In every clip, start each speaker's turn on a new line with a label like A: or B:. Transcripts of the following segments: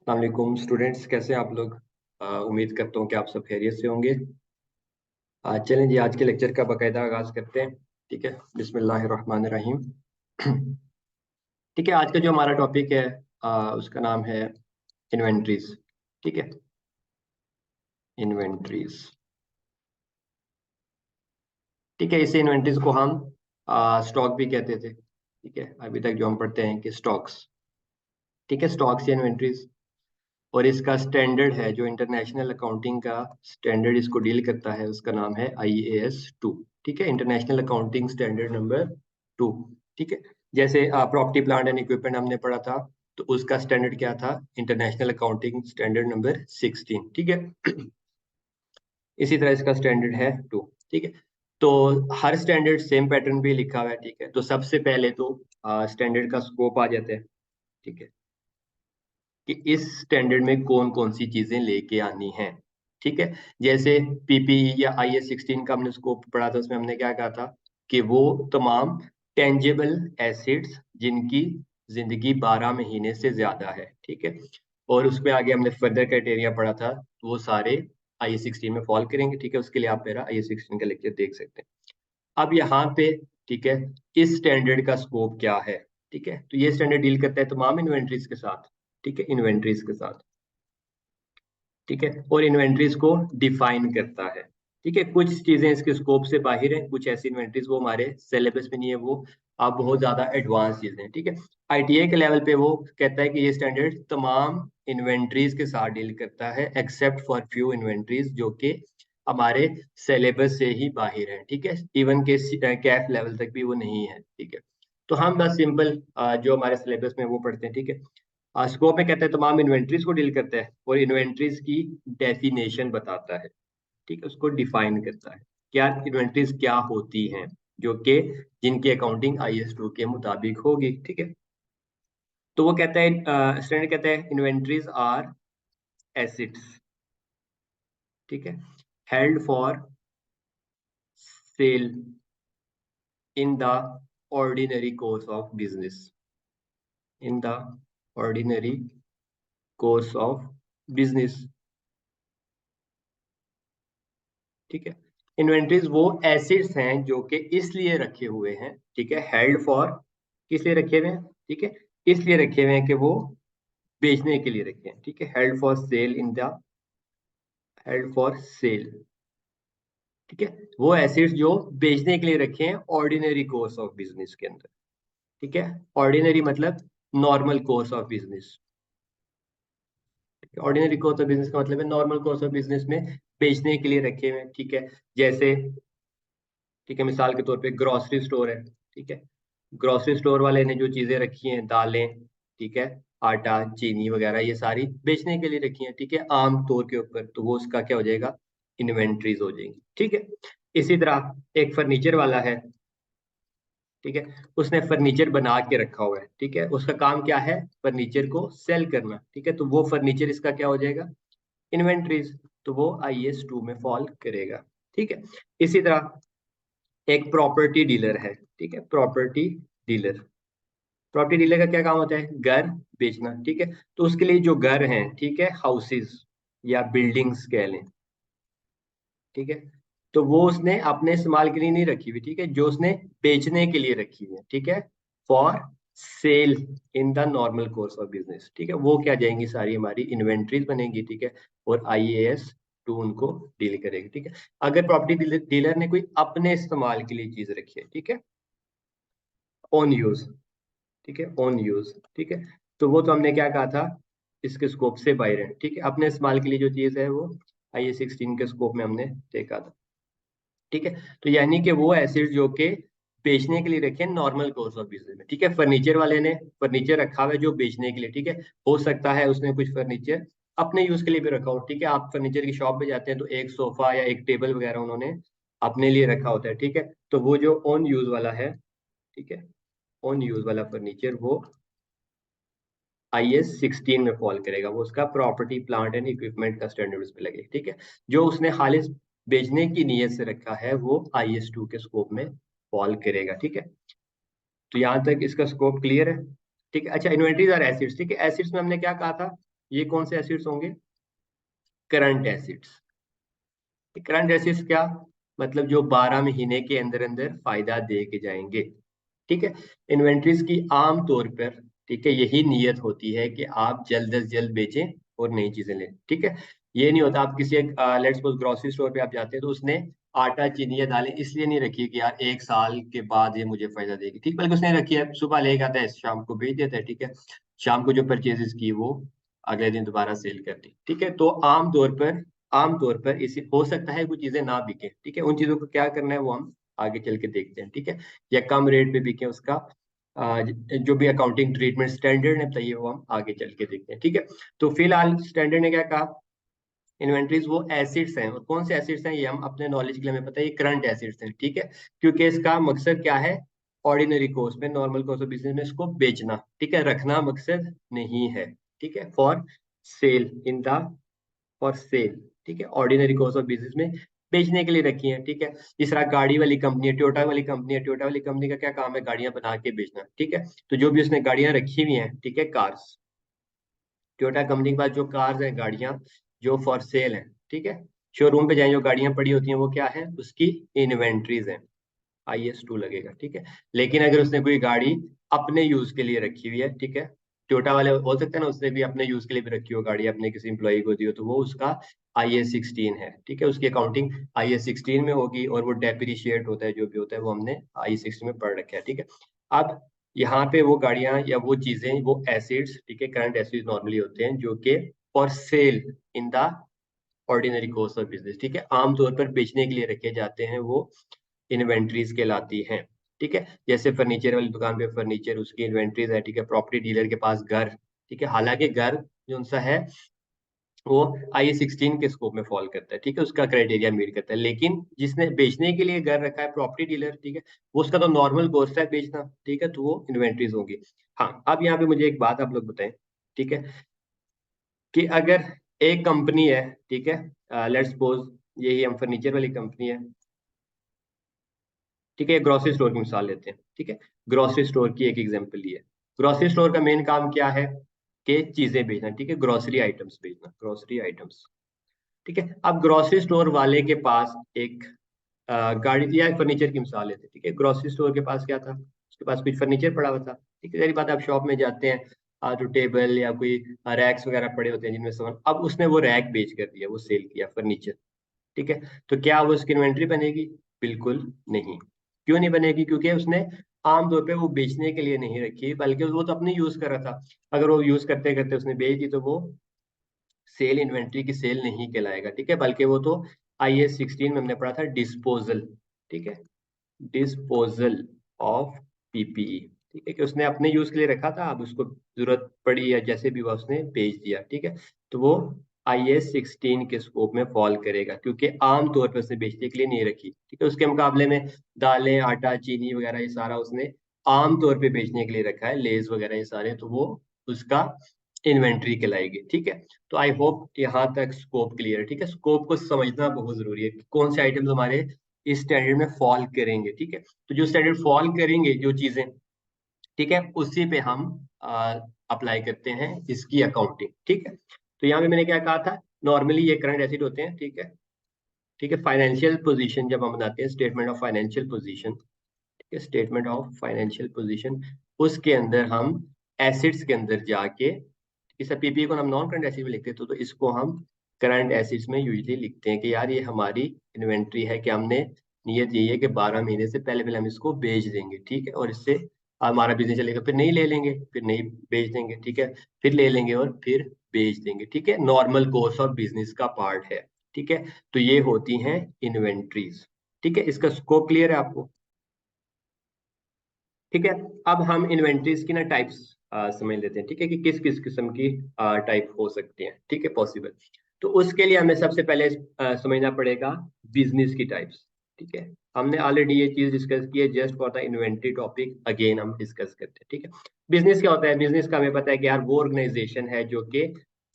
A: अस्सलाम वालेकुम स्टूडेंट्स, कैसे हैं आप लोग। उम्मीद करता हूँ कि आप सब खैरियत से होंगे। चलें जी, आज के लेक्चर का बाकायदा आगाज करते हैं। ठीक है, बिस्मिल्लाहिर्रहमानिर्रहीम। ठीक है, आज का जो हमारा टॉपिक है उसका नाम है इन्वेंट्रीज। ठीक है, इन्वेंट्रीज। ठीक है, इसे इन्वेंट्रीज को हम स्टॉक भी कहते थे। ठीक है, अभी तक जो हम पढ़ते हैं कि स्टॉक्स। ठीक है, स्टॉक्स या इन्वेंट्रीज। और इसका स्टैंडर्ड है जो इंटरनेशनल अकाउंटिंग का स्टैंडर्ड इसको डील करता है, उसका नाम है IAS 2। ठीक है, इंटरनेशनल अकाउंटिंग स्टैंडर्ड नंबर 2। ठीक है, जैसे प्रॉपर्टी प्लांट एंड इक्विपमेंट हमने पढ़ा था, तो उसका स्टैंडर्ड क्या था? International accounting standard number 16। ठीक है, इसी तरह इसका स्टैंडर्ड है 2। ठीक है, तो हर स्टैंडर्ड सेम पैटर्न भी लिखा हुआ है। ठीक है, तो सबसे पहले तो स्टैंडर्ड का स्कोप आ जाता है। ठीक है, कि इस स्टैंडर्ड में कौन कौन सी चीजें लेके आनी है। ठीक है, जैसे PPE या IS 16 का हमने स्कोप पढ़ा था, उसमें हमने क्या कहा था कि वो तमाम टेंजेबल एसिड्स जिनकी जिंदगी 12 महीने से ज्यादा है। ठीक है, और उसमें आगे हमने फर्दर क्राइटेरिया पढ़ा था, तो वो सारे IS 16 में फॉल करेंगे। ठीक है, उसके लिए आप मेरा IS 16 का लेक्चर देख सकते हैं। अब यहाँ पे, ठीक है, इस स्टैंडर्ड का स्कोप क्या है? ठीक है, तो ये स्टैंडर्ड डील करता है तमाम इन्वेंट्रीज के साथ। ठीक है, इन्वेंट्रीज के साथ। ठीक है, और इन्वेंट्रीज को डिफाइन करता है। ठीक है, कुछ चीजें इसके स्कोप से बाहर हैं, कुछ ऐसी इन्वेंट्रीज वो हमारे सिलेबस में नहीं है, वो आप बहुत ज्यादा एडवांस चीजें हैं। ठीक है, ITA के लेवल पे वो कहता है कि ये स्टैंडर्ड तमाम इन्वेंट्रीज के साथ डील करता है, एक्सेप्ट फॉर फ्यू इन्वेंट्रीज जो कि हमारे सिलेबस से ही बाहर है। ठीक है, इवन के कैफ लेवल तक भी वो नहीं है। ठीक है, तो हम बस सिंपल जो हमारे सिलेबस में वो पढ़ते हैं। ठीक है, स्कोप में कहते हैं तमाम इन्वेंट्रीज को डील करता है और इन्वेंट्रीज की डेफिनेशन बताता है। ठीक है, उसको डिफाइन करता है क्या इन्वेंट्रीज क्या होती हैं, जो कि जिनकी अकाउंटिंग IS 2 के मुताबिक होगी। ठीक है, तो वो कहता है, स्टैंडर्ड कहता है इन्वेंट्रीज आर एसिड्स। ठीक है, held for sale in the ordinary course of business. In the ordinary course of business. ठीक है, इन्वेंट्रीज वो एसिड्स हैं जो कि इसलिए रखे हुए हैं। ठीक है, हेल्ड फॉर, किस लिए रखे हुए हैं? ठीक है, इसलिए रखे हुए हैं कि वो बेचने के लिए रखे हैं। ठीक है, held for sale in the, held for cell. ठीक है, वो एसिड्स जो बेचने के लिए रखे हैं ऑर्डिनरी कोर्स ऑफ बिजनेस के अंदर। ठीक है, ऑर्डिनरी मतलब normal course of business. Ordinary course of business का मतलब है नॉर्मल कोर्स ऑफ बिजनेस में बेचने के लिए रखे हुए हैं। ठीक है, जैसे, ठीक है, मिसाल के तौर पे ग्रोसरी स्टोर है। ठीक है, ग्रोसरी स्टोर वाले ने जो चीजें रखी हैं, दालें, ठीक है, आटा, चीनी वगैरह, ये सारी बेचने के लिए रखी हैं। ठीक है, आम तौर के ऊपर, तो वो उसका क्या हो जाएगा? इन्वेंट्रीज हो जाएंगी। ठीक है, इसी तरह एक फर्नीचर वाला है। ठीक है, उसने फर्नीचर बना के रखा हुआ है। ठीक है, उसका काम क्या है? फर्नीचर को सेल करना। ठीक है, तो वो फर्नीचर इसका क्या हो जाएगा? इन्वेंट्रीज। तो वो IS 2 में फॉल करेगा। ठीक है, इसी तरह एक प्रॉपर्टी डीलर है। ठीक है, प्रॉपर्टी डीलर, प्रॉपर्टी डीलर का क्या काम होता है? घर बेचना। ठीक है, तो उसके लिए जो घर हैं, ठीक है, हाउसेस या बिल्डिंग्स कह लें, ठीक है, तो वो उसने अपने इस्तेमाल के लिए नहीं रखी हुई। ठीक है, जो उसने बेचने के लिए रखी हुई है। ठीक है, for sale in the normal course of business. ठीक है, वो क्या जाएंगी? सारी हमारी इन्वेंट्रीज बनेगी। ठीक है, और IAS 2 उनको डील करेगी। ठीक है, अगर प्रॉपर्टी डीलर ने कोई अपने इस्तेमाल के लिए चीज रखी है, ठीक है, ऑन यूज, ठीक है, ऑन यूज, ठीक है, तो वो तो हमने क्या कहा था? इसके स्कोप से बाहर है। ठीक है, अपने इस्तेमाल के लिए जो चीज है वो IS 16 के स्कोप में हमने देखा था। ठीक है, तो यानी कि वो एसिड जो कि बेचने के लिए रखे नॉर्मल कोर्स ऑफ बिजनेस में। ठीक है, फर्नीचर वाले ने फर्नीचर रखा हुआ है जो बेचने के लिए। ठीक है, हो सकता है उसने कुछ फर्नीचर अपने यूज के लिए भी रखा हो। ठीक है, आप फर्नीचर की शॉप पे जाते हैं तो एक सोफा या एक टेबल वगैरह उन्होंने अपने लिए रखा होता है। ठीक है, तो वो जो ऑन यूज वाला है, ठीक है, ऑन यूज वाला फर्नीचर, वो IS 16 में फॉल करेगा। वो उसका प्रॉपर्टी प्लांट एंड इक्विपमेंट का स्टैंडर्ड उस पर लगेगा। ठीक है, जो उसने खालिस बेचने की नीयत से रखा है वो IS 2 के स्कोप में फॉल करेगा। ठीक है, तो यहाँ तक इसका स्कोप क्लियर है। ठीक है, अच्छा, इन्वेंटरीज आर एसिड्स। ठीक है, एसिड्स में हमने क्या कहा था ये कौन से एसिड्स होंगे? Current assets. करंट एसिड्स क्या मतलब? जो 12 महीने के अंदर अंदर फायदा दे के जाएंगे। ठीक है। इन्वेंट्रीज की आम तौर पर, ठीक है, यही नीयत होती है कि आप जल्द अज जल्द बेचें और नई चीजें लें। ठीक है। ये नहीं होता आप किसी एक लेट्स सपोज ग्रोसरी स्टोर पे आप जाते हैं तो उसने आटा चीनी या दालें इसलिए नहीं रखी है कि यार 1 साल के बाद ये मुझे फायदा देगी, ठीक, बल्कि उसने रखी है सुबह लेके आता है शाम को बेच देता है। ठीक है। शाम को जो परचेजेस की वो अगले दिन दोबारा सेल कर दी। ठीक है। तो आमतौर पर इसी हो सकता है कुछ चीजें ना बिके। ठीक है। उन चीजों को क्या करना है वो हम आगे चल के देखते हैं। ठीक है। या कम रेट पे बिके उसका जो भी अकाउंटिंग ट्रीटमेंट स्टैंडर्ड ने बताइए वो हम आगे चल के देखते हैं। ठीक है। तो फिलहाल स्टैंडर्ड ने क्या कहा? इन्वेंट्रीज वो एसिड्स हैं, और कौन से एसिड्स हैं ये हम अपने नॉलेज के लिए हमें पता है, ये करंट एसिड्स हैं। ठीक है। क्योंकि इसका मकसद क्या है? ऑर्डिनरी कोर्स में, नॉर्मल कोर्स ऑफ बिजनेस में इसको बेचना, ठीक है, रखना मकसद नहीं है। ठीक है। For sale in the for sale. ठीक है। ऑर्डिनरी कोर्स ऑफ बिजनेस में बेचने के लिए रखी है। ठीक है। जिस तरह गाड़ी वाली कंपनी है, टोयोटा वाली कंपनी है, टोयोटा वाली कंपनी का क्या काम है? गाड़ियां बना के बेचना। ठीक है। तो जो भी उसने गाड़ियां रखी हुई हैं, ठीक है, कार्स, टोयोटा कंपनी के पास जो कार्स हैं, गाड़ियां जो फॉर सेल हैं, ठीक है, शोरूम पे जाए जो गाड़ियां पड़ी होती हैं वो क्या है? उसकी इन्वेंट्रीज हैं। IS2 लगेगा। ठीक है। लेकिन अगर उसने कोई गाड़ी अपने यूज के लिए रखी हुई है, ठीक है, टोयोटा वाले हो सकता है ना उसने भी अपने यूज के लिए भी रखी हो गाड़ी, अपने किसी इंप्लॉई को दी हो, तो वो उसका IS16 है। ठीक है। उसकी अकाउंटिंग IS16 में होगी, और वो डेप्रिशिएट होता है जो भी होता है वो हमने IS16 में पढ़ रखा है। ठीक है। अब यहाँ पे वो गाड़ियां या वो चीजें, वो एसिड्स, ठीक है, करंट एसिड्स नॉर्मली होते हैं जो कि for sale in the ordinary course of business, ठीक है, आमतौर पर बेचने के लिए रखे जाते हैं, वो इन्वेंट्रीज कहलाती हैं। ठीक है। जैसे फर्नीचर वाली दुकान पे फर्नीचर, उसकी इन्वेंट्रीज है। ठीक है। प्रॉपर्टी डीलर के पास घर, ठीक है, हालांकि घर जो सा है वो IS16 के स्कोप में फॉल करता है। ठीक है। उसका क्राइटेरिया मीट करता है, लेकिन जिसने बेचने के लिए घर रखा है, प्रॉपर्टी डीलर, ठीक है, वो उसका तो नॉर्मल कोर्स है बेचना। ठीक है। तो वो इन्वेंट्रीज होगी। हाँ, अब यहाँ पे मुझे एक बात आप लोग बताएं, ठीक है, कि अगर एक कंपनी है, ठीक है, लेट्स सपोज यही हम फर्नीचर वाली कंपनी है, ठीक है, ग्रोसरी स्टोर की मिसाल लेते हैं। ठीक है। ग्रोसरी स्टोर की एक एग्जांपल ली है। ग्रोसरी स्टोर का मेन काम क्या है? कि चीजें बेचना। ठीक है। ग्रोसरी आइटम्स बेचना, ग्रोसरी आइटम्स। ठीक है। अब ग्रोसरी स्टोर वाले के पास एक गाड़ी या फर्नीचर की मिसाल लेते हैं। ठीक है। ग्रोसरी स्टोर के पास क्या था? उसके पास कुछ फर्नीचर पड़ा हुआ था। ठीक है। सारी बात, आप शॉप में जाते हैं, तो टेबल या कोई रैक्स वगैरह पड़े होते हैं जिनमें सामान, अब उसने वो रैक बेच कर दिया, वो सेल किया फर्नीचर। ठीक है। तो क्या वो उसकी इन्वेंट्री बनेगी? बिल्कुल नहीं। क्यों नहीं बनेगी? क्योंकि उसने आमतौर पे वो बेचने के लिए नहीं रखी, बल्कि वो तो अपनी यूज कर रहा था। अगर वो यूज करते करते उसने बेच दी तो वो सेल इन्वेंट्री की सेल नहीं कहलाएगा। ठीक है। बल्कि वो तो IS16 में हमने पढ़ा था डिस्पोजल। ठीक है। Disposal of PPE। ठीक है, कि उसने अपने यूज के लिए रखा था, अब उसको जरूरत पड़ी या जैसे भी हुआ उसने बेच दिया। ठीक है। तो वो IS16 के स्कोप में फॉल करेगा, क्योंकि आम तौर पर उसने बेचने के लिए नहीं रखी। ठीक है। उसके मुकाबले में दालें, आटा, चीनी वगैरह ये सारा उसने आम तौर पे बेचने के लिए रखा है, लेज वगैरह ये सारे, तो वो उसका इन्वेंट्री कहलाएगी। ठीक है। तो आई होप यहाँ तक स्कोप क्लियर है। ठीक है। स्कोप को समझना बहुत जरूरी है कि कौन से आइटम्स हमारे इस स्टैंडर्ड में फॉल करेंगे। ठीक है। तो जो स्टैंडर्ड फॉल करेंगे जो चीजें, ठीक है, उसी पे हम अप्लाई करते हैं इसकी अकाउंटिंग। ठीक है। तो यहाँ पे मैंने क्या कहा था? नॉर्मली ये करंट एसिड होते हैं। ठीक है। ठीक है। फाइनेंशियल पोजीशन जब हम बनाते हैं, स्टेटमेंट ऑफ फाइनेंशियल पोजीशन, ठीक है, स्टेटमेंट ऑफ फाइनेंशियल पोजीशन, उसके अंदर हम एसिड्स के अंदर जाके, इस PPE को हम नॉन करंट एसिड में लिखते हैं, तो इसको हम करंट एसिड्स में यूजली लिखते हैं कि यार ये हमारी इन्वेंट्री है, कि हमने नियत यही है कि 12 महीने से पहले पहले हम इसको बेच देंगे। ठीक है। और इससे हमारा बिजनेस चलेगा, फिर नहीं ले लेंगे, फिर नहीं बेच देंगे। ठीक है। फिर ले लेंगे और फिर बेच देंगे। ठीक है। नॉर्मल कोर्स ऑफ बिजनेस का पार्ट है। ठीक है। तो ये होती हैं इन्वेंट्रीज। ठीक है। इसका स्कोप क्लियर है आपको? ठीक है। अब हम इन्वेंट्रीज की ना टाइप्स समझ लेते हैं। ठीक है, कि किस किस किस्म की टाइप हो सकती हैं। ठीक है, पॉसिबल। तो उसके लिए हमें सबसे पहले समझना पड़ेगा बिजनेस की टाइप्स। ठीक है। हमने ऑलरेडी ये चीज डिस्कस की है, just for the inventory topic again हम डिस्कस करते हैं। ठीक है। बिजनेस क्या होता है? बिजनेस का हमें पता है कि यार वो ऑर्गेनाइजेशन है जो कि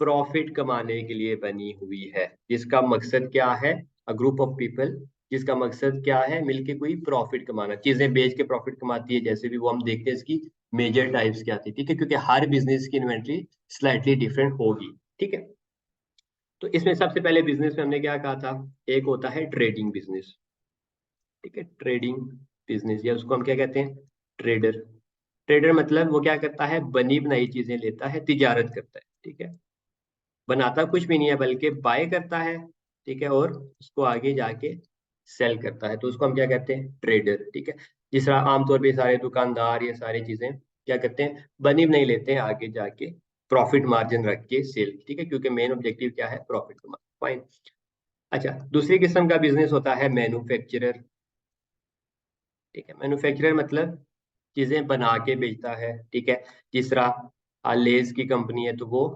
A: प्रॉफिट कमाने के लिए बनी हुई है, जिसका मकसद क्या है? अ ग्रुप ऑफ पीपल जिसका मकसद क्या है? मिलके कोई प्रॉफिट कमाना, चीजें बेच के प्रॉफिट कमाती है, जैसे भी वो हम देखते हैं इसकी मेजर टाइप्स क्या थी। ठीक है। क्योंकि हर बिजनेस की इन्वेंट्री स्लाइटली डिफरेंट होगी। ठीक है। तो इसमें सबसे पहले बिजनेस में हमने क्या कहा था, एक होता है ट्रेडिंग बिजनेस। ठीक है, ट्रेडिंग बिजनेस, या उसको हम क्या कहते हैं, ट्रेडर। ट्रेडर मतलब वो क्या करता है, बनी बनाई चीजें लेता है, तिजारत करता है। ठीक है, बनाता कुछ भी नहीं है बल्कि बाय करता है। ठीक है, और उसको आगे जाके सेल करता है, तो उसको हम क्या कहते हैं, ट्रेडर। ठीक है, जिस तरह आमतौर पे सारे दुकानदार ये सारी चीजें क्या करते हैं, बनी बनाई लेते हैं, आगे जाके प्रॉफिट मार्जिन रख के सेल। ठीक है, क्योंकि मेन ऑब्जेक्टिव क्या है, प्रॉफिट कमाना। फाइन। अच्छा, दूसरी किस्म का बिजनेस होता है मैन्युफैक्चरर। ठीक है, मैन्युफैक्चरर मतलब चीजें बना के बेचता है। ठीक है, जिस तरह लेज की कंपनी है, तो वो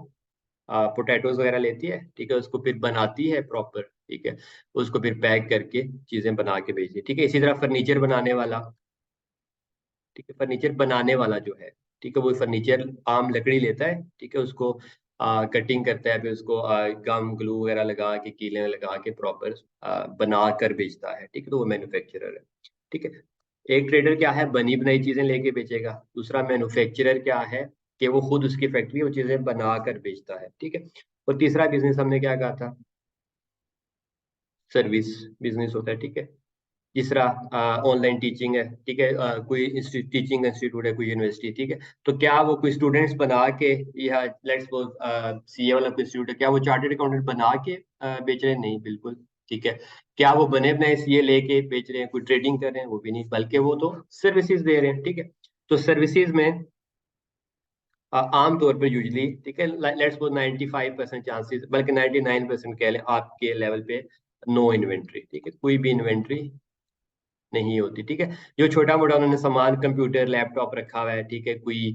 A: पोटैटोज वगैरह लेती है। ठीक है, उसको फिर बनाती है प्रॉपर। ठीक है, उसको फिर पैक करके चीजें बना के बेचती है। ठीक है, इसी तरह फर्नीचर बनाने वाला। ठीक है, फर्नीचर बनाने वाला जो है, ठीक है, वो फर्नीचर आम लकड़ी लेता है। ठीक है, उसको कटिंग करता है, फिर उसको गम ग्लू वगैरह लगा के, कीले लगा के प्रॉपर बना कर बेचता है। ठीक है, तो वो मैन्युफैक्चरर है। ठीक है, एक ट्रेडर क्या है, बनी बनाई चीजें लेके बेचेगा। दूसरा मैन्युफैक्चरर क्या है, कि वो खुद उसकी फैक्ट्री वो चीजें बना कर बेचता है। ठीक है, और तीसरा बिजनेस हमने क्या कहा था, सर्विस बिजनेस होता है। ठीक है, जिस तरह ऑनलाइन टीचिंग है। ठीक है, कोई टीचिंग इंस्टीट्यूट है, कोई यूनिवर्सिटी। ठीक है, तो क्या वो कोई स्टूडेंट्स बना के, या लेट्स सपोज सीए वाला कोई इंस्टीट्यूट है, क्या वो चार्टर्ड अकाउंटेंट बना के बेच रहे हैं? नहीं, बिल्कुल। ठीक है, क्या वो बने बनाए सीए लेके बेच रहे हैं, कोई ट्रेडिंग कर रहे हैं? वो भी नहीं, बल्कि वो तो सर्विसेज दे रहे हैं। ठीक है, तो सर्विसेज में आम तौर पर यूजली, ठीक है, लेट्स सपोज 95% चांसेस, बल्कि 99% कह लें आपके लेवल पे, नो इन्वेंट्री। ठीक है, कोई भी इन्वेंट्री नहीं होती। ठीक है, जो छोटा मोटा उन्होंने सामान, कंप्यूटर लैपटॉप रखा हुआ है। ठीक है, कोई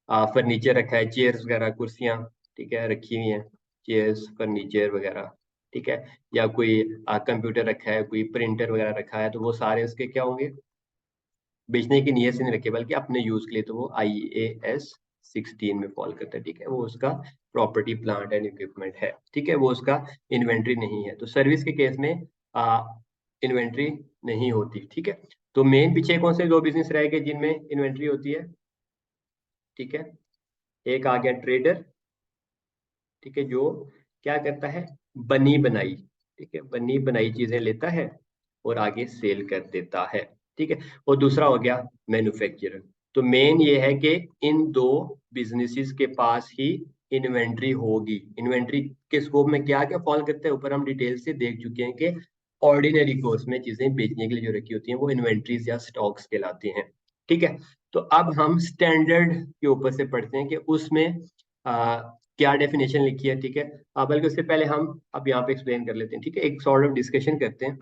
A: फर्नीचर रखा है, चेयर्स वगैरह, कुर्सियां, ठीक है, रखी हुई हैं, चेयर्स फर्नीचर वगैरह। ठीक है, या कोई कंप्यूटर रखा है, कोई प्रिंटर वगैरह रखा है, तो वो सारे उसके क्या होंगे, बेचने की नीयत से नहीं रखे, बल्कि अपने यूज के लिए, तो वो IAS 16 में फॉल करता है। ठीक है, वो उसका प्रॉपर्टी प्लांट एंड इक्विपमेंट है। ठीक है, वो उसका इन्वेंट्री नहीं है। तो सर्विस के केस में इन्वेंट्री नहीं होती। ठीक है, तो मेन पीछे कौन से दो बिजनेस रह गए जिनमें इन्वेंट्री होती है? ठीक है, एक आ गया ट्रेडर। ठीक है, जो क्या करता है, बनी बनाई, ठीक है, बनी बनाई चीजें लेता है और आगे सेल कर देता है। ठीक है, और दूसरा हो गया मैन्युफैक्चरर। तो मेन ये है कि इन दो बिजनेसेस के पास ही इन्वेंट्री होगी। इन्वेंट्री के स्कोप में क्या क्या फॉल करता है, ऊपर हम डिटेल से देख चुके हैं कि ऑर्डिनरी कोर्स में चीजें बेचने के लिए जो रखी होती हैं वो इन्वेंट्रीज या स्टॉक्स कहलाती हैं। ठीक है, तो अब हम स्टैंडर्ड के ऊपर से पढ़ते हैं कि उसमें क्या डेफिनेशन लिखी है। ठीक है, बल्कि उससे पहले हम अब यहाँ पे एक्सप्लेन कर लेते हैं। ठीक है, एक सॉर्ट ऑफ डिस्कशन करते हैं।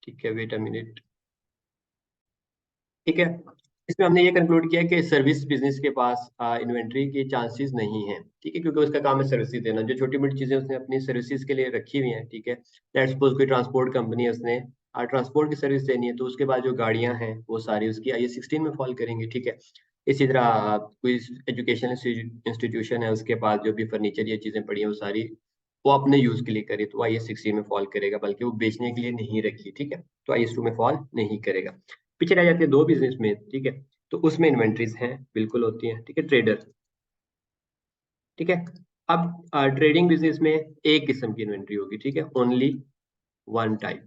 A: ठीक है, वेट अ मिनट। ठीक है, इसमें हमने ये कंक्लूड किया कि सर्विस बिजनेस के पास इन्वेंट्री के चांसेस नहीं है। ठीक है, क्योंकि उसका काम है सर्विसेज देना, जो छोटी मोटी चीजें उसने अपनी सर्विसेज के लिए रखी हुई हैं। ठीक है, लेट्स सपोज कोई ट्रांसपोर्ट कंपनी है, उसने ट्रांसपोर्ट की सर्विस देनी है, तो उसके बाद जो गाड़ियां हैं वो सारी उसकी IAS 16 में फॉल करेंगी। ठीक है, इसी तरह कोई एजुकेशन इंस्टीट्यूशन है, उसके पास जो भी फर्नीचर ये चीजें पड़ी हैं वो सारी वो अपने यूज के लिए करे, तो IAS 16 में फॉल करेगा, बल्कि वो बेचने के लिए नहीं रखी। ठीक है, तो IAS 2 में फॉल नहीं करेगा। पीछे रह जाते हैं दो बिजनेस में। ठीक है, तो उसमें इन्वेंट्रीज हैं, बिल्कुल होती हैं। ठीक है, ट्रेडर। ठीक है, अब ट्रेडिंग बिजनेस में एक किस्म की इन्वेंट्री होगी। ठीक है, ओनली वन टाइप।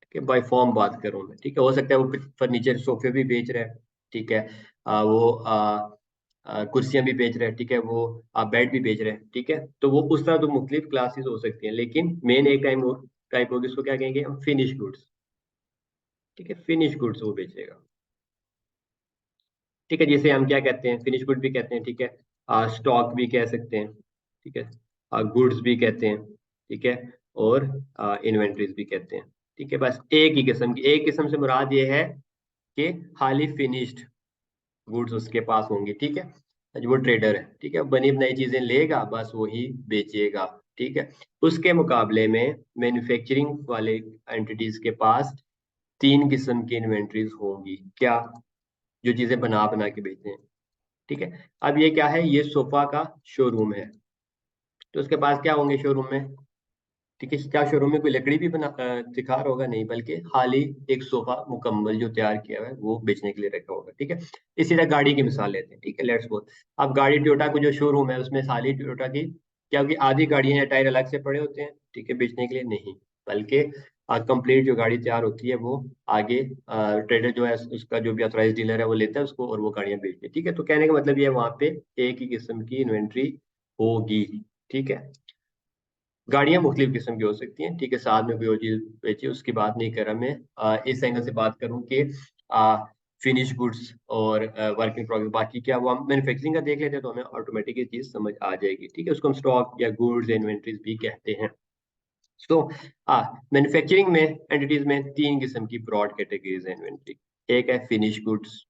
A: ठीक है, बाय फॉर्म बात करूं मैं। ठीक है, हो सकता है वो फर्नीचर सोफे भी बेच रहा है। ठीक है, वो कुर्सियां भी बेच रहे हैं। ठीक है, वो बेड भी बेच रहे हैं। ठीक है, तो वो उस तरह तो मुख्तलिफ क्लासेस हो सकती हैं, लेकिन मेन एक टाइम टाइप होगी, उसको क्या कहेंगे हम, फिनिश गुड्स। ठीक है, फिनिश गुड्स वो बेचेगा। ठीक है, जिसे हम क्या कहते हैं, फिनिश गुड भी कहते हैं। ठीक है, स्टॉक भी कह सकते हैं। ठीक है, गुड्स भी कहते हैं। ठीक है, और इन्वेंट्रीज भी कहते हैं। ठीक है, बस एक ही किस्म की, एक किस्म से मुराद ये है कि हाली फिनिश्ड गुड्स उसके पास होंगी। ठीक है, जो वो ट्रेडर है। ठीक है, बनी बनाई चीजें लेगा, बस वही बेचेगा। ठीक है, उसके मुकाबले में मैन्युफैक्चरिंग वाले एंटिटीज के पास तीन किस्म की इन्वेंट्रीज होंगी। क्या? जो चीजें बना बना के बेचते हैं। ठीक है, अब ये क्या है, ये सोफा का शोरूम है, तो उसके पास क्या होंगे शोरूम में, ठीक है, क्या शोरूम में कोई लकड़ी भी दिखा रहा होगा? नहीं, बल्कि हाल ही एक सोफा मुकम्मल जो तैयार किया हुआ है वो बेचने के लिए रखा होगा। ठीक है, इसी तरह गाड़ी की मिसाल लेते हैं। ठीक है, लेट्स सपोज अब गाड़ी टोयोटा को जो शोरूम है उसमें सारी टोयोटा की क्या होगी, आधी गाड़ियां या टायर अलग से पड़े होते हैं, ठीक है, बेचने के लिए नहीं, बल्कि कंप्लीट जो गाड़ी तैयार होती है वो आगे ट्रेडर जो है उसका जो भी ऑथराइज डीलर है वो लेता है उसको और वो गाड़ियां बेचती है। ठीक है, तो कहने का मतलब ये है वहां पे एक ही किस्म की इन्वेंट्री होगी। ठीक है, गाड़ियां मुख्तलिफ किस्म की हो सकती हैं। ठीक है, साथ में कोई और चीज बेची उसकी बात नहीं कर रहा मैं। इस एंगल से बात करूं कि फिनिश गुड्स और वर्क इन प्रोग्रेस, बाकी क्या वो हम मैन्युफैक्चरिंग का देख लेते हैं तो हमें ऑटोमेटिक ये चीज समझ आ जाएगी। ठीक है, उसको हम स्टॉक या गुड्स या इन्वेंट्रीज भी कहते हैं। सो मैन्युफैक्चरिंग में एंटिटीज में तीन किस्म की ब्रॉड कैटेगरीज है इन्वेंट्री। एक है फिनिश गुड्स।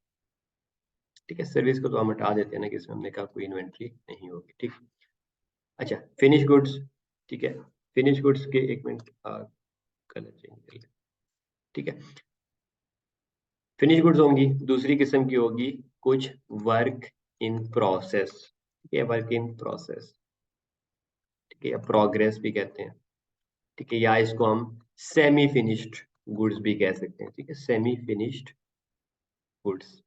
A: ठीक है, सर्विस को तो हम हटा देते हैं ना कि इसमें हमने कहा कोई इन्वेंट्री नहीं होगी। ठीक, अच्छा फिनिश गुड्स। ठीक है, फिनिश गुड्स के एक मिनट कलर चेंज कर ले। ठीक है, फिनिश गुड्स होंगी, दूसरी किस्म की होगी कुछ वर्क इन प्रोसेस। ठीक है, वर्क इन प्रोसेस, ठीक है, या प्रोग्रेस भी कहते हैं। ठीक है, या इसको हम सेमी फिनिश्ड गुड्स भी कह सकते हैं। ठीक है, सेमी फिनिश्ड गुड्स।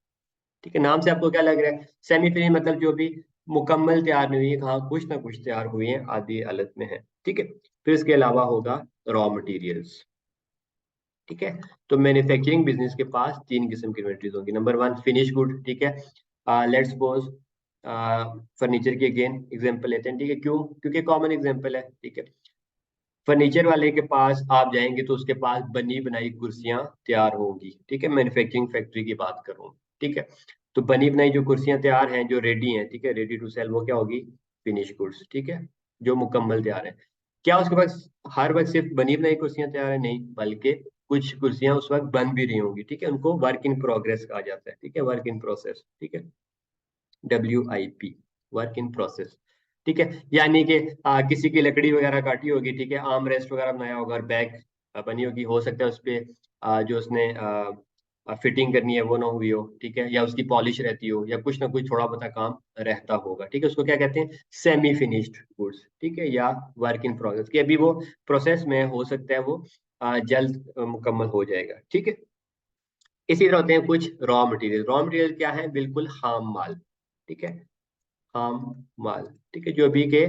A: ठीक है, नाम से आपको क्या लग रहा है? सेमी फिनिश मतलब जो भी मुकम्मल तैयार नहीं हुई है, हाँ कुछ ना कुछ तैयार हुई है, आधी हालत में है। ठीक है, फिर इसके अलावा होगा रॉ मटेरियल्स। ठीक है, तो मैन्युफैक्चरिंग बिजनेस के पास तीन किस्म की इन्वेंटरीज होंगी। Number one finish good. ठीक है, लेट्स सपोज फर्नीचर की अगेन एग्जांपल लेते हैं। ठीक है, क्यों? क्योंकि कॉमन एग्जांपल है। ठीक है, फर्नीचर वाले के पास आप जाएंगे तो उसके पास बनी बनाई कुर्सियां तैयार होंगी। ठीक है, मैन्युफैक्चरिंग फैक्ट्री की बात करूं। ठीक है, तो बनी बनाई जो कुर्सियां तैयार हैं जो रेडी हैं, ठीक है, रेडी टू सेल, वो क्या होगी? Finish goods. ठीक है, जो मुकम्मल तैयार है। क्या उसके पास हर वक्त सिर्फ बनी बनाई कुर्सियां तैयार है? नहीं, बल्कि कुछ कुर्सियां उस वक्त बन भी रही होंगी। ठीक है, उनको वर्क इन प्रोग्रेस कहा जाता है। ठीक है, वर्क इन प्रोसेस। ठीक है, WIP, वर्क इन प्रोसेस। ठीक है, यानी कि किसी की लकड़ी वगैरह काटी होगी, ठीक है, आर्म रेस्ट वगैरह बनाया होगा और बैग बनी होगी, हो सकता है उस पे जो उसने फिटिंग करनी है वो ना हुई हो। ठीक है, या उसकी पॉलिश रहती हो या कुछ ना कुछ थोड़ा बहुत काम रहता होगा। ठीक है, उसको क्या कहते हैं? Semi finished goods. ठीक है, या वर्क इन प्रोग्रेस, कि अभी वो प्रोसेस में हो सकता है वो जल्द मुकम्मल हो जाएगा। ठीक है, इसी तरह होते हैं कुछ रॉ मटेरियल। रॉ मटेरियल क्या है? बिल्कुल हाम माल। ठीक है, हाम माल। ठीक है, जो अभी के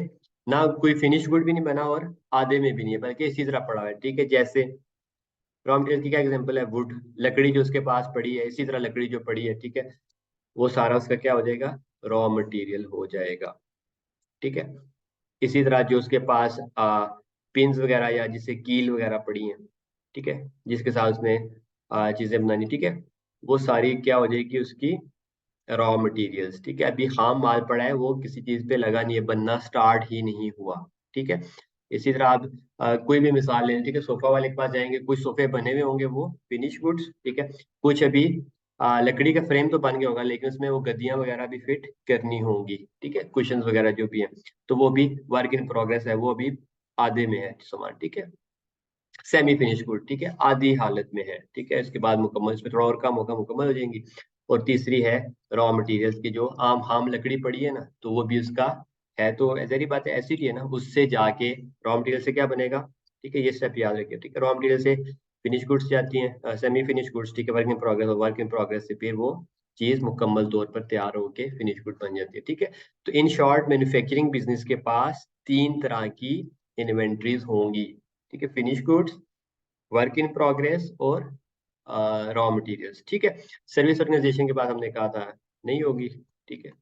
A: ना कोई फिनिश गुड भी नहीं बना और आधे में भी नहीं है, बल्कि इसी तरह पड़ा हुआ है। ठीक है, जैसे रॉ मटेरियल की क्या एग्जांपल है? वुड, लकड़ी जो उसके पास पड़ी है, इसी तरह लकड़ी जो पड़ी है, ठीक है, वो सारा उसका क्या हो जाएगा? रॉ मटेरियल हो जाएगा। ठीक है, इसी तरह जो उसके पास पिंस वगैरह या जिसे कील वगैरह पड़ी हैं, ठीक है, जिसके साथ उसने चीजें बनानी, ठीक है, वो सारी क्या हो जाएगी? उसकी रॉ मटेरियल्स। ठीक है, अभी खाम माल पड़ा है, वो किसी चीज पे लगा नहीं है, बनना स्टार्ट ही नहीं हुआ। ठीक है, इसी तरह आप कोई भी मिसाल लें। ठीक है, सोफा वाले के पास जाएंगे, कुछ सोफे बने हुए होंगे वो फिनिश गुड्स। ठीक है, कुछ अभी लकड़ी का फ्रेम तो बन गया होगा लेकिन उसमें वो गद्दियां वगैरह भी फिट करनी होंगी। ठीक है, कुशंस वगैरह जो भी है, तो वो भी वर्क इन प्रोग्रेस है, वो अभी आधे में है सामान। ठीक है, सेमी फिनिश गुड। ठीक है, आधी हालत में है। ठीक है, इसके बाद मुकम्मल, इसमें थोड़ा और काम होगा, मुकम्मल हो जाएंगी। और तीसरी है रॉ मटेरियल्स की, जो आम हाम लकड़ी पड़ी है ना, तो वो भी उसका है, तो जहरी बात है, एसिड ही है ना, उससे जाके रॉ मटेरियल से क्या बनेगा? ठीक है, ये स्टेप याद रखिए। ठीक है, रॉ मटेरियल से फिनिश गुड्स जाती हैं, सेमी फिनिश गुड्स। ठीक है, वर्क इन प्रोग्रेस, और वर्क इन प्रोग्रेस से फिर वो चीज मुकम्मल तौर पर तैयार होके फिनिश गुड बन जाती है। ठीक है, तो इन शॉर्ट मैन्युफैक्चरिंग बिजनेस के पास तीन तरह की इन्वेंट्रीज होंगी। ठीक है, finish goods, work in progress और रॉ मटेरियल्स। ठीक है, सर्विस ऑर्गेनाइजेशन के पास हमने कहा था नहीं होगी। ठीक है,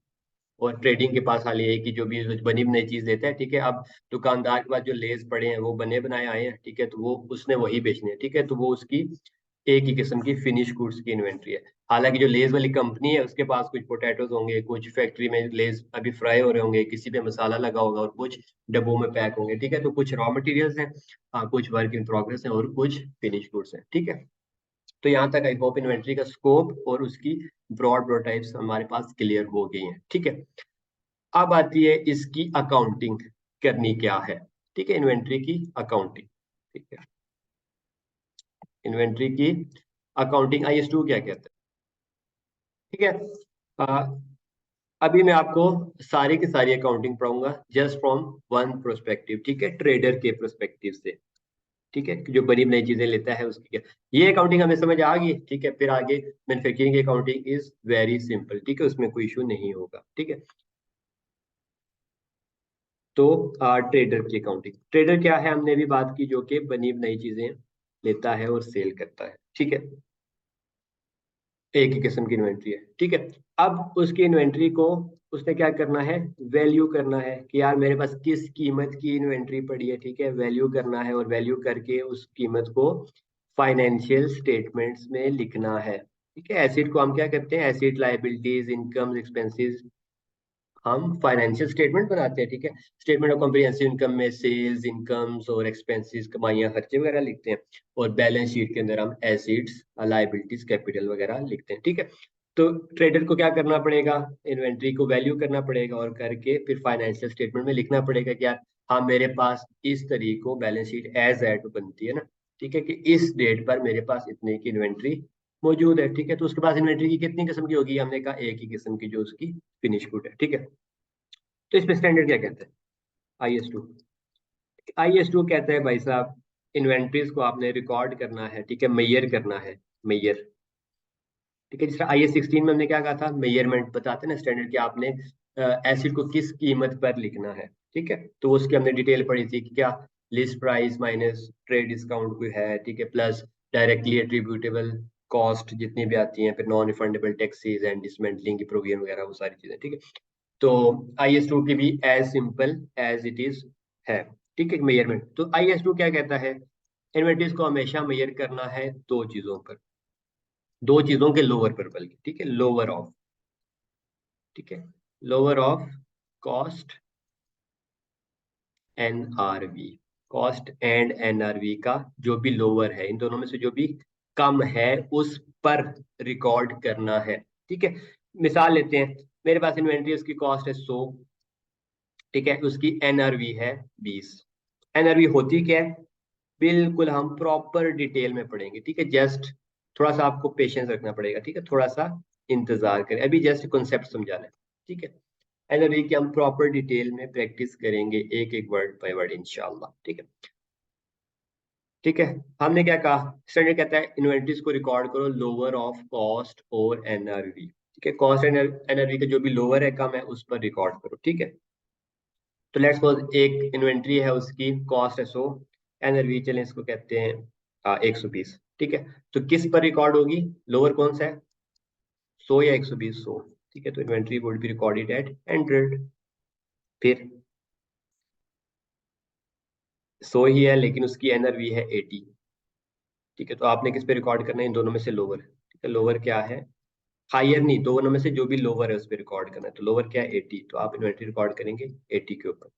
A: और ट्रेडिंग के पास हाल ये है कि जो भी बनी बनाई चीज देता है, ठीक है, अब दुकानदार के पास जो लेस पड़े हैं वो बने बनाए आए हैं, ठीक है, तो वो उसने वही बेचने हैं। ठीक है, तो वो उसकी एक ही किस्म की फिनिश गुड्स की इन्वेंट्री है। हालांकि जो लेस वाली कंपनी है उसके पास कुछ पोटैटोज होंगे, कुछ फैक्ट्री में लेस अभी फ्राई हो रहे होंगे, किसी पे मसाला लगा होगा, और कुछ डब्बों में पैक होंगे। ठीक है, तो कुछ रॉ मटेरियल्स हैं, कुछ वर्क इन प्रोग्रेस है और कुछ फिनिश गुड्स हैं। ठीक है, तो यहाँ तक आई होप इन्वेंट्री का स्कोप और उसकी ब्रॉड प्रोटाइप्स हमारे पास क्लियर हो गई हैं। ठीक है, अब आती है इसकी अकाउंटिंग करनी क्या है। ठीक है, इन्वेंट्री की अकाउंटिंग। ठीक है, इन्वेंट्री की अकाउंटिंग IS2 क्या कहते हैं? ठीक है, अभी मैं आपको सारी की सारी अकाउंटिंग पढ़ाऊंगा जस्ट फ्रॉम वन प्रोस्पेक्टिव, ठीक है, ट्रेडर के प्रोस्पेक्टिव से। ठीक है, जो बड़ी नई चीजें लेता है उसकी क्या, ये अकाउंटिंग हमें समझ आ गई। ठीक है, फिर आगे मैन्युफैक्चरिंग की अकाउंटिंग इज वेरी सिंपल, ठीक है, उसमें कोई इशू नहीं होगा। ठीक है, तो ट्रेडर की अकाउंटिंग, ट्रेडर क्या है हमने भी बात की, जो कि बनी नई चीजें लेता है और सेल करता है। ठीक है, एक ही किस्म की इन्वेंट्री है। ठीक है, अब उसकी इन्वेंट्री को उसने क्या करना है, वैल्यू करना है कि यार मेरे पास किस कीमत की इन्वेंट्री पड़ी है। ठीक है, वैल्यू करना है और वैल्यू करके उस कीमत को फाइनेंशियल स्टेटमेंट्स में लिखना है। ठीक है, एसिड को हम क्या करते हैं, एसिड लाइबिलिटीज इनकम एक्सपेंसेस हम फाइनेंशियल स्टेटमेंट बनाते हैं। ठीक है, स्टेटमेंट ऑफ कॉम्प्रिहेंसिव इनकम में सेल्स इनकम्स और एक्सपेंसेस कमाइयां खर्चे वगैरह लिखते हैं, और बैलेंस शीट के अंदर हम एसिड्स लाइबिलिटीज कैपिटल वगैरह लिखते हैं। ठीक है, तो ट्रेडर को क्या करना पड़ेगा, इन्वेंट्री को वैल्यू करना पड़ेगा और करके फिर फाइनेंशियल स्टेटमेंट में लिखना पड़ेगा कि यार हाँ मेरे पास इस तरीके को बैलेंस शीट एज एट बनती है ना। ठीक है, कि इस डेट पर मेरे पास इतने की इन्वेंट्री मौजूद है। ठीक है, तो उसके पास इन्वेंट्री की कितनी किस्म की होगी, हमने कहा एक ही किस्म की, जो उसकी फिनिश गुड है। ठीक है, तो इसमें स्टैंडर्ड क्या कहते हैं, IS2। IS2 कहते हैं भाई साहब, इन्वेंट्रीज को आपने रिकॉर्ड करना है। ठीक है, मेजर करना है, मेजर। ठीक है, जिस तरह IS16 में हमने क्या कहा था, मेजरमेंट बताते हैं ना स्टैंडर्ड, कि आपने एसिड को किस कीमत पर लिखना है। ठीक है, तो उसकी हमने डिटेल पढ़ी थी कि क्या list price minus trade discount कोई है। ठीक है, प्लस डायरेक्टली एट्रीब्यूटेबल कॉस्ट जितनी भी आती हैं, फिर non refundable taxes and dismantling की प्रोविजन वगैरह, वो सारी चीजें। ठीक है, तो IS2 की भी as simple as it is है। ठीक है, मेजरमेंट, तो IS2 क्या कहता है, इन्वेंटरीज को हमेशा मेजर करना है दो चीजों पर, दो चीजों के लोअर पर बल्कि। ठीक है, लोअर ऑफ, ठीक है, lower of cost NRV, cost and NRV का जो भी लोअर है, इन दोनों में से जो भी कम है उस पर रिकॉर्ड करना है। ठीक है, मिसाल लेते हैं, मेरे पास इन्वेंट्री उसकी कॉस्ट है 100। ठीक है, उसकी NRV है 20। NRV होती क्या है, बिल्कुल हम प्रॉपर डिटेल में पढ़ेंगे। ठीक है, जस्ट थोड़ा सा आपको पेशेंस रखना पड़ेगा। ठीक है, थोड़ा सा इंतजार करें, अभी जस्ट कॉन्सेप्ट समझाना है। ठीक है, NRV की हम प्रॉपर डिटेल में प्रैक्टिस करेंगे, एक एक वर्ड बाय वर्ड इंशाल्लाह। ठीक है, ठीक है, हमने क्या कहा, स्टैंडर्ड कहता है इन्वेंट्रीज को रिकॉर्ड करो लोअर ऑफ कॉस्ट और NRV। ठीक है, कॉस्ट एंड NRV का जो भी लोअर है, कम है, उस पर रिकॉर्ड करो। ठीक है, तो लेट्स सपोज एक इन्वेंट्री है, उसकी कॉस्ट है 100, NRV चलें इसको कहते हैं 120। ठीक है, तो किस पर रिकॉर्ड होगी, लोअर कौन सा है, 100 या 120, 100। ठीक है, तो inventory would be recorded at 100। फिर 100 ही है लेकिन उसकी NRV है 80। ठीक है, तो आपने किस पे रिकॉर्ड करना है, इन दोनों में से लोअर। ठीक है, लोअर क्या है, हायर नहीं, दोनों में से जो भी लोअर है उस पर रिकॉर्ड करना है। तो लोअर क्या है, 80, तो आप इन्वेंट्री रिकॉर्ड करेंगे 80 के ऊपर।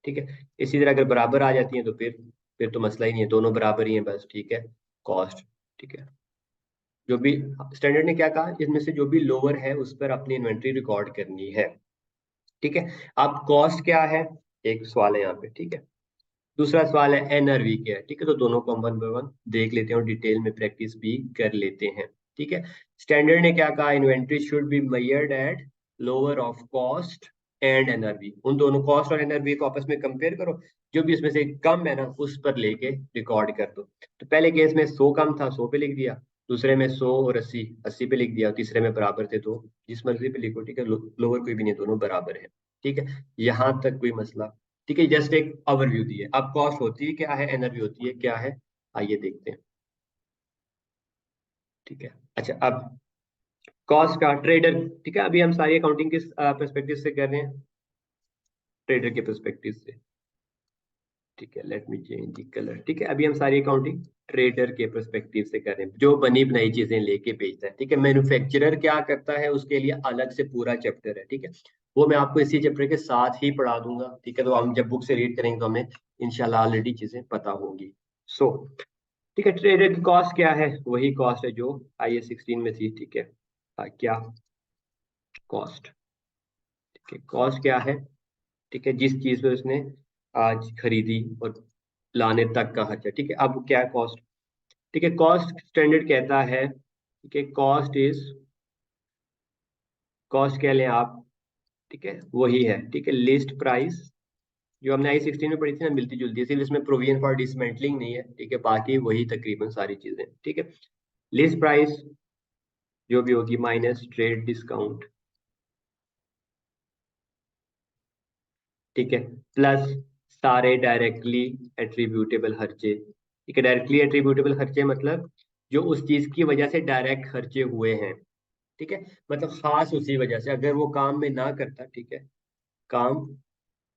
A: ठीक है, इसी तरह अगर बराबर आ जाती है तो फिर तो मसला ही नहीं है, दोनों बराबर ही है बस। ठीक है, कॉस्ट। ठीक है, जो भी स्टैंडर्ड ने क्या कहा, इसमें से जो भी लोअर है उस पर अपनी इन्वेंट्री रिकॉर्ड करनी है। ठीक है, अब कॉस्ट क्या है, एक सवाल है यहाँ पे। ठीक है, दूसरा सवाल है NRV क्या है। ठीक है, तो दोनों को हम वन बाय वन देख लेते हैं और डिटेल में प्रैक्टिस भी कर लेते हैं। ठीक है, स्टैंडर्ड ने क्या कहा, inventory should be measured at lower of cost and NRV। उन दोनों कॉस्ट और NRV को आपस में कंपेयर करो, जो भी उसमें से कम है ना उस पर लेके रिकॉर्ड कर दो। तो पहले केस में 100 कम था, 100 पे लिख दिया, दूसरे में 100 और 80, 80 पे लिख दिया, तीसरे में बराबर थे तो जिस मर्जी पे लिखो। ठीक है, लोअर कोई भी नहीं, दोनों बराबर है। ठीक है, यहाँ तक कोई मसला। ठीक है, जस्ट एक ओवरव्यू दी है। अब कॉस्ट होती है क्या है, NRV होती है क्या है, आइए देखते हैं। ठीक है, अच्छा, अब कॉस्ट का ट्रेडर। ठीक है, अभी हम सारी अकाउंटिंग किस पर्सपेक्टिव से कर रहे हैं, ट्रेडर के पर्सपेक्टिव से। ठीक है, let me change the colour. ठीक है, अभी हम सारी अकाउंटिंग ट्रेडर के पर्सपेक्टिव से कर रहे हैं, जो बनी बनाई चीजें लेके बेचता है। ठीक है, मैन्युफैक्चरर क्या करता है उसके लिए अलग से पूरा चैप्टर है। ठीक है, वो मैं आपको इसी चैप्टर के साथ ही पढ़ा दूंगा। ठीक है, तो हम जब बुक से रीड करेंगे तो हमें इंशाल्लाह ऑलरेडी चीजें पता होंगी। सो ठीक है, ट्रेडर की कॉस्ट क्या है, वही कॉस्ट है जो IS16 में थी। ठीक है, क्या कॉस्ट। ठीक है, कॉस्ट क्या है, ठीक है, जिस चीज पे उसने आज खरीदी और लाने तक का खर्चा। ठीक है, अब क्या है कॉस्ट। ठीक है, कॉस्ट स्टैंडर्ड कहता है, ठीक है, कॉस्ट इज, कॉस्ट कह लें आप, ठीक है, वही है। ठीक है, लिस्ट प्राइस जो हमने I16 में पढ़ी थी ना, मिलती जुलती है, सिर्फ इसमें प्रोविजन फॉर डिसमेंटलिंग नहीं है। ठीक है, बाकी वही तकरीबन सारी चीजें। ठीक है, लिस्ट प्राइस जो भी होगी माइनस ट्रेड डिस्काउंट। ठीक है, प्लस सारे डायरेक्टली एट्रीब्यूटेबल खर्चे। ठीक है, डायरेक्टली एट्रीब्यूटेबल खर्चे मतलब जो उस चीज की वजह से डायरेक्ट खर्चे हुए हैं। ठीक है, मतलब खास उसी वजह से, अगर वो काम में ना करता, ठीक है, काम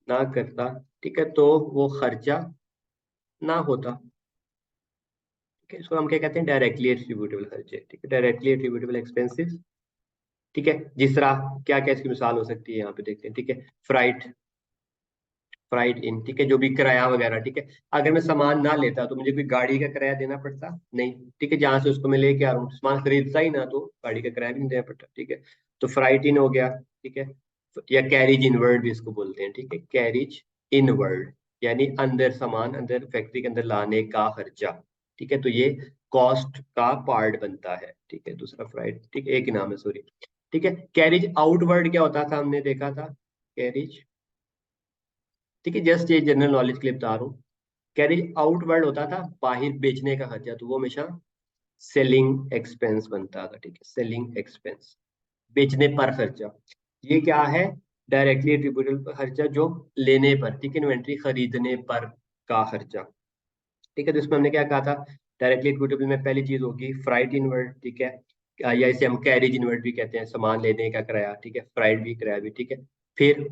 A: ना करता, ठीक है, तो वो खर्चा ना होता। ठीक है, इसको हम क्या कहते हैं, डायरेक्टली एट्रीब्यूटेबल खर्चे। ठीक है, डायरेक्टली एट्रीब्यूटेबल एक्सपेंसेस। ठीक है, जिस तरह क्या क्या इसकी मिसाल हो सकती है यहाँ पे देखते हैं। ठीक है, फ्राइट, फ्राइट इन, ठीक है, जो भी किराया वगैरह। ठीक है, अगर मैं सामान ना लेता तो मुझे कोई गाड़ी का किराया देना पड़ता नहीं। ठीक है, जहां से उसको मैं लेके आ रहा हूँ, सामान खरीदता ही ना तो गाड़ी का किराया भी नहीं देना पड़ता। ठीक है, तो फ्राइट इन हो गया। ठीक है, या कैरिज इनवर्ड भी इसको बोलते हैं। ठीक है, कैरिज इनवर्ड यानी अंदर सामान अंदर फैक्ट्री के अंदर लाने का खर्चा। ठीक है, तो ये कॉस्ट का पार्ट बनता है। ठीक है, दूसरा फ्राइट, ठीक है, एक ही नाम है, सॉरी। ठीक है, कैरिज आउटवर्ड क्या होता था, हमने देखा था, कैरिज। ठीक है, जस्ट ये जनरल नॉलेज के लिए बता रहा हूँ। कैरिज आउटवर्ड होता था बाहर बेचने का खर्चा, तो वो हमेशा सेलिंग एक्सपेंस बनता था। ठीक है, सेलिंग एक्सपेंस, बेचने पर खर्चा। ये क्या है, डायरेक्टली एट्रीब्यूटेबल खर्चा जो लेने पर, ठीक है, इन्वेंट्री खरीदने पर का खर्चा। ठीक है, तो इसमें हमने क्या कहा था, डायरेक्टली एट्रीब्यूटेबल में पहली चीज होगी फ्राइट इनवर्ड। ठीक है, या इसे हम कैरिज इनवर्ड भी कहते हैं, सामान लेने का किराया। ठीक है, फ्राइट भी, किराया भी। ठीक है, फिर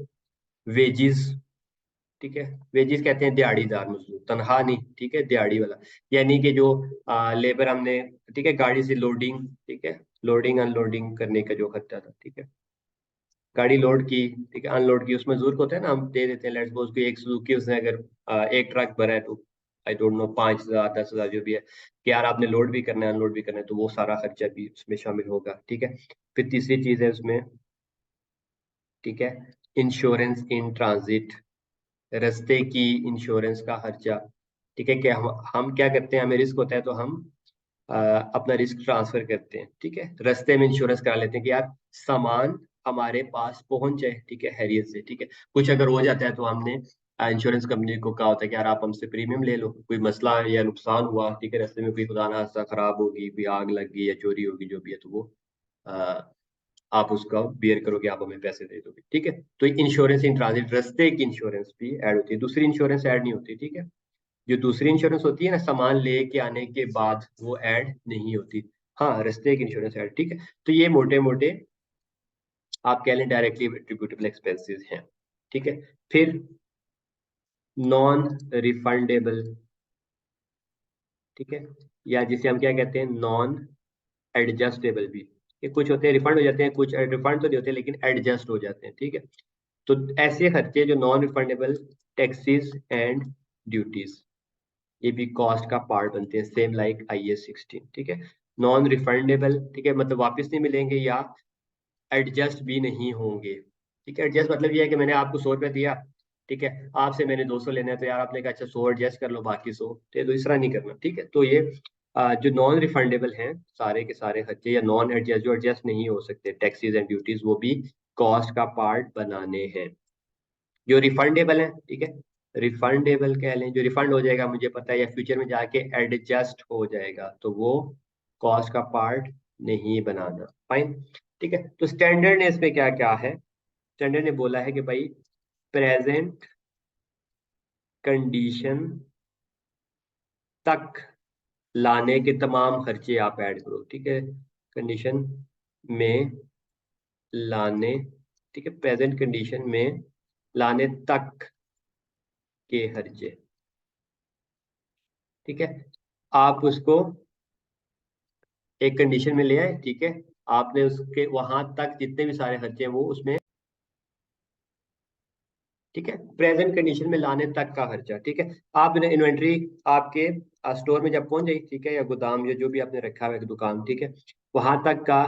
A: वेजिस। ठीक है, वेजिस कहते हैं दिहाड़ीदार मजदूर, तनख्वाह नहीं। ठीक है, दिहाड़ी वाला, यानी कि जो लेबर हमने, ठीक है, गाड़ी से लोडिंग, ठीक है, लोडिंग अनलोडिंग करने का जो खर्चा था। ठीक है, गाड़ी लोड की, ठीक है, अनलोड की, उसमें मजदूर को होता है ना, हम दे देते हैं। लेट्स सपोज कोई एक सुजुकी, उसने अगर एक ट्रक भरा है तो आई डोंट नो 5,000 10,000 जो भी है, कि यार आपने लोड भी करना है अनलोड भी करना है, तो वो सारा खर्चा भी उसमें शामिल होगा। ठीक है, फिर तीसरी चीज है उसमें, ठीक है, इंश्योरेंस इन ट्रांजिट, रास्ते की इंश्योरेंस का खर्चा। ठीक है, कि हम क्या करते हैं, हमें रिस्क होता है तो हम अपना रिस्क ट्रांसफर करते हैं। ठीक है, रास्ते में इंश्योरेंस करा लेते हैं कि यार सामान हमारे पास पहुंच जाए। ठीक है, हैरियत से। ठीक है, कुछ अगर हो जाता है तो हमने इंश्योरेंस कंपनी को कहा होता है कि यार आप हमसे प्रीमियम ले लो, कोई मसला या नुकसान हुआ, ठीक है, रास्ते में कोई खुदा ना खास्ता खराब होगी, कोई आग लग गई या चोरी होगी, जो भी है, तो वो आप उसका बियर करोगे, आप हमें पैसे दे दोगे। ठीक है, तो इंश्योरेंस इन ट्रांजिट, रास्ते की इंश्योरेंस भी ऐड होती है, दूसरी इंश्योरेंस ऐड नहीं होती। ठीक है, जो दूसरी इंश्योरेंस होती है ना सामान लेके आने के बाद, वो ऐड नहीं होती। हाँ, रास्ते की इंश्योरेंस ऐड। ठीक है, तो ये मोटे मोटे आप कह लें डायरेक्टली एट्रीब्यूटेबल एक्सपेंसेस हैं। ठीक है, फिर नॉन रिफंडेबल। ठीक है, या जिसे हम क्या कहते हैं, नॉन एडजस्टेबल भी। ये कुछ होते हैं रिफंड हो जाते हैं, कुछ रिफंड तो नहीं होते लेकिन एडजस्ट हो जाते हैं। ठीक है, तो ऐसे खर्चे जो non refundable, taxes and duties, ये भी कॉस्ट का पार्ट बनते हैं, सेम लाइक IS16। ठीक है, नॉन रिफंडेबल, ठीक है, मतलब वापस नहीं मिलेंगे या एडजस्ट भी नहीं होंगे। ठीक है, एडजस्ट मतलब ये है कि मैंने आपको 100 रुपया दिया, ठीक है, आपसे मैंने 200 लेना है, तो यार आपने कहा अच्छा 100 एडजस्ट कर लो, बाकी 100, तो इस तरह नहीं करना। ठीक है, तो ये जो नॉन रिफंडेबल हैं सारे के सारे खर्चे, या नॉन एडजस्ट, जो एडजस्ट नहीं हो सकते, टैक्सेस एंड ड्यूटीज, वो भी कॉस्ट का पार्ट बनाने हैं। जो रिफंडेबल है, ठीक है, रिफंडेबल कह लें, जो रिफंड हो जाएगा मुझे पता है, या फ्यूचर में जाके एडजस्ट हो जाएगा, तो वो कॉस्ट का पार्ट नहीं बनाना। फाइन। ठीक है, तो स्टैंडर्ड ने इसमें क्या क्या है, स्टैंडर्ड ने बोला है कि भाई प्रेजेंट कंडीशन तक लाने के तमाम खर्चे आप ऐड करो। ठीक है, कंडीशन में लाने, ठीक है, प्रेजेंट कंडीशन में लाने तक के खर्चे। ठीक है, आप उसको एक कंडीशन में ले आए, ठीक है, आपने उसके वहां तक जितने भी सारे खर्चे हैं वो उसमें, ठीक है, प्रेजेंट कंडीशन में लाने तक का खर्चा। ठीक है, आपने इन्वेंट्री आपके स्टोर में जब पहुंच जाए, ठीक है, या गोदाम या जो भी आपने रखा हुआ है दुकान, ठीक है, वहां तक का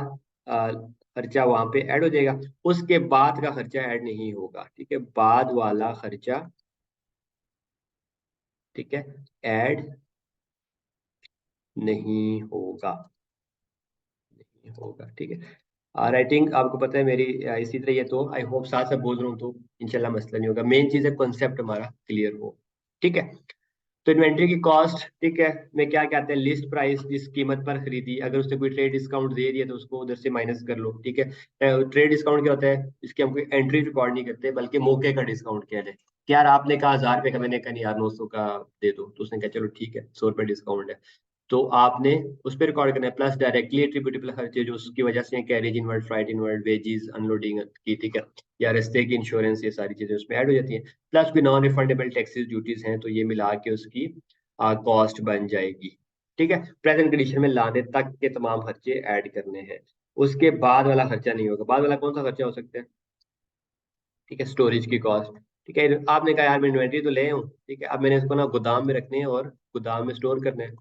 A: खर्चा वहां पे ऐड हो जाएगा, उसके बाद का खर्चा ऐड नहीं होगा। ठीक है, बाद वाला खर्चा, ठीक है, ऐड नहीं होगा, नहीं होगा। ठीक है, राइटिंग आपको पता है मेरी इसी तरह, ये तो आई होप साथ साथ बोल रहा हूँ तो इंशाल्लाह मसला नहीं होगा। मेन चीज़ है कॉन्सेप्ट हमारा क्लियर हो। ठीक है, तो इन्वेंट्री की कॉस्ट, ठीक है, में क्या कहते हैं, लिस्ट प्राइस, जिस कीमत पर खरीदी, अगर उसने कोई ट्रेड डिस्काउंट दे दिया तो उसको उधर से माइनस कर लो। ठीक है, ट्रेड डिस्काउंट क्या होता है, इसकी हम कोई एंट्री रिकॉर्ड नहीं करते बल्कि मौके का डिस्काउंट किया जाए कि यार आपने कहा 1000 रुपये का, मैंने कहा नहीं यार 900 का दे दो, तो उसने कहा चलो ठीक है 100 रुपये डिस्काउंट है, तो आपने उस पर रिकॉर्ड करना है। प्लस डायरेक्टली एट्रीब्यूटेबल खर्चे जो उसकी वजह से carriage inward, flight inward, veggies, unloading की, ठीक है, या रास्ते की इंश्योरेंस, ये सारी चीजें उसमें ऐड हो जाती हैं। प्लस कोई नॉन रिफंडेबल टैक्सेस ड्यूटीज हैं तो ये मिला के उसकी कॉस्ट बन जाएगी। ठीक है, प्रेजेंट कंडीशन में लाने तक के तमाम खर्चे ऐड करने हैं। उसके बाद वाला खर्चा नहीं होगा। बाद वाला कौन सा खर्चा हो सकता है, ठीक है, स्टोरेज की कॉस्ट। ठीक है, आपने कहा यार मैं इन्वेंट्री तो ले हूँ, ठीक है, अब मैंने इसको ना गोदाम में रखने हैं और गोदाम में स्टोर करना है।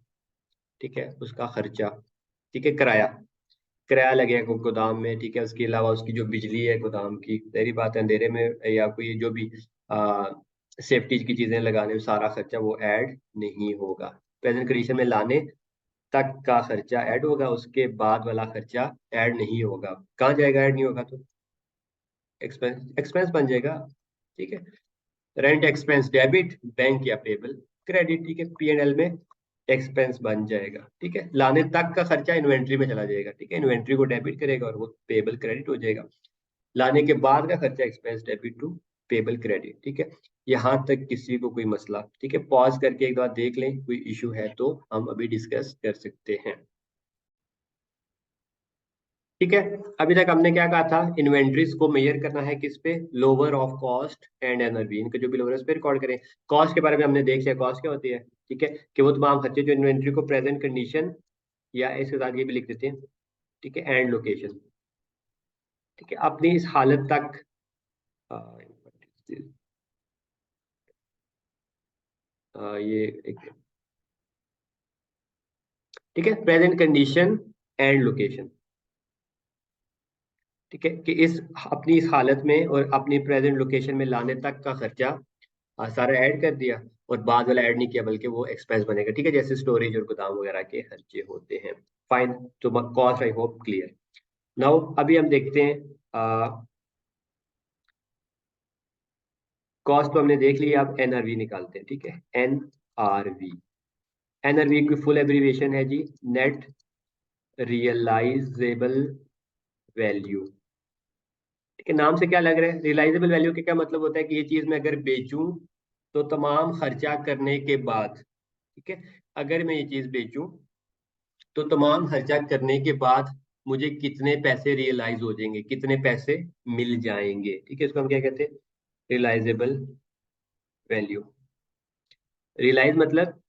A: ठीक है, उसका खर्चा। ठीक है, किराया, किराया लगेगा गोदाम में। ठीक है, उसके अलावा उसकी जो बिजली है गोदाम की, तेरी बात है, अंधेरे में या कोई जो भी सेफ्टी की चीजें लगाने में सारा खर्चा वो ऐड नहीं होगा। प्रेजेंट कंडीशन में लाने तक का खर्चा ऐड होगा, उसके बाद वाला खर्चा ऐड नहीं होगा। कहाँ जाएगा ऐड नहीं होगा तो, एक्सपेंस, एक्सपेंस बन जाएगा। ठीक है, रेंट एक्सपेंस डेबिट, बैंक या पेबल क्रेडिट। ठीक है, P&L में एक्सपेंस बन जाएगा। ठीक है, लाने तक का खर्चा इन्वेंट्री में चला जाएगा। ठीक है, इन्वेंट्री को डेबिट करेगा और वो पेबल क्रेडिट हो जाएगा। लाने के बाद का खर्चा expense debit to payable credit. ठीक है, यहाँ तक किसी को कोई मसला, ठीक है, पॉज करके एक बार देख लें, कोई इशू है तो हम अभी डिस्कस कर सकते हैं। ठीक है, अभी तक हमने क्या कहा था, इन्वेंट्रीज को मेजर करना है किस पे, lower of cost and NRV, इनका जो भी लोअर है उस पे रिकॉर्ड करें। कॉस्ट के बारे में हमने देख लिया, कॉस्ट क्या होती है, ठीक है, कि वो तमाम खर्चे जो इन्वेंट्री को प्रेजेंट कंडीशन, या इसके साथ ये भी लिख देते हैं, ठीक है, एंड लोकेशन, ठीक है, अपनी इस हालत तक आ, ये एक, ठीक है, प्रेजेंट कंडीशन एंड लोकेशन। ठीक है, कि इस अपनी इस हालत में और अपनी प्रेजेंट लोकेशन में लाने तक का खर्चा सारा ऐड कर दिया, और बाद वाला ऐड नहीं किया बल्कि वो एक्सपेंस बनेगा। ठीक है, जैसे स्टोरेज और गोदाम वगैरह के खर्चे होते हैं। फाइन, तो cost I hope clear. Now अभी हम देखते हैं, कॉस्ट तो हमने देख लिया, अब एनआरवी निकालते हैं। ठीक है, एनआरवी, एनआरवी की फुल एब्रीविएशन है जी, नेट रियलाइजेबल वैल्यू। ठीक है, नाम से क्या लग रहा है, रियलाइजेबल वैल्यू के क्या मतलब होता है कि ये चीज मैं अगर बेचूं तो तमाम खर्चा करने के बाद, ठीक है, अगर मैं ये चीज बेचूं तो तमाम खर्चा करने के बाद मुझे कितने पैसे रियलाइज हो जाएंगे, कितने पैसे मिल जाएंगे। ठीक है, इसको हम क्या कहते हैं, रियलाइजेबल वैल्यू। रियलाइज मतलब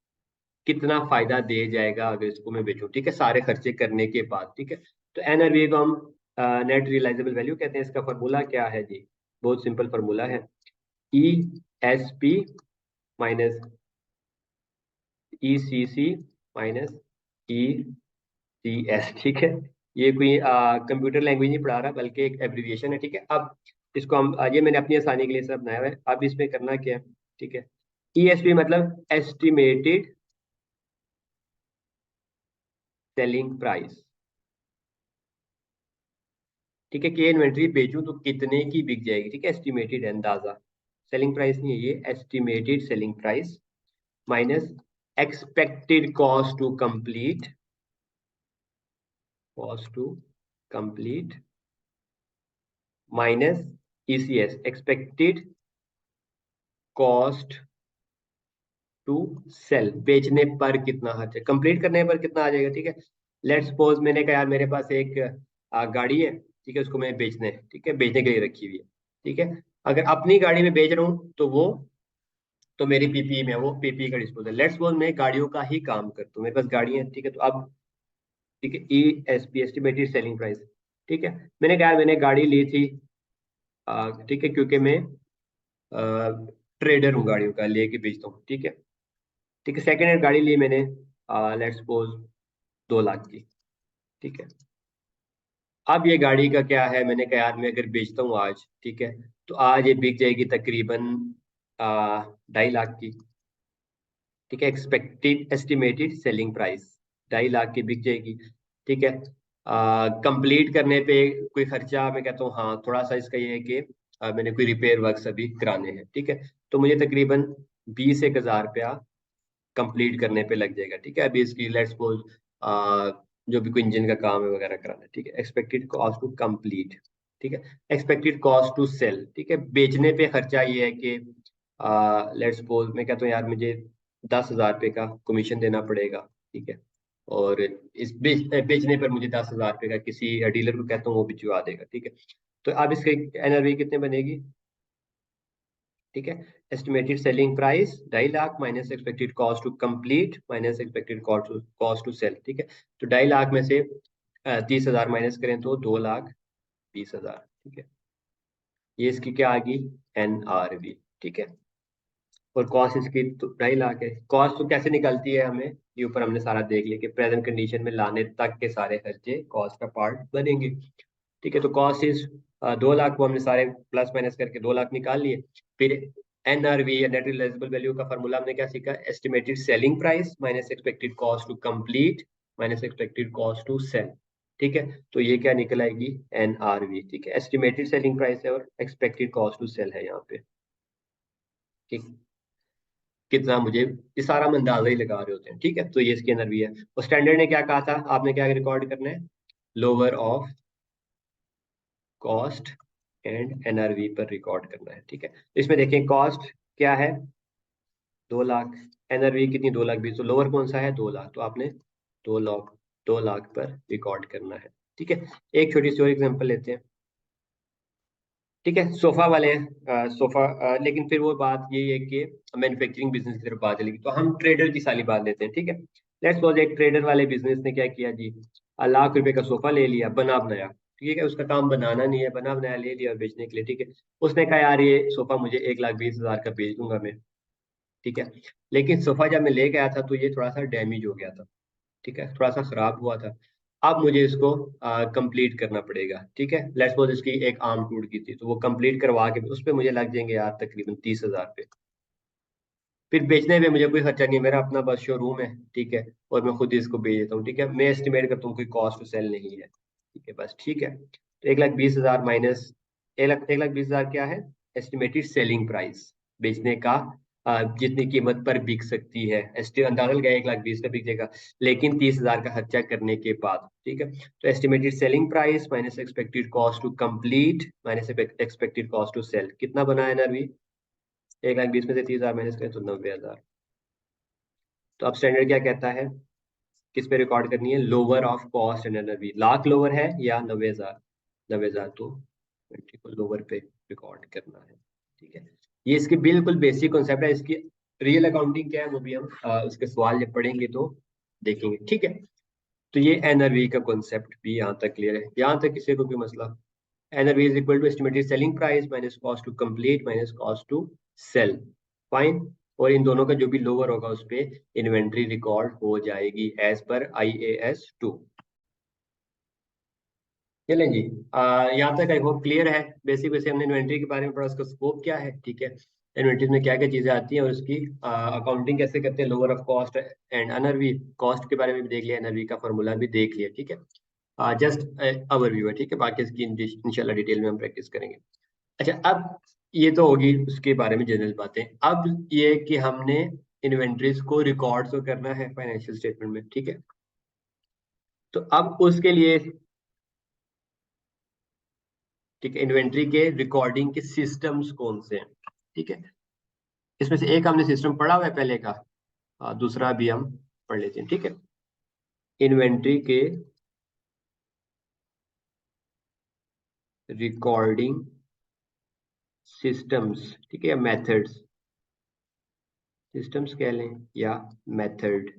A: कितना फायदा दे जाएगा अगर इसको मैं बेचूं, ठीक है, सारे खर्चे करने के बाद। ठीक है, तो एनआरवी को हम नेट रियलाइजेबल वैल्यू कहते हैं। इसका फॉर्मूला क्या है जी, बहुत सिंपल फॉर्मूला है, ई एस पी माइनस ई सी सी माइनस ई सी एस। ठीक है, ये कोई कंप्यूटर लैंग्वेज नहीं पढ़ा रहा बल्कि एक एब्रिविएशन है। ठीक है, अब इसको हम ये मैंने अपनी आसानी के लिए सब बनाया हुआ है। अब इसमें करना क्या है, ठीक है, ई एस पी मतलब एस्टिमेटेड सेलिंग प्राइस। ठीक है, कि इन्वेंट्री बेचूं तो कितने की बिक जाएगी, ठीक है, एस्टिमेटेड अंदाजा, सेलिंग प्राइस नहीं है ये, estimated selling price minus expected cost to complete, cost to complete minus ECS, expected cost to sell, बेचने पर कितना खर्च है, कंप्लीट करने पर कितना आ जाएगा। ठीक है, लेट्स सपोज मैंने कहा यार मेरे पास एक गाड़ी है, ठीक है, उसको मैं बेचने है, ठीक है, बेचने के लिए रखी हुई है। ठीक है, अगर अपनी गाड़ी में बेच रहा हूँ तो वो, तो मेरी पीपीई में है, वो पीपीई का डिस्पोजल। लेट्स सपोज मैं गाड़ियों का ही काम करता हूँ, मेरे पास गाड़ी है, ठीक है, तो अब, ठीक है, E S P estimated selling price. ठीक है, मैंने कहा मैंने गाड़ी ली थी, ठीक है, क्योंकि मैं ट्रेडर हूँ, गाड़ियों का लेके बेचता हूँ। ठीक है, ठीक है, सेकेंड हैंड गाड़ी ली मैंने, लेट्स सपोज 2 लाख की। ठीक है, अब ये गाड़ी का क्या है, मैंने कहा यार मैं अगर बेचता हूँ आज, ठीक है, तो आज ये बिक जाएगी तकरीबन 2.5 लाख की। ठीक है, expected estimated selling price 2.5 lakh की बिक जाएगी। ठीक है, कंप्लीट करने पे कोई खर्चा, मैं कहता हूँ हाँ थोड़ा सा इसका ये है कि मैंने कोई रिपेयर वर्क अभी कराने हैं, ठीक है, तो मुझे तकरीबन 20-1 हज़ार रुपया कंप्लीट करने पे लग जाएगा, ठीक है। अभी इसकी लेट्स सपोज जो भी कोई इंजन का काम है वगैरह कराना है, ठीक है। एक्सपेक्टेड कॉस्ट टू कंप्लीट, ठीक है। एक्सपेक्टेड कॉस्ट टू सेल, ठीक है। बेचने पे खर्चा ये है कि लेट्स सपोज मैं कहता हूँ यार मुझे 10 हज़ार रुपये का कमीशन देना पड़ेगा, ठीक है। और इस बेचने पर मुझे 10 हज़ार रुपये का किसी डीलर को कहता हूँ वो भिजवा देगा, ठीक है। तो अब इसके एनआरवी कितने बनेगी, ठीक है। Estimated selling price 2.5 lakh minus expected cost to complete minus expected cost to sell, ठीक है। तो 2.5 लाख में से 30 हज़ार माइनस करें तो 2,20,000, ठीक है। ये इसकी क्या आ गई, एनआरवी, ठीक है। और कॉस्ट इसकी तो 2.5 लाख है। कॉस्ट तो कैसे निकलती है, हमें ये ऊपर हमने सारा देख लिया कि प्रेजेंट कंडीशन में लाने तक के सारे खर्चे कॉस्ट का पार्ट बनेंगे, ठीक है। तो कॉस्ट इज 2 लाख को हमने सारे प्लस माइनस करके 2 लाख निकाल लिए। फिर एनआरवी या नेट रियलाइजेबल वैल्यू का फॉर्मूला हमने क्या सीखा, estimated selling price minus expected cost to complete minus expected cost to sell, ठीक है। तो ये क्या निकल आएगी, एनआरवी, ठीक है। एस्टिमेटेड सेलिंग प्राइस है और एक्सपेक्टेड कॉस्ट टू सेल है यहाँ पे, ठीक। कितना मुझे ये सारा हम अंदाजा ही लगा रहे होते हैं, ठीक है। तो ये इसके अंदर भी है। और स्टैंडर्ड ने क्या कहा था, आपने क्या रिकॉर्ड करना है, lower of cost and NRV पर रिकॉर्ड करना है, ठीक है। तो इसमें देखें कॉस्ट क्या है, 2 लाख, एनआरवी कितनी, 2,20,000, तो लोअर कौन सा है, 2 लाख, तो आपने 2 लाख 2 लाख पर रिकॉर्ड करना है, ठीक है। एक छोटी सी और एग्जांपल लेते हैं, ठीक है। सोफा वाले हैं, सोफा, लेकिन फिर वो बात यही है कि मैन्युफैक्चरिंग बिजनेस की तरफ बात चलेगी, तो हम ट्रेडर की सारी बात लेते हैं, ठीक है। लेट्स सपोज एक ट्रेडर वाले बिजनेस ने क्या किया जी, लाख रुपए का सोफा ले लिया बना बनाया, ठीक है। उसका काम बनाना नहीं है, बना बनाया ले लिया और बेचने के लिए, ठीक है। उसने कहा यार ये सोफा मुझे 1,20,000 का बेच दूंगा मैं, ठीक है। लेकिन सोफा जब मैं ले गया था तो ये थोड़ा सा डैमेज हो गया था, ठीक है, थोड़ा सा खराब हुआ था। अब मुझे इसको कंप्लीट करना पड़ेगा, ठीक है। लेट्स सपोज इसकी एक आर्म टूट गई थी, तो वो कंप्लीट करवा के उस पर मुझे लग जाएंगे यार तकरीबन 30,000 रुपये। फिर बेचने में मुझे कोई खर्चा नहीं है, मेरा अपना बस शोरूम है, ठीक है, और मैं खुद ही इसको बेच देता हूँ, ठीक है। मैं एस्टिमेट करता हूँ कोई कॉस्ट टू सेल नहीं है, ठीक है, बस, ठीक है। तो 1,20,000 माइनस 1,20,000 क्या है, एस्टिमेटेड सेलिंग प्राइस, बेचने का जितनी कीमत पर बिक सकती है, अंदाजा लगाया 1,20,000 का बिक जाएगा, लेकिन 30,000 का खर्चा करने के बाद, ठीक है। तो estimated selling price minus expected cost to complete minus expected cost to sell, कितना बना है नरवी, 1,20,000 में से 30,000 माइनस करें तो 90,000। तो अब स्टैंडर्ड क्या कहता है, किस पे रिकॉर्ड करनी है, lower of cost and energy, lakh lower है या 90,000, 90,000, तो 20 को लोअर पे रिकॉर्ड करना है, ठीक है। ये इसकी बिल्कुल बेसिक कॉन्सेप्ट है। इसकी रियल अकाउंटिंग क्या है वो भी हम उसके सवाल जब पढ़ेंगे तो देखेंगे, ठीक है। तो ये एनआरवी का कॉन्सेप्ट भी यहाँ तक क्लियर है, यहाँ तक किसी को कोई मसला, NRV is equal to estimated selling price minus cost to complete minus cost to sell, fine. और इन दोनों का जो भी लोअर होगा उस पे इन्वेंट्री रिकॉर्ड हो जाएगी एज पर IAS 2। चलें जी, यहाँ तक आई होप क्लियर है। बेसिक वैसे हमने इन्वेंट्री के बारे में पढ़ा, उसका स्कोप क्या है, ठीक है। इन्वेंट्री में क्या क्या चीजें आती हैं और उसकी अकाउंटिंग कैसे करते हैं, lower of cost and NRV, cost के बारे में भी देख लिया, एनरवी का फॉर्मूला भी देख लिया, ठीक है। जस्ट ओवरव्यू है, ठीक है, बाकी इसकी इंशाल्लाह डिटेल में हम प्रैक्टिस करेंगे। अच्छा, अब ये तो होगी उसके बारे में जनरल बातें। अब ये कि हमने इन्वेंट्रीज को रिकॉर्ड तो करना है फाइनेंशियल स्टेटमेंट में, ठीक है। तो अब उसके लिए, ठीक है, इन्वेंट्री के रिकॉर्डिंग के सिस्टम्स कौन से हैं, ठीक है। इसमें से एक हमने सिस्टम पढ़ा हुआ है पहले का, दूसरा भी हम पढ़ लेते हैं, ठीक है। इन्वेंट्री के रिकॉर्डिंग सिस्टम्स, ठीक है, या मेथड्स, सिस्टम्स कह लें या मेथड,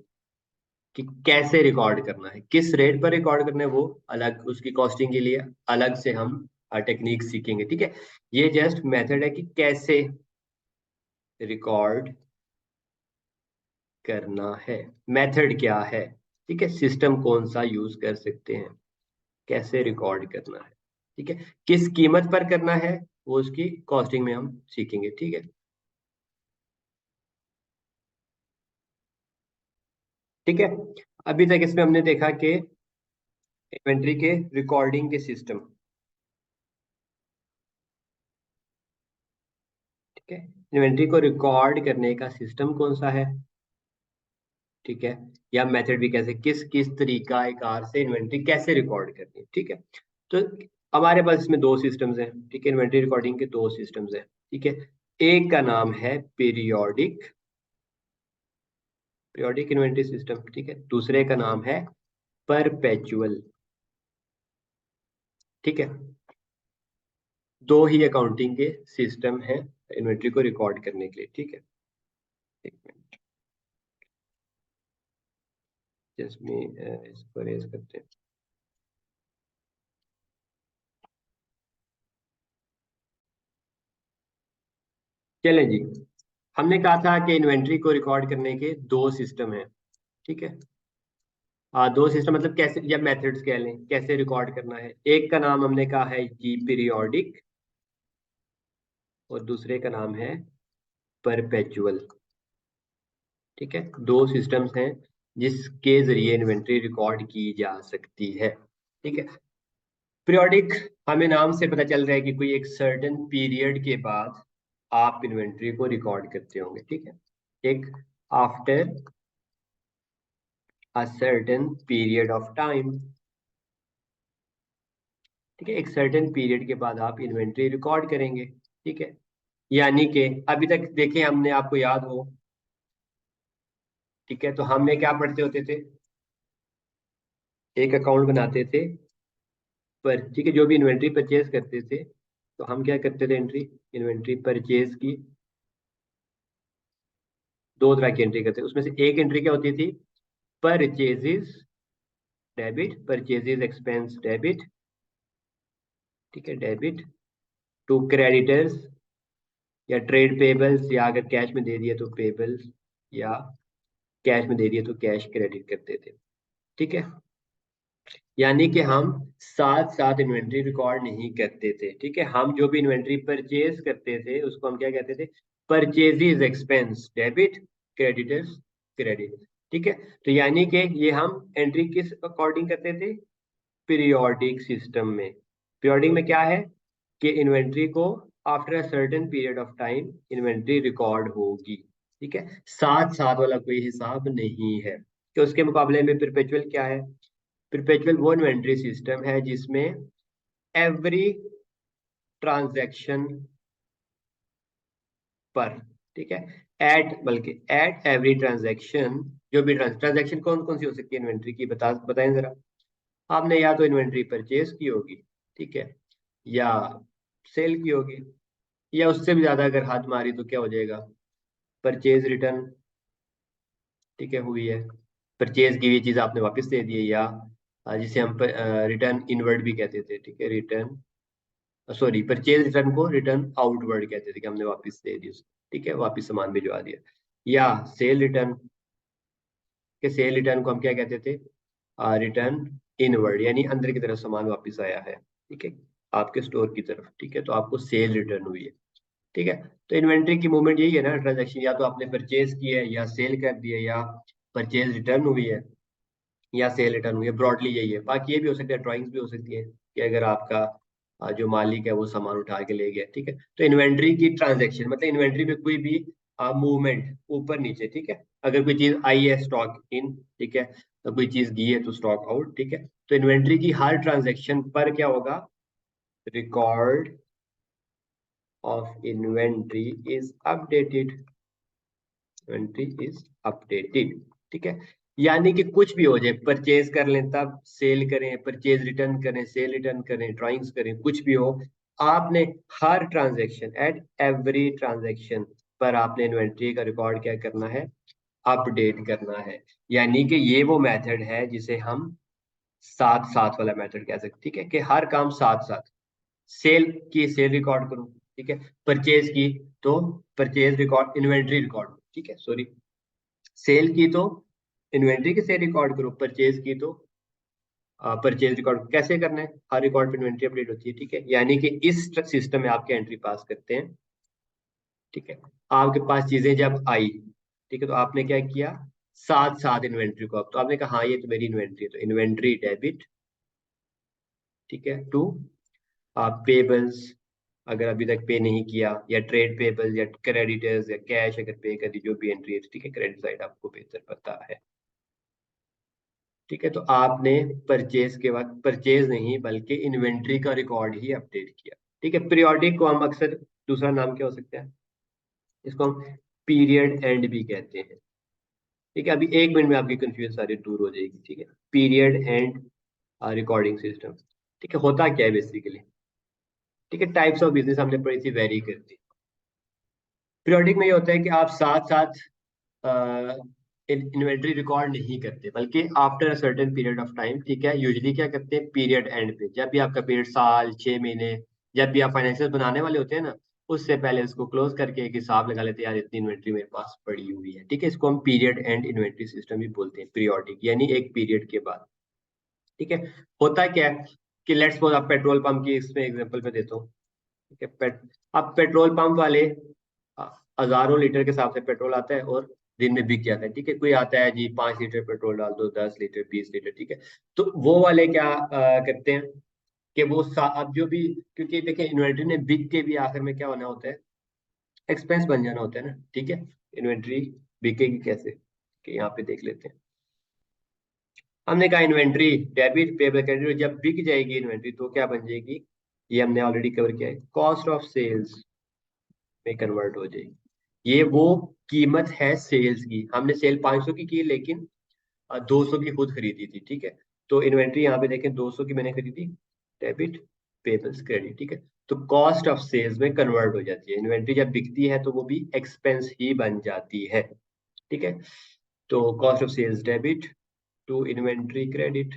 A: कि कैसे रिकॉर्ड करना है, किस रेट पर रिकॉर्ड करना है, वो अलग, उसकी कॉस्टिंग के लिए अलग से हम टेक्निक सीखेंगे, ठीक है। ये जस्ट मेथड है कि कैसे रिकॉर्ड करना है, मेथड क्या है, ठीक है, सिस्टम कौन सा यूज कर सकते हैं, कैसे रिकॉर्ड करना है, ठीक है, किस कीमत पर करना है, वो उसकी कॉस्टिंग में हम सीखेंगे, ठीक है। ठीक है, अभी तक इसमें हमने देखा कि इन्वेंट्री के रिकॉर्डिंग के सिस्टम, ठीक है। इन्वेंट्री को रिकॉर्ड करने का सिस्टम कौन सा है, ठीक है, या मेथड भी कैसे, किस किस तरीका कार से इन्वेंट्री कैसे रिकॉर्ड करनी है, ठीक है। तो हमारे पास इसमें दो सिस्टम्स हैं, ठीक है, इन्वेंट्री रिकॉर्डिंग के दो सिस्टम्स हैं, ठीक है। एक का नाम है पीरियोडिक, पीरियोडिक इन्वेंट्री सिस्टम, ठीक है। दूसरे का नाम है परपेचुअल, ठीक है। दो ही अकाउंटिंग के सिस्टम हैं इन्वेंट्री को रिकॉर्ड करने के लिए, ठीक है। एक मिनट, जस्ट में इसको रेज करते हैं। चलें जी, हमने कहा था कि इन्वेंट्री को रिकॉर्ड करने के दो सिस्टम हैं, ठीक है। दो सिस्टम मतलब कैसे, या मेथड्स कह लें, कैसे रिकॉर्ड करना है। एक का नाम हमने कहा है जी पीरियोडिक, और दूसरे का नाम है परपेचुअल, ठीक है। दो सिस्टम्स हैं जिसके जरिए इन्वेंट्री रिकॉर्ड की जा सकती है, ठीक है। पीरियोडिक, हमें नाम से पता चल रहा है कि कोई एक सर्टेन पीरियड के बाद आप इन्वेंट्री को रिकॉर्ड करते होंगे, ठीक है। एक after a certain period of time, ठीक है, एक सर्टेन पीरियड के बाद आप इन्वेंट्री रिकॉर्ड करेंगे, ठीक है। यानी कि अभी तक देखें, हमने, आपको याद हो, ठीक है, तो हमने क्या पढ़ते होते थे, एक अकाउंट बनाते थे पर, ठीक है, जो भी इन्वेंट्री परचेज करते थे तो हम क्या करते थे, एंट्री, इन्वेंट्री परचेज की दो तरह की एंट्री करते थे। उसमें से एक एंट्री क्या होती थी, purchases debit, purchases expense debit, ठीक है, डेबिट टू क्रेडिटर्स, या ट्रेड पेबल्स, या अगर कैश में दे दिया तो पेबल्स, या कैश में दे दिया तो कैश क्रेडिट करते थे, ठीक है। यानी कि हम साथ साथ इन्वेंट्री रिकॉर्ड नहीं करते थे, ठीक है। हम जो भी इन्वेंट्री परचेज करते थे उसको हम क्या कहते थे, purchases expense debit, creditors credit, ठीक है। तो यानी कि ये हम एंट्री किस अकॉर्डिंग करते थे, पीरियोडिक सिस्टम में। पीरियोडिक में क्या है कि इन्वेंट्री को after a certain period of time inventory record होगी, ठीक है। साथ साथ वाला कोई हिसाब नहीं है, कि उसके मुकाबले में परपेचुअल क्या है, परपेचुअल वो इन्वेंट्री सिस्टम है जिसमें एवरी ट्रांजैक्शन पर, ठीक है, एट, बल्कि एट एवरी ट्रांजैक्शन, जो भी ट्रांजैक्शन कौन कौन सी हो सकती है इन्वेंट्री की, बताएं जरा। आपने या तो इन्वेंट्री परचेज की होगी, ठीक है, या सेल की होगी, या उससे भी ज्यादा अगर हाथ मारी तो क्या हो जाएगा, परचेज रिटर्न, ठीक है, हुई है, परचेज की हुई चीज आपने वापस दे दी है, या जिसे हम रिटर्न इनवर्ड भी कहते थे, ठीक है, रिटर्न, सॉरी, परचेज रिटर्न को रिटर्न आउटवर्ड कहते थे, कि हमने वापस दे दी उसको, ठीक है, वापस सामान भिजवा दिया। या सेल रिटर्न, के सेल रिटर्न को हम क्या कहते थे, रिटर्न इनवर्ड, यानी अंदर की तरफ सामान वापस आया है, ठीक है, आपके स्टोर की तरफ, ठीक है, तो आपको सेल रिटर्न हुई है, ठीक है। तो इन्वेंट्री की मूवमेंट यही है ना, ट्रांजेक्शन, या तो आपने परचेज की है, या सेल कर दिया, या परचेज रिटर्न हुई है, या सेल रिटर्न हुई है, ब्रॉडली यही है। बाकी ये भी हो सकता है, ड्राइंग्स भी हो सकती है, कि अगर आपका जो मालिक है वो सामान उठा के ले गया, ठीक है। तो इन्वेंट्री की ट्रांजेक्शन मतलब इन्वेंट्री में कोई भी मूवमेंट ऊपर नीचे, ठीक है, अगर कोई चीज आई है स्टॉक इन, ठीक है, तो कोई चीज गई है तो स्टॉक आउट, ठीक है। तो इन्वेंट्री की हर ट्रांजेक्शन पर क्या होगा, record of inventory is updated, inventory is updated, ठीक है। यानी कि कुछ भी हो जाए, परचेज कर लें तब, सेल करें, परचेज रिटर्न करें, सेल रिटर्न करें, ड्राइंग्स करें, कुछ भी हो, आपने हर ट्रांजैक्शन, एट एवरी ट्रांजैक्शन पर आपने इन्वेंट्री का रिकॉर्ड क्या करना है, अपडेट करना है। यानी कि ये वो मेथड है जिसे हम साथ साथ वाला मेथड कह सकते, ठीक है, कि हर काम साथ साथ, सेल की सेल रिकॉर्ड करो, ठीक है, परचेज की तो परचेज रिकॉर्ड, इन्वेंट्री रिकॉर्ड, ठीक है, सॉरी, सेल की तो इन्वेंट्री की सेल रिकॉर्ड करो, परचेज की तो परचेज रिकॉर्ड। कैसे करना है, हर रिकॉर्ड पे इन्वेंट्री अपडेट होती है, ठीक है। यानी कि इस सिस्टम में आपके एंट्री पास करते हैं, ठीक है। आपके पास चीजें जब आई, ठीक है, तो आपने क्या किया, साथ साथ इन्वेंट्री को, अब तो आपने कहा हाँ ये तो मेरी इन्वेंट्री है, तो इन्वेंट्री डेबिट, ठीक है, टू पेबल्स अगर अभी तक पे नहीं किया, या ट्रेड पेबल या क्रेडिटर्स या कैश अगर पे कर दी, जो भी एंट्री है, ठीक है, क्रेडिट साइड आपको बेहतर पता है। ठीक है, तो आपने परचेज के वक्त परचेज नहीं बल्कि इन्वेंट्री का रिकॉर्ड ही अपडेट किया। ठीक है, पीरियोडिक को हम अक्सर दूसरा नाम क्या हो सकता है, इसको हम पीरियड एंड भी कहते हैं। ठीक है, अभी 1 मिनट में आपकी कंफ्यूजन सारी दूर हो जाएगी। ठीक है, पीरियड एंड रिकॉर्डिंग सिस्टम। ठीक है, होता क्या है बेसिकली। ठीक है, टाइप्स ऑफ बिजनेस हमने पढ़ी थी, वेरी करती है। पीरियोडिक में ये होता है कि आप साथ साथ इन्वेंट्री रिकॉर्ड नहीं करते, बल्कि after a certain period of time. ठीक है, यूजुअली क्या करते हैं, पीरियड एंड पे, जब भी आपका पीरियड साल 6 महीने, जब भी आप फाइनेंशियल बनाने वाले होते हैं ना, उससे पहले उसको क्लोज करके एक हिसाब लगा लेते हैं, यार इतनी इन्वेंट्री मेरे पास पड़ी हुई है। ठीक है, इसको हम पीरियड एंड इन्वेंट्री सिस्टम भी बोलते हैं, पीरियोडिक यानी एक पीरियड के बाद। ठीक है, होता क्या है कि लेट्स सपोज आप पेट्रोल पंप की इसमें एग्जांपल पे देता हूँ। ठीक है, अब पेट्रोल पंप वाले अ, हजारों लीटर के हिसाब से पेट्रोल आता है और दिन में बिक जाता है। ठीक है, कोई आता है जी 5 लीटर पेट्रोल डाल दो, 10 लीटर, 20 लीटर। ठीक है, तो वो वाले क्या करते हैं कि वो अब जो भी, क्योंकि देखिए इन्वेंट्री ने बिक के भी आखिर में क्या होना होता है, एक्सपेंस बन जाना होता है ना। ठीक है, इन्वेंट्री बिकेगी कैसे, कि यहाँ पे देख लेते हैं। हमने कहा इन्वेंट्री डेबिट पेबल क्रेडिट, जब बिक जाएगी इन्वेंट्री तो क्या बन जाएगी, ये हमने ऑलरेडी कवर किया है, कॉस्ट ऑफ सेल्स में कन्वर्ट हो जाएगी। ये वो कीमत है सेल्स की, हमने सेल 500 की लेकिन 200 की खुद खरीदी थी। ठीक है, तो इन्वेंट्री यहाँ पे देखें 200 की मैंने खरीदी, डेबिट पेबल्स क्रेडिट। ठीक है, तो कॉस्ट ऑफ सेल्स में कन्वर्ट हो जाती है। इन्वेंट्री जब बिकती है तो वो भी एक्सपेंस ही बन जाती है। ठीक है, तो cost of sales debit to inventory credit.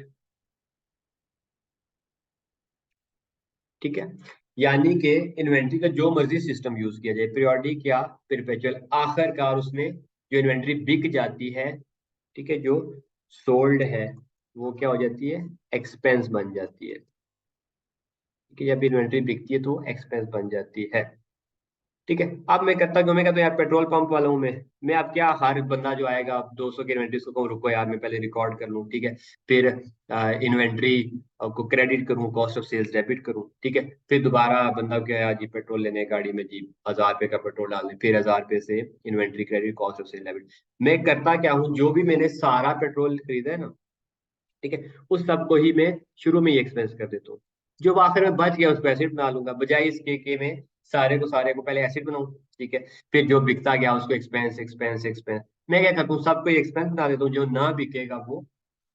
A: ठीक है, यानी कि इन्वेंट्री का जो मर्जी सिस्टम यूज किया जाए, पीरियोडिक या परपेचुअल, आखिरकार उसमें जो इन्वेंट्री बिक जाती है, ठीक है, जो सोल्ड है, वो क्या हो जाती है, एक्सपेंस बन जाती है। ठीक है, जब इन्वेंट्री बिकती है तो एक्सपेंस बन जाती है। ठीक है, अब मैं करता क्यों, मैं कहता हूँ यार पेट्रोल पंप वाला हूँ मैं अब क्या, हर बंदा जो आएगा अब 200 की इन्वेंट्री उसको कहूँ रुको यार मैं पहले रिकॉर्ड कर लूँ। ठीक है, फिर इन्वेंट्री को क्रेडिट करूँ, कॉस्ट ऑफ सेल्स डेबिट करूँ। ठीक है, फिर दोबारा बंदा क्या है जी पेट्रोल लेने गाड़ी में जी 1000 रुपये का पेट्रोल डाल दे, फिर 1000 रुपये से inventory credit cost of sale debit. मैं करता क्या हूँ, जो भी मैंने सारा पेट्रोल खरीदा है ना, ठीक है, उस सब को ही मैं शुरू में ही एक्सपेंस कर देता हूँ। जो आखिर में बच गया उसको एसिड बना लूंगा, बजाय इसके कि मैं सारे को पहले एसिड बनाऊं। ठीक है, फिर जो बिकता गया उसको एक्सपेंस एक्सपेंस एक्सपेंस, मैं क्या करता हूँ सबको एक्सपेंस बना देता हूँ, जो ना बिकेगा वो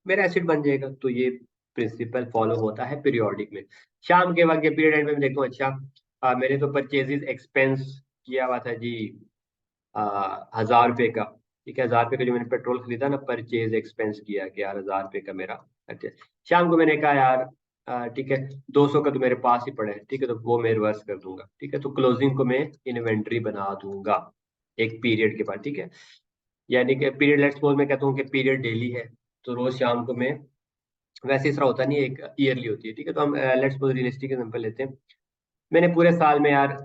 A: मेरा एसिड बन जाएगा। तो ये प्रिंसिपल फॉलो होता है पीरियोडिक में। शाम के वक्त पीरियड एंड में मैं देखता हूँ, अच्छा मैंने तो परचेजेस एक्सपेंस किया हुआ था जी 1000 रुपये का। ठीक है, 1000 रुपये का जो मैंने पेट्रोल खरीदा ना, परचेज एक्सपेंस किया कि यार 1000 रुपये का मेरा। अच्छा, शाम को मैंने कहा यार ठीक है 200 का तो मेरे पास ही पड़ा है, ठीक है, तो वो मैं रिवर्स कर दूंगा। ठीक है, तो क्लोजिंग को मैं इन्वेंट्री बना दूंगा एक पीरियड के बाद। ठीक है, यानी कि पीरियड, लेट्स सपोज मैं कहता हूँ कि पीरियड डेली है, तो रोज शाम को मैं, वैसे इस तरह होता नहीं है, एक ईयरली होती है। ठीक है, तो हम लेट्स सपोज रियलिस्टिक एग्जांपल लेते हैं, मैंने पूरे साल में यार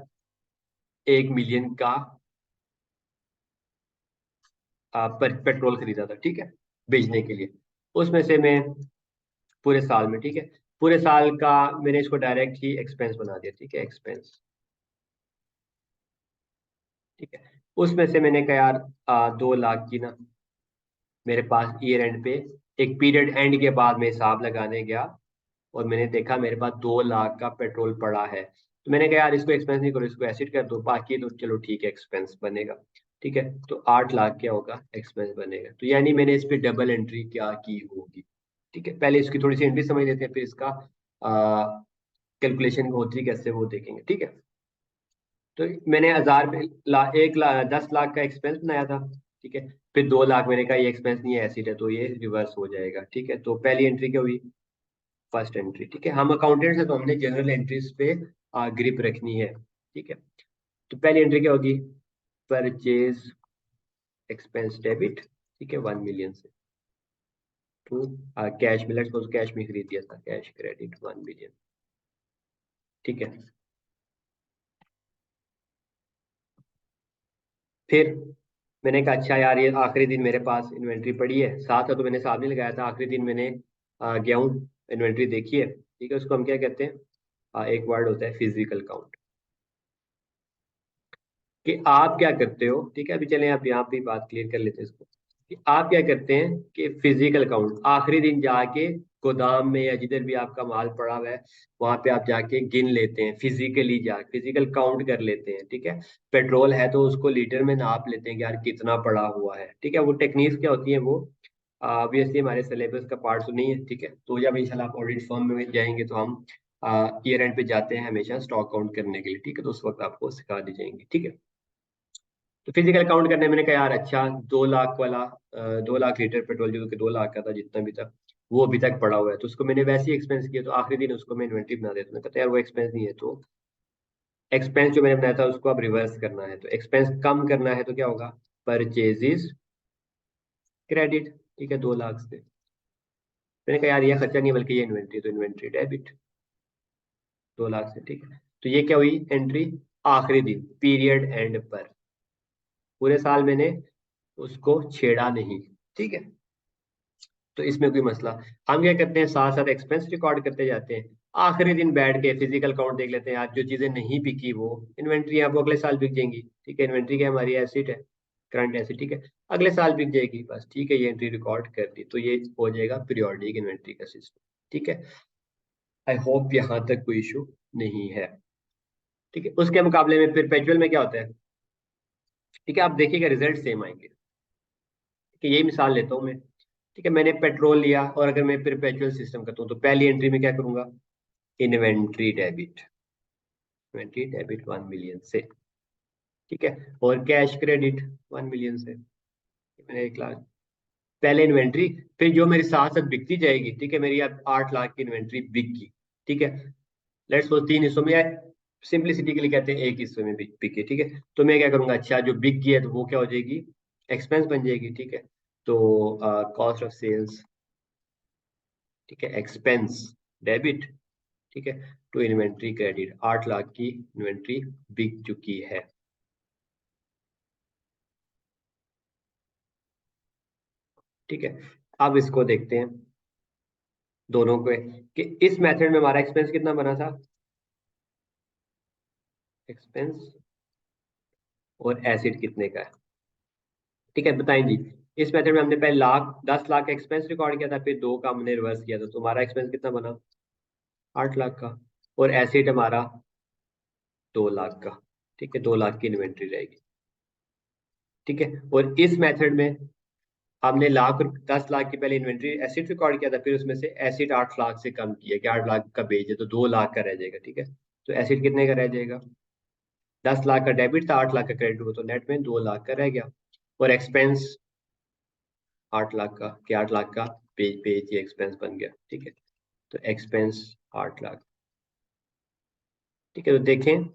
A: 1 मिलियन का पर पेट्रोल खरीदा था। ठीक है, बेचने के लिए, उसमें से मैं पूरे साल में, ठीक है, पूरे साल का मैंने इसको डायरेक्ट ही एक्सपेंस बना दिया। ठीक है, एक्सपेंस। ठीक है, उसमें से मैंने कहा यार 2 लाख की ना मेरे पास ईयर एंड पे, एक पीरियड एंड के बाद मैं हिसाब लगाने गया और मैंने देखा मेरे पास 2 लाख का पेट्रोल पड़ा है, तो मैंने कहा यार इसको एक्सपेंस नहीं करो, इसको एसिड कर दो, बाकी तो चलो ठीक है एक्सपेंस बनेगा। ठीक है, तो 8 लाख क्या होगा, एक्सपेंस बनेगा। तो यानी मैंने इस पे डबल एंट्री क्या की होगी। ठीक है, पहले इसकी थोड़ी सी एंट्री समझ लेते हैं, फिर इसका कैलकुलेशन होती है कैसे वो देखेंगे। ठीक है, तो मैंने 10 लाख का एक्सपेंस बनाया था। ठीक है, फिर 2 लाख मैंने कहा ये एक्सपेंस नहीं है एसिड है, तो ये रिवर्स हो जाएगा। ठीक है, तो पहली एंट्री क्या हुई, फर्स्ट एंट्री। ठीक है, हम अकाउंटेंट्स है तो हमने जनरल एंट्रीज पे ग्रिप रखनी है। ठीक है, तो पहली एंट्री क्या होगी, परचेज एक्सपेंस डेबिट। ठीक है, 1 मिलियन से टू कैश में, लेट्स सपोज कैश में खरीद दिया था, कैश क्रेडिट 1 मिलियन। ठीक है, फिर मैंने कहा अच्छा यार ये आखिरी दिन मेरे पास इन्वेंट्री पड़ी है, साथ है तो मैंने हिसाब नहीं लगाया था, आखिरी दिन मैंने गेहूं इन्वेंट्री देखी है, ठीक है, उसको हम क्या कहते हैं, एक वर्ड होता है फिजिकल काउंट। कि आप क्या करते हो, ठीक है, अभी चलें आप यहाँ पे बात क्लियर कर लेते हैं इसको, कि आप क्या करते हैं कि फिजिकल काउंट आखिरी दिन जाके गोदाम में या जिधर भी आपका माल पड़ा हुआ है वहां पे आप जाके गिन लेते हैं, फिजिकली जा फिजिकल काउंट कर लेते हैं, ठीक है। पेट्रोल है तो उसको लीटर में नाप लेते हैं कि यार कितना पड़ा हुआ है, ठीक है। वो टेक्निक्स क्या होती है, वो ऑब्वियसली हमारे सिलेबस का पार्ट तो नहीं है, ठीक है। तो जब इंशाल्लाह आप ऑडिट फर्म में जाएंगे तो हम ईयर एंड पे जाते हैं हमेशा स्टॉक काउंट करने के लिए, ठीक है, तो उस वक्त आपको सिखा दी जाएंगी, ठीक है। तो फिजिकल काउंट करने मैंने कहा यार अच्छा 2 लाख वाला 2 लाख लीटर पेट्रोल जो कि 2 लाख का था जितना भी था वो अभी तक पड़ा हुआ है, तो उसको मैंने वैसे ही एक्सपेंस किया, तो आखिरी दिन उसको मैं इन्वेंट्री बना देता हूँ। मैं कहता यार वो एक्सपेंस नहीं है, तो एक्सपेंस जो मैंने बनाया था उसको अब रिवर्स करना है, तो एक्सपेंस कम करना है तो क्या होगा, परचेजेस क्रेडिट, ठीक है, 2 लाख से। मैंने कहा यार ये खर्चा नहीं बल्कि ये इन्वेंट्री, तो इन्वेंट्री डेबिट 2 लाख से, ठीक है। तो ये क्या हुई एंट्री, आखिरी दिन पीरियड एंड पर, पूरे साल मैंने उसको छेड़ा नहीं, ठीक है। तो इसमें कोई मसला, हम क्या करते हैं साथ साथ एक्सपेंस रिकॉर्ड करते जाते हैं, आखिरी दिन बैठ के फिजिकल काउंट देख लेते हैं यार जो चीजें नहीं बिकी वो इन्वेंट्री आपको अगले साल बिक जाएंगी, ठीक है। इन्वेंट्री क्या हमारी एसिड है, करंट एसिड, ठीक है, अगले साल बिक जाएगी बस, ठीक है। ये एंट्री रिकॉर्ड कर दी, तो ये हो जाएगा पीरियोडिक इन्वेंट्री का सिस्टम, ठीक है। आई होप यहाँ तक कोई इशू नहीं है, ठीक है। उसके मुकाबले में परपेचुअल में क्या होता है, ठीक है, आप देखिएगा रिजल्ट सेम आएंगे, कि यही मिसाल लेता हूँ मैं, ठीक है। मैंने पेट्रोल लिया और अगर मैं परपेचुअल सिस्टम करता हूँ तो पहली एंट्री में क्या करूंगा, inventory debit, inventory debit 1 million से, ठीक है, और कैश क्रेडिट 1 मिलियन से, मैंने 1 लाख, पहले इन्वेंट्री, फिर जो मेरी साथ साथ बिकती जाएगी, ठीक है, मेरी अब 8 लाख की इन्वेंट्री बिक गई, ठीक है। लेट्स सपोज 3 हिस्सों में, सिंपलिसिटी के लिए कहते हैं एक हिस्से में बिके, ठीक है। तो मैं क्या करूंगा, अच्छा जो बिक गई है तो वो क्या हो जाएगी, एक्सपेंस बन जाएगी, ठीक है। तो कॉस्ट ऑफ सेल्स, ठीक है, एक्सपेंस डेबिट, ठीक है, टू इन्वेंट्री क्रेडिट, 8 लाख की इन्वेंट्री बिक चुकी है, ठीक है। अब इसको देखते हैं दोनों को, कि इस मेथड में हमारा एक्सपेंस कितना बना था, एक्सपेंस और एसिड कितने का है, ठीक है, बताएं जी। इस मेथड में हमने पहले 10 लाख एक्सपेंस रिकॉर्ड किया था, फिर 2 का हमने रिवर्स किया था, तो हमारा एक्सपेंस कितना बना, 8 लाख का, और एसिड हमारा 2 लाख का, ठीक है, 2 लाख की इन्वेंट्री रहेगी, ठीक है। और इस मेथड में हमने 10 लाख की पहले इन्वेंट्री एसिड रिकॉर्ड किया था, फिर उसमें से एसिड 8 लाख से कम किया कि 8 लाख का बेच है तो 2 लाख का रह जाएगा, ठीक है। तो एसिड कितने का रह जाएगा, 10 लाख का डेबिट था, 8 लाख का क्रेडिट हुआ, तो नेट में 2 लाख का रह गया, और एक्सपेंस 8 लाख का, कि 8 लाख का पेज पेज ये एक्सपेंस बन गया, ठीक है। तो एक्सपेंस 8 लाख, ठीक है। तो देखें,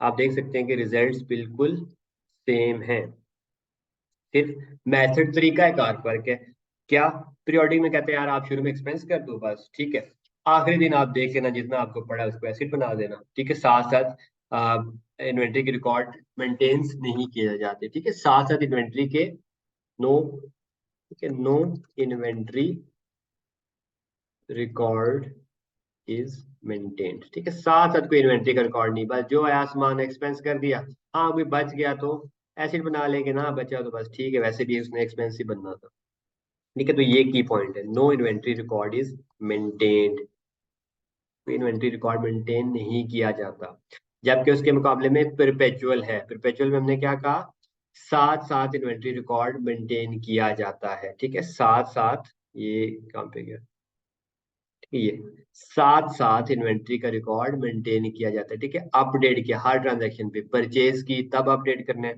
A: आप देख सकते हैं कि रिजल्ट्स बिल्कुल सेम है, सिर्फ मेथड तरीका एक और फर्क है। क्या, पीरियोडिक में कहते हैं यार आप शुरू में एक्सपेंस कर दो बस, ठीक है, आखिरी दिन आप देख लेना जितना आपको पड़ा है उसको एसिड बना देना, ठीक है। साथ साथ इन्वेंट्री के रिकॉर्ड मेंटेन्स नहीं किए जाते, ठीक है, साथ साथ इन्वेंट्री के नो, ठीक है, no inventory record is maintained, ठीक है, साथ साथ कोई इन्वेंट्री का रिकॉर्ड नहीं, बस जो आया सामान एक्सपेंस कर दिया, हाँ कोई बच गया तो एसिड बना लेंगे, ना बचा तो बस ठीक है, वैसे भी उसने एक्सपेंस ही बनना था, ठीक है। तो ये की पॉइंट है, no inventory record is maintained, तो इन्वेंट्री रिकॉर्ड मेंटेन नहीं किया जाता। जबकि उसके मुकाबले में परपेचुअल है, परपेचुअल में हमने क्या कहा, साथ साथ इन्वेंट्री रिकॉर्ड मेंटेन किया जाता है, ठीक है, साथ साथ, ये कहाँ पे गया, ठीक है, ये साथ साथ इन्वेंट्री का रिकॉर्ड मेंटेन किया जाता है, ठीक है। अपडेट किया हर ट्रांजैक्शन पे, परचेज की तब अपडेट करना है,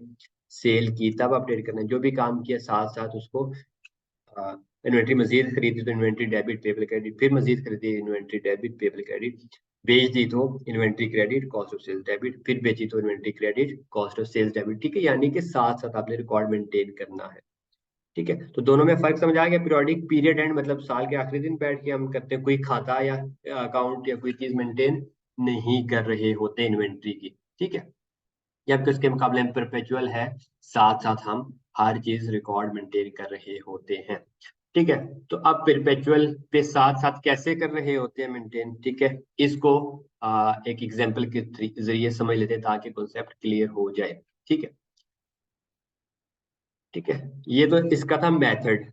A: सेल की तब अपडेट करना है, जो भी काम किया साथ साथ उसको, इन्वेंट्री मजीद खरीदी तो इन्वेंट्री डेबिट पेबल क्रेडिट, फिर मजीद खरीदी इन्वेंट्री डेबिट पेबल क्रेडिट, बेच दी तो inventory credit cost of sales debit, फिर बेची तो inventory credit cost of sales debit, ठीक है। यानी कि साथ साथ आपने रिकॉर्ड मेंटेन करना है, ठीक है। तो दोनों में फर्क समझ आ गया, पीरियोडिक पीरियड एंड मतलब साल के आखिरी दिन बैठ के हम करते हैं कोई खाता या अकाउंट या कोई चीज मेंटेन नहीं कर रहे होते इन्वेंट्री की, ठीक है। जबकि उसके मुकाबले में परपेचुअल है, साथ साथ हम हर चीज रिकॉर्ड मेंटेन कर रहे होते हैं, ठीक है। तो अब परपेचुअल पे साथ साथ कैसे कर रहे होते हैं मेंटेन, ठीक है, इसको एक एग्जांपल के जरिए समझ लेते हैं ताकि कॉन्सेप्ट क्लियर हो जाए। ठीक है। ठीक है, ये तो इसका था मेथड।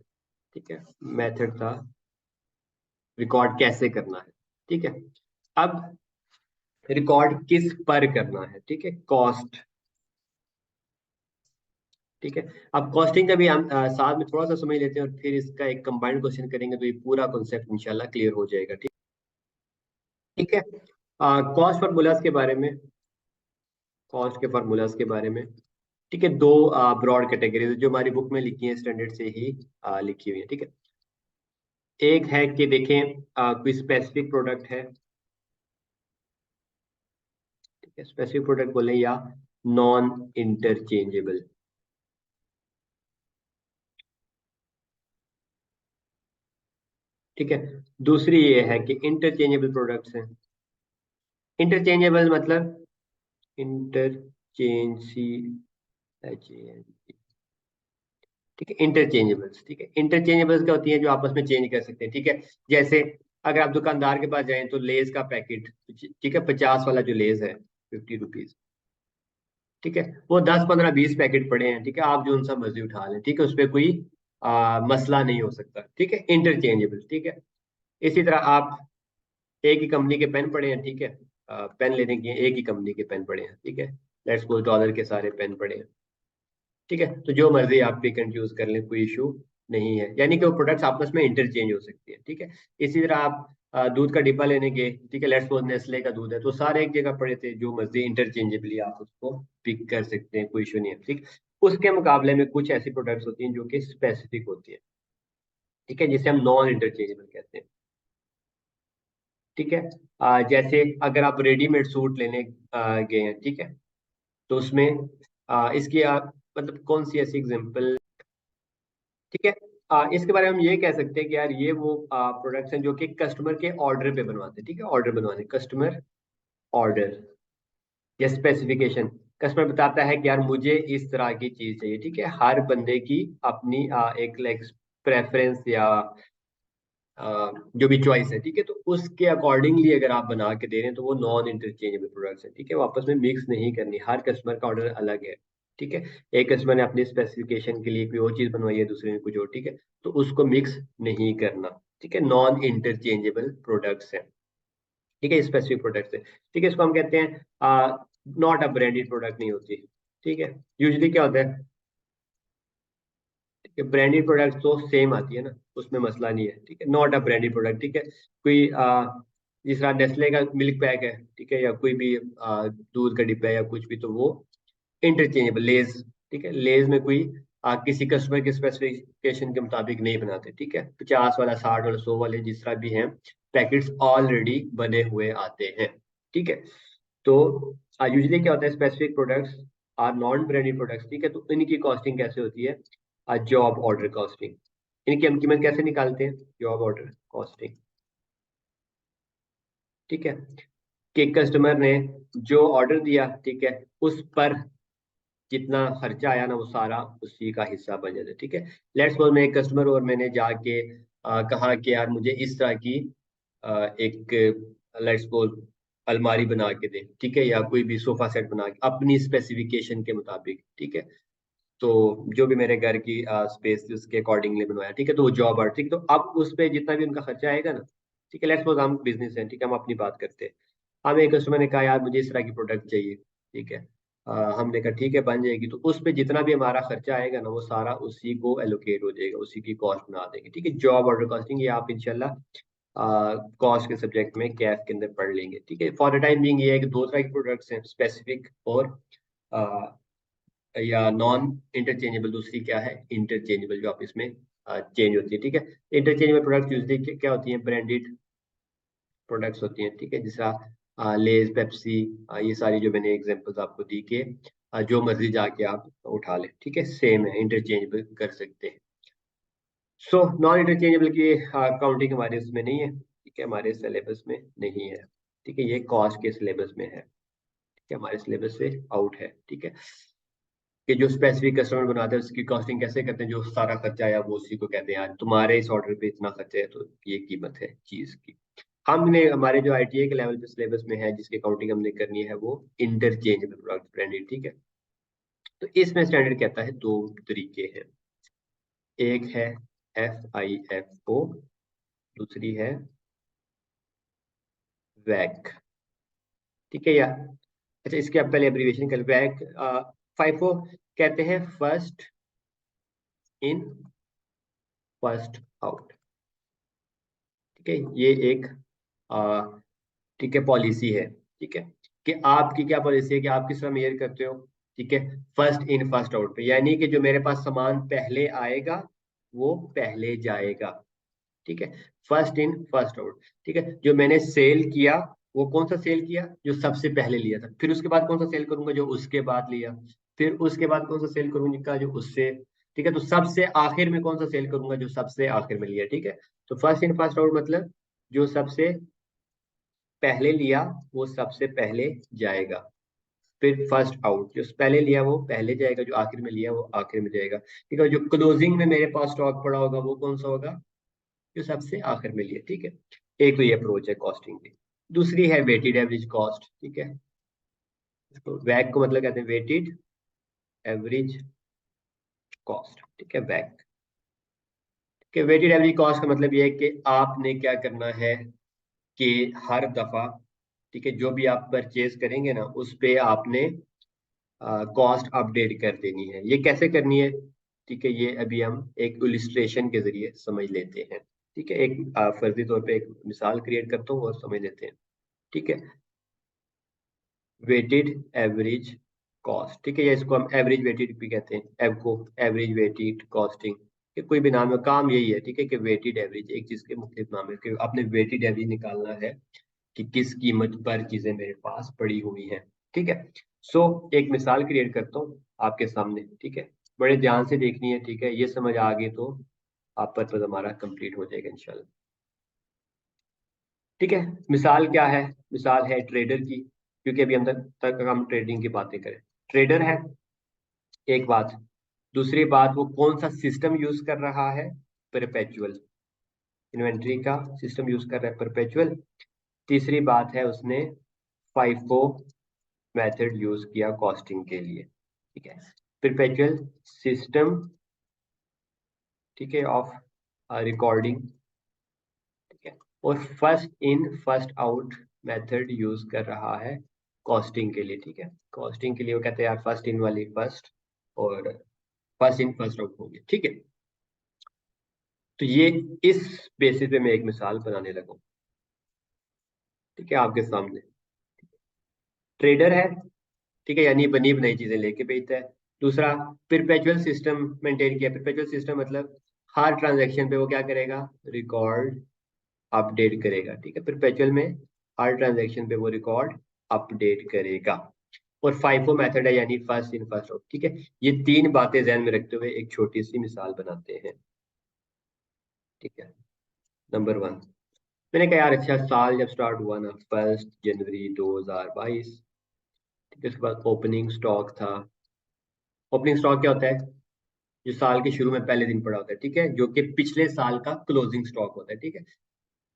A: ठीक है, मेथड था रिकॉर्ड कैसे करना है। ठीक है, अब रिकॉर्ड किस पर करना है, ठीक है, कॉस्ट। ठीक है, अब कॉस्टिंग का भी हम साथ में थोड़ा सा समझ लेते हैं और फिर इसका एक कंबाइंड क्वेश्चन करेंगे तो ये पूरा कॉन्सेप्ट इंशाल्लाह क्लियर हो जाएगा। ठीक। ठीक है, कॉस्ट फार्मूलाज के बारे में, कॉस्ट के फार्मूलाज के बारे में। ठीक है, दो ब्रॉड कैटेगरीज जो हमारी बुक में लिखी है, स्टैंडर्ड से ही लिखी हुई है। ठीक है, एक है कि देखें कोई स्पेसिफिक प्रोडक्ट है। ठीक है, स्पेसिफिक प्रोडक्ट बोले या नॉन इंटरचेंजेबल। ठीक है, दूसरी ये है कि इंटरचेंजेबल प्रोडक्ट्स हैं। इंटरचेंजेबल मतलब इंटरचेंजी, ठीक है, इंटरचेंजेबल्स। ठीक है, इंटरचेंजेबल्स क्या होती है, जो आपस में चेंज कर सकते हैं। ठीक है, जैसे अगर आप दुकानदार के पास जाएं तो लेज का पैकेट, ठीक है, 50 वाला जो लेज है, 50 रुपीज। ठीक है, वो 10 15 20 पैकेट पड़े हैं। ठीक है, आप जो उनसा मर्जी उठा लें। ठीक है, उस पर कोई मसला नहीं हो सकता। ठीक है, इंटरचेंजेबल। ठीक है, इसी तरह आप एक ही कंपनी के पेन पड़े हैं। ठीक है, पेन लेने के एक ही कंपनी के पेन पड़े हैं। ठीक है, लेट्स सपोज डॉलर के सारे पेन पड़े हैं। ठीक है, तो जो मर्जी आप पिक एंड चूज कर लें, कोई इशू नहीं है, यानी कि वो प्रोडक्ट्स आपस में इंटरचेंज हो सकती है। ठीक है, इसी तरह आप दूध का डिब्बा लेने गए। ठीक है, लेट्स सपोज नेस्ले का दूध है, तो सारे एक जगह पड़े थे, जो मर्जी इंटरचेंजेबली आप उसको पिक कर सकते हैं, कोई इशू नहीं है। ठीक, उसके मुकाबले में कुछ ऐसी प्रोडक्ट्स होती हैं जो कि स्पेसिफिक होती है। ठीक है, जिसे हम नॉन इंटरचेंजेबल कहते हैं। ठीक है, जैसे अगर आप रेडीमेड सूट लेने गए हैं। ठीक है, तो उसमें इसकी मतलब कौन सी ऐसी एग्जांपल। ठीक है, इसके बारे में हम ये कह सकते हैं कि यार ये वो प्रोडक्ट्स हैं जो कि कस्टमर के ऑर्डर पे बनवाते हैं। ठीक है, ऑर्डर बनवाने, कस्टमर ऑर्डर या स्पेसिफिकेशन। कस्टमर बताता है कि यार मुझे इस तरह की चीज चाहिए। ठीक है, हर बंदे की अपनी एक लाइक प्रेफरेंस या जो भी चॉइस है। ठीक है, तो उसके अकॉर्डिंगली अगर आप बना के दे रहे हैं तो वो नॉन इंटरचेंजेबल प्रोडक्ट्स है। ठीक है, वो आपस में मिक्स नहीं करनी, हर कस्टमर का ऑर्डर अलग है। ठीक है, एक कस्टमर ने अपनी स्पेसिफिकेशन के लिए कोई और चीज बनवाई है, दूसरे ने कुछ और। ठीक है, तो उसको मिक्स नहीं करना। ठीक है, नॉन इंटरचेंजेबल प्रोडक्ट्स है। ठीक है, स्पेसिफिक प्रोडक्ट्स है। ठीक है, इसको हम कहते हैं नॉट अ ब्रांडेड प्रोडक्ट नहीं होती। ठीक है, यूजली क्या होता है कि ब्रांडेड प्रोडक्ट तो सेम आती है ना, उसमें मसला नहीं है। ठीक है, नॉट अ ब्रांडेड प्रोडक्ट। ठीक है, कोई जिस तरह नेस्ले का मिल्क पैक है। ठीक है, या कोई भी दूध का डिब्बा है या कुछ भी, तो वो इंटरचेंजेबल। लेज, ठीक है, लेज में कोई किसी कस्टमर के स्पेसिफिकेशन के मुताबिक नहीं बनाते। ठीक है, 50 वाला, 60 वाला, 100 वाले जिस तरह भी हैं, पैकेट्स ऑलरेडी बने हुए आते हैं। ठीक है, तो यूजली क्या होता है, specific products are non branded products. ठीक है, तो इनकी कॉस्टिंग कैसे होती है, जॉब ऑर्डर कॉस्टिंग। इनकी हम कीमत कैसे निकालते हैं, जॉब ऑर्डर कॉस्टिंग। ठीक है, कि कस्टमर ने जो ऑर्डर दिया, ठीक है, उस पर जितना खर्चा आया ना, वो सारा उसी का हिस्सा बन जाता है। ठीक है, लेट्स सपोज मैं एक कस्टमर और मैंने जाके कहा कि यार मुझे इस तरह की एक लेट्स सपोज अलमारी बना के दे। ठीक है, या कोई भी सोफा सेट बना के अपनी स्पेसिफिकेशन के मुताबिक। ठीक है, तो जो भी मेरे घर की स्पेस थी उसके अकॉर्डिंगली बनवाया। ठीक है, तो वो जॉब आर्ट। ठीक है, तो अब उस पे जितना भी उनका खर्चा आएगा ना। ठीक है, लेट्स सपोज हम बिजनेस है। ठीक है, हम अपनी बात करते हैं। हमें एक कस्टमर ने कहा यार मुझे इस तरह की प्रोडक्ट चाहिए। ठीक है, हमने कहा ठीक है बन जाएगी, तो उस पे जितना भी हमारा खर्चा आएगा ना, वो सारा उसी को एलोकेट हो जाएगा, उसी की कॉस्ट बना देंगे। ठीक है, जॉब ऑर्डर कॉस्टिंग ये आप इंशाल्लाह कॉस्ट के सब्जेक्ट में कैफ के अंदर पढ़ लेंगे। ठीक है, फॉर द टाइम बिंग ये है कि दो तरह के प्रोडक्ट्स हैं, स्पेसिफिक और या नॉन इंटरचेंजेबल। दूसरी क्या है, इंटरचेंजेबल, जो आप इसमें चेंज होती है। ठीक है, इंटरचेंजेबल प्रोडक्ट यूजली क्या होती हैं, ब्रांडेड प्रोडक्ट्स होती हैं। ठीक है, जिस तरह लेज, पेप्सी, ये सारी जो मैंने एग्जांपल्स आपको दी के जो मर्जी जाके आप उठा लें। ठीक है, सेम है, इंटरचेंजेबल कर सकते हैं। सो नॉन इंटरचेंजेबल की काउंटिंग हमारे उसमें नहीं है। ठीक है, हमारे सिलेबस में नहीं है। ठीक है, ये कॉस्ट के सिलेबस में है। ठीक है, हमारे सिलेबस से आउट है। ठीक है, कि जो स्पेसिफिक कस्टमर बनाते हैं उसकी कॉस्टिंग कैसे करते हैं, जो सारा खर्चा आया वो उसी को कहते हैं यार तुम्हारे इस ऑर्डर पे इतना खर्चा है तो ये कीमत है चीज की। हमने हमारे जो आईटीआई के लेवल पे सिलेबस में है जिसकी अकाउंटिंग हमने करनी है वो इंटरचेंजेबल प्रोडक्ट ब्रांडेड, ठीक है। तो इसमें स्टैंडर्ड कहता है दो तरीके हैं, एक है FIFO, दूसरी है वैक, ठीक है या। अच्छा इसके आप पहले एब्रीविएशन कर, वैक फाइफो कहते हैं फर्स्ट इन फर्स्ट आउट, ठीक है। ये एक आ, ठीक है पॉलिसी है, ठीक है, कि आपकी क्या पॉलिसी है कि आप किस तरह मेजर करते हो, ठीक है, फर्स्ट इन फर्स्ट आउट पे, यानी कि जो मेरे पास सामान पहले आएगा वो पहले जाएगा, ठीक है, फर्स्ट इन फर्स्ट आउट, ठीक है। जो मैंने सेल किया वो कौन सा सेल किया, जो सबसे पहले लिया था, फिर उसके बाद कौन सा सेल करूंगा, जो उसके बाद लिया, फिर उसके बाद कौन सा सेल करूंगा, जो उससे, ठीक है, तो सबसे आखिर में कौन सा सेल करूंगा, जो सबसे आखिर में लिया, ठीक है। तो फर्स्ट इन फर्स्ट आउट मतलब जो सबसे पहले लिया वो सबसे पहले जाएगा, फिर फर्स्ट आउट जो पहले लिया वो पहले जाएगा, जो आखिर में लिया वो आखिर में जाएगा, ठीक है। जो क्लोजिंग में मेरे पास स्टॉक पड़ा होगा वो कौन सा होगा, जो सबसे आखिर में लिया, ठीक है। एक तो ये अप्रोच है कॉस्टिंग की। दूसरी है वेटेड एवरेज कॉस्ट, ठीक है। इसको वैक को मतलब कहते हैं वेटेड एवरेज कॉस्ट, ठीक है, वैक के वेटेड एवरेज कॉस्ट का मतलब ये है कि आपने क्या करना है कि हर दफा, ठीक है, जो भी आप परचेज करेंगे ना उस पे आपने कॉस्ट अपडेट कर देनी है। ये कैसे करनी है, ठीक है, ये अभी हम एक इलिस्ट्रेशन के जरिए समझ लेते हैं, ठीक है। एक फर्जी तौर पे एक मिसाल क्रिएट करता हूँ और समझ लेते हैं, ठीक है। वेटेड एवरेज कॉस्ट, ठीक है, या इसको हम एवरेज वेटेड भी कहते हैं, एवको एवरेज वेटेड कॉस्टिंग, कि कोई भी नाम है, काम यही है, ठीक है, कि वेटेड एवरेज एक चीज के मुख्तलिफ नाम है कि आपने वेटेड एवरेज निकालना है कि किस कीमत पर चीजें मेरे पास पड़ी हुई हैं, ठीक है। सो एक मिसाल क्रिएट करता हूँ आपके सामने, ठीक है, बड़े ध्यान से देखनी है, ठीक है, ये समझ आ गई तो आप पर्पज हमारा कंप्लीट हो जाएगा इंशाल्लाह, ठीक है। मिसाल क्या है, मिसाल है ट्रेडर की, क्योंकि अभी तक हम ट्रेडिंग की बातें करें। ट्रेडर है एक बात, दूसरी बात वो कौन सा सिस्टम यूज कर रहा है, परपेचुअल इन्वेंट्री का सिस्टम यूज कर रहा है, परपेचुअल। तीसरी बात है उसने फाइफो मेथड यूज किया कॉस्टिंग के लिए, ठीक है, परपेचुअल सिस्टम, ठीक है, ऑफ रिकॉर्डिंग, ठीक है, और first in first out method use कर रहा है कॉस्टिंग के लिए, ठीक है। कॉस्टिंग के लिए वो कहते हैं यार फर्स्ट इन वाली फर्स्ट और फर्स्ट इन फर्स्ट आउट हो गया, ठीक है। तो ये इस बेसिस पे मैं एक मिसाल बनाने लगा हूं, ठीक है, आपके सामने। ट्रेडर है, ठीक है, यानी बनी बनाई चीजें लेके बेचता है। दूसरा परपेचुअल सिस्टम मेंटेन किया, परपेचुअल सिस्टम मतलब हर ट्रांजैक्शन पे वो क्या करेगा, रिकॉर्ड अपडेट करेगा, ठीक है, परपेचुअल में हर ट्रांजैक्शन पे वो रिकॉर्ड अपडेट करेगा। और फाइफो मेथड है यानी फर्स्ट इन फर्स्ट आउट, ठीक है। ये तीन बातें ध्यान में रखते हुए एक छोटी सी मिसाल बनाते हैं, ठीक है। नंबर वन, मैंने कहा यार अच्छा साल जब स्टार्ट हुआ ना 1 जनवरी 2022, ठीक है, उसके बाद ओपनिंग स्टॉक था। ओपनिंग स्टॉक क्या होता है, जो साल के शुरू में पहले दिन पड़ा होता है, ठीक है, जो कि पिछले साल का क्लोजिंग स्टॉक होता है, ठीक है।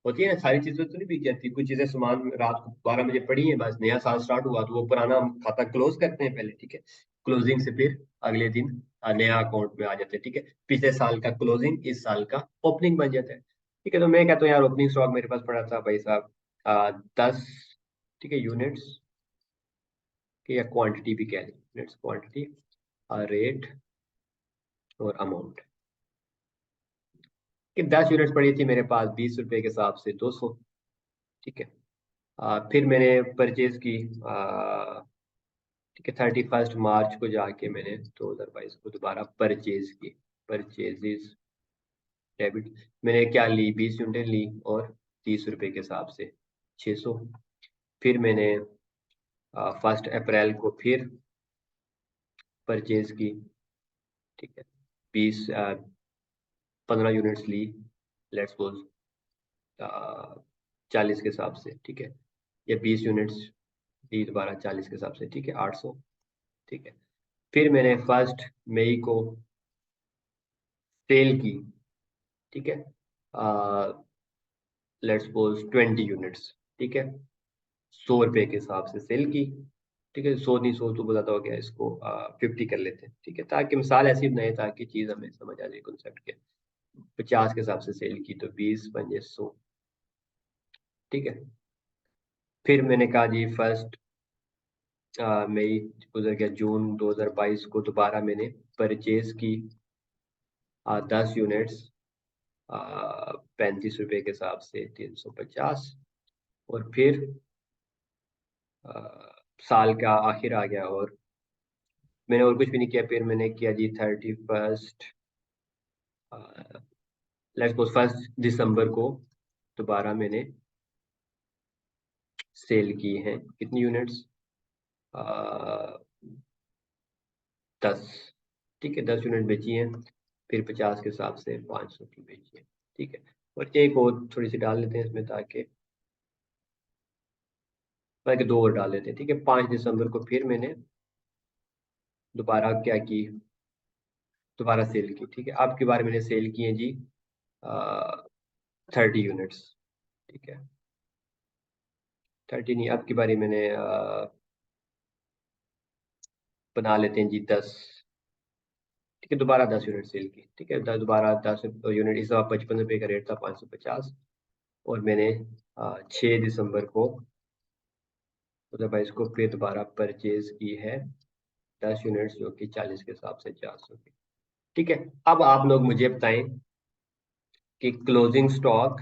A: होती है ना, सारी चीजें तो नहीं बिक जाती, कुछ चीजें सामान रात को 12 बजे पड़ी है, बस नया साल स्टार्ट हुआ तो वो पुराना हम खाता क्लोज करते हैं पहले, ठीक है। क्लोजिंग से फिर अगले दिन नया अकाउंट में आ जाते हैं, ठीक है। पिछले साल का क्लोजिंग इस साल का ओपनिंग बन जाता है, ठीक है। तो मैं कहता हूँ यार ओपनिंग स्टॉक मेरे पास पड़ा था भाई साहब 10, ठीक है, यूनिट्स की, या क्वांटिटी भी कह लें, यूनिट्स क्वांटिटी रेट और अमाउंट, कि 10 यूनिट्स पड़ी थी मेरे पास 20 रुपए के हिसाब से 200, ठीक है। फिर मैंने परचेज की, ठीक है, 31 मार्च को जाके मैंने 2022 को दोबारा परचेज की, परचेजेस डेबिट, मैंने क्या ली 20 यूनिट ली और 30 रुपए के हिसाब से 600। फिर मैंने 1 अप्रैल को फिर परचेज की, ठीक है, 15 यूनिट्स ली, लेट्स सपोज 40 के हिसाब से, ठीक है, या 20 यूनिट्स ली दोबारा 40 के हिसाब से, ठीक है, 800, ठीक है। फिर मैंने 1 मई को सेल की, ठीक है, लेट्स सपोज 20 यूनिट्स, ठीक है, 100 रुपए के हिसाब से सेल की, ठीक है, 100 नहीं, 100 तो बताता हो गया, इसको 50 कर लेते हैं, ठीक है, ताकि मिसाल ऐसी बनाए ताकि चीज हमें समझ आ जाए कॉन्सेप्ट के। 50 के हिसाब से सेल की तो 20 पंजे 100, ठीक है। फिर मैंने कहा जी 1 मई गुजर गया, जून 2022 को दोबारा मैंने परचेज की 10 यूनिट्स 35 रुपए के हिसाब से 350। और फिर अ, साल का आखिर आ गया और मैंने और कुछ भी नहीं किया। फिर मैंने किया जी 31 लेट्स सपोज 1 दिसंबर को दोबारा मैंने सेल की हैं कितनी यूनिट्स, 10, ठीक है, 10 यूनिट बेची हैं। फिर 50 के हिसाब से 500 की बेची है, ठीक है। और एक और थोड़ी सी डाल लेते हैं इसमें ताकि 2 और डाल लेते हैं, ठीक है। 5 दिसंबर को फिर मैंने दोबारा क्या की, दोबारा सेल की, ठीक है। अब की बार मैंने सेल की है जी 30 यूनिट्स, ठीक है, 30 नहीं, अब की बारी मैंने बना लेते हैं जी 10, ठीक है, दोबारा 10 यूनिट सेल की, ठीक है, दोबारा 10 यूनिट, इस दफा 55 रुपये का रेट था, 550। और मैंने 6 दिसंबर को मतलब इसको फिर दोबारा परचेज की है 10 यूनिट्स, जो कि 40 के हिसाब से 400 की, ठीक है। अब आप लोग मुझे बताएं कि क्लोजिंग स्टॉक,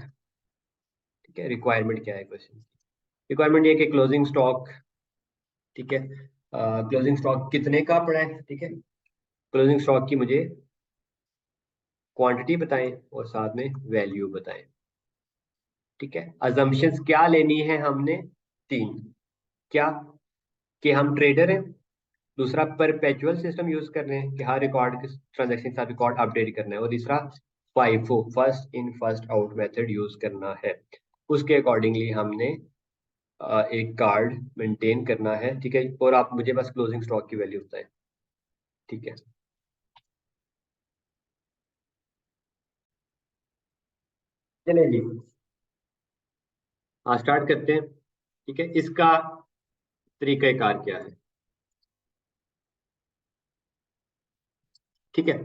A: ठीक है, रिक्वायरमेंट क्या है क्वेश्चन। रिक्वायरमेंट ये कि क्लोजिंग स्टॉक, ठीक है, क्लोजिंग स्टॉक कितने का पड़ा है, ठीक है, क्लोजिंग स्टॉक की मुझे क्वांटिटी बताएं और साथ में वैल्यू बताएं, ठीक है। अजम्पशंस क्या लेनी है हमने, 3, क्या कि हम ट्रेडर हैं, दूसरा परपेचुअल सिस्टम यूज कर रहे हैं कि हर रिकॉर्ड के ट्रांजैक्शन के साथ रिकॉर्ड अपडेट करना है, और तीसरा FIFO first in first out method use करना है। उसके अकॉर्डिंगली हमने एक कार्ड मेंटेन करना है, ठीक है। और आप मुझे बस क्लोजिंग स्टॉक की वैल्यू बताएं, ठीक है। चलिए जी, हाँ स्टार्ट करते हैं, ठीक है। इसका तरीकाकार क्या है, ठीक है।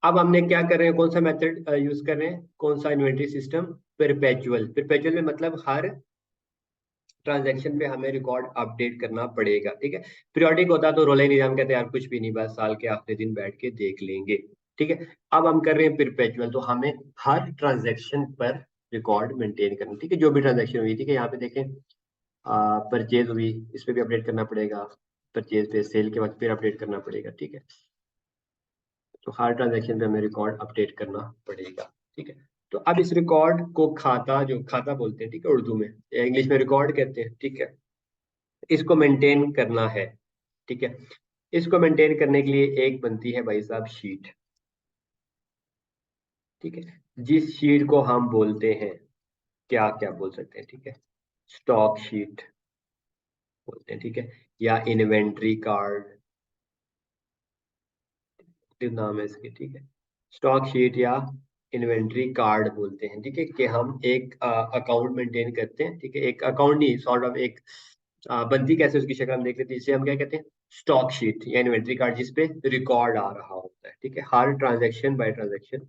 A: अब हमने क्या कर रहे हैं, कौन सा मेथड यूज कर रहे हैं, कौन सा इन्वेंटरी सिस्टम, परपेचुअल। परपेचुअल में मतलब हर ट्रांजैक्शन पे हमें रिकॉर्ड अपडेट करना पड़ेगा, ठीक है। पीरियोडिक होता तो रोलिंग निजाम कहते हैं यार कुछ भी नहीं, बस साल के आखिरी दिन बैठ के देख लेंगे, ठीक है। अब हम कर रहे हैं परपेचुअल, तो हमें हर ट्रांजैक्शन पर रिकॉर्ड मेंटेन करना, ठीक है, जो भी ट्रांजैक्शन हुई, ठीक है। यहाँ पे देखें परचेज हुई, इस पे भी अपडेट करना पड़ेगा, परचेज पे सेल के बाद फिर अपडेट करना पड़ेगा, ठीक है। तो हर ट्रांजैक्शन पे हमें रिकॉर्ड अपडेट करना पड़ेगा, ठीक है। तो अब इस रिकॉर्ड को खाता, जो खाता बोलते हैं, ठीक है, उर्दू में या इंग्लिश में रिकॉर्ड कहते हैं, ठीक है, इसको मेंटेन करना है, ठीक है। इसको मेंटेन करने के लिए एक बनती है भाई साहब शीट, ठीक है, जिस शीट को हम बोलते हैं, क्या क्या बोल सकते हैं, ठीक है, स्टॉक शीट बोलते हैं, ठीक है, या इन्वेंट्री कार्ड नाम है इसके, ठीक है। स्टॉक शीट या इन्वेंट्री कार्ड बोलते हैं, ठीक है, कि हम एक अकाउंट मेंटेन करते हैं, ठीक है, एक अकाउंट नहीं, सॉर्ट ऑफ एक बनती कैसे उसकी शक्ल हम देख लेते हैं, इसे हम क्या कहते हैं, स्टॉक शीट या इन्वेंट्री कार्ड, जिसपे रिकॉर्ड आ रहा होता है, ठीक है, हर ट्रांजेक्शन बाय ट्रांजेक्शन।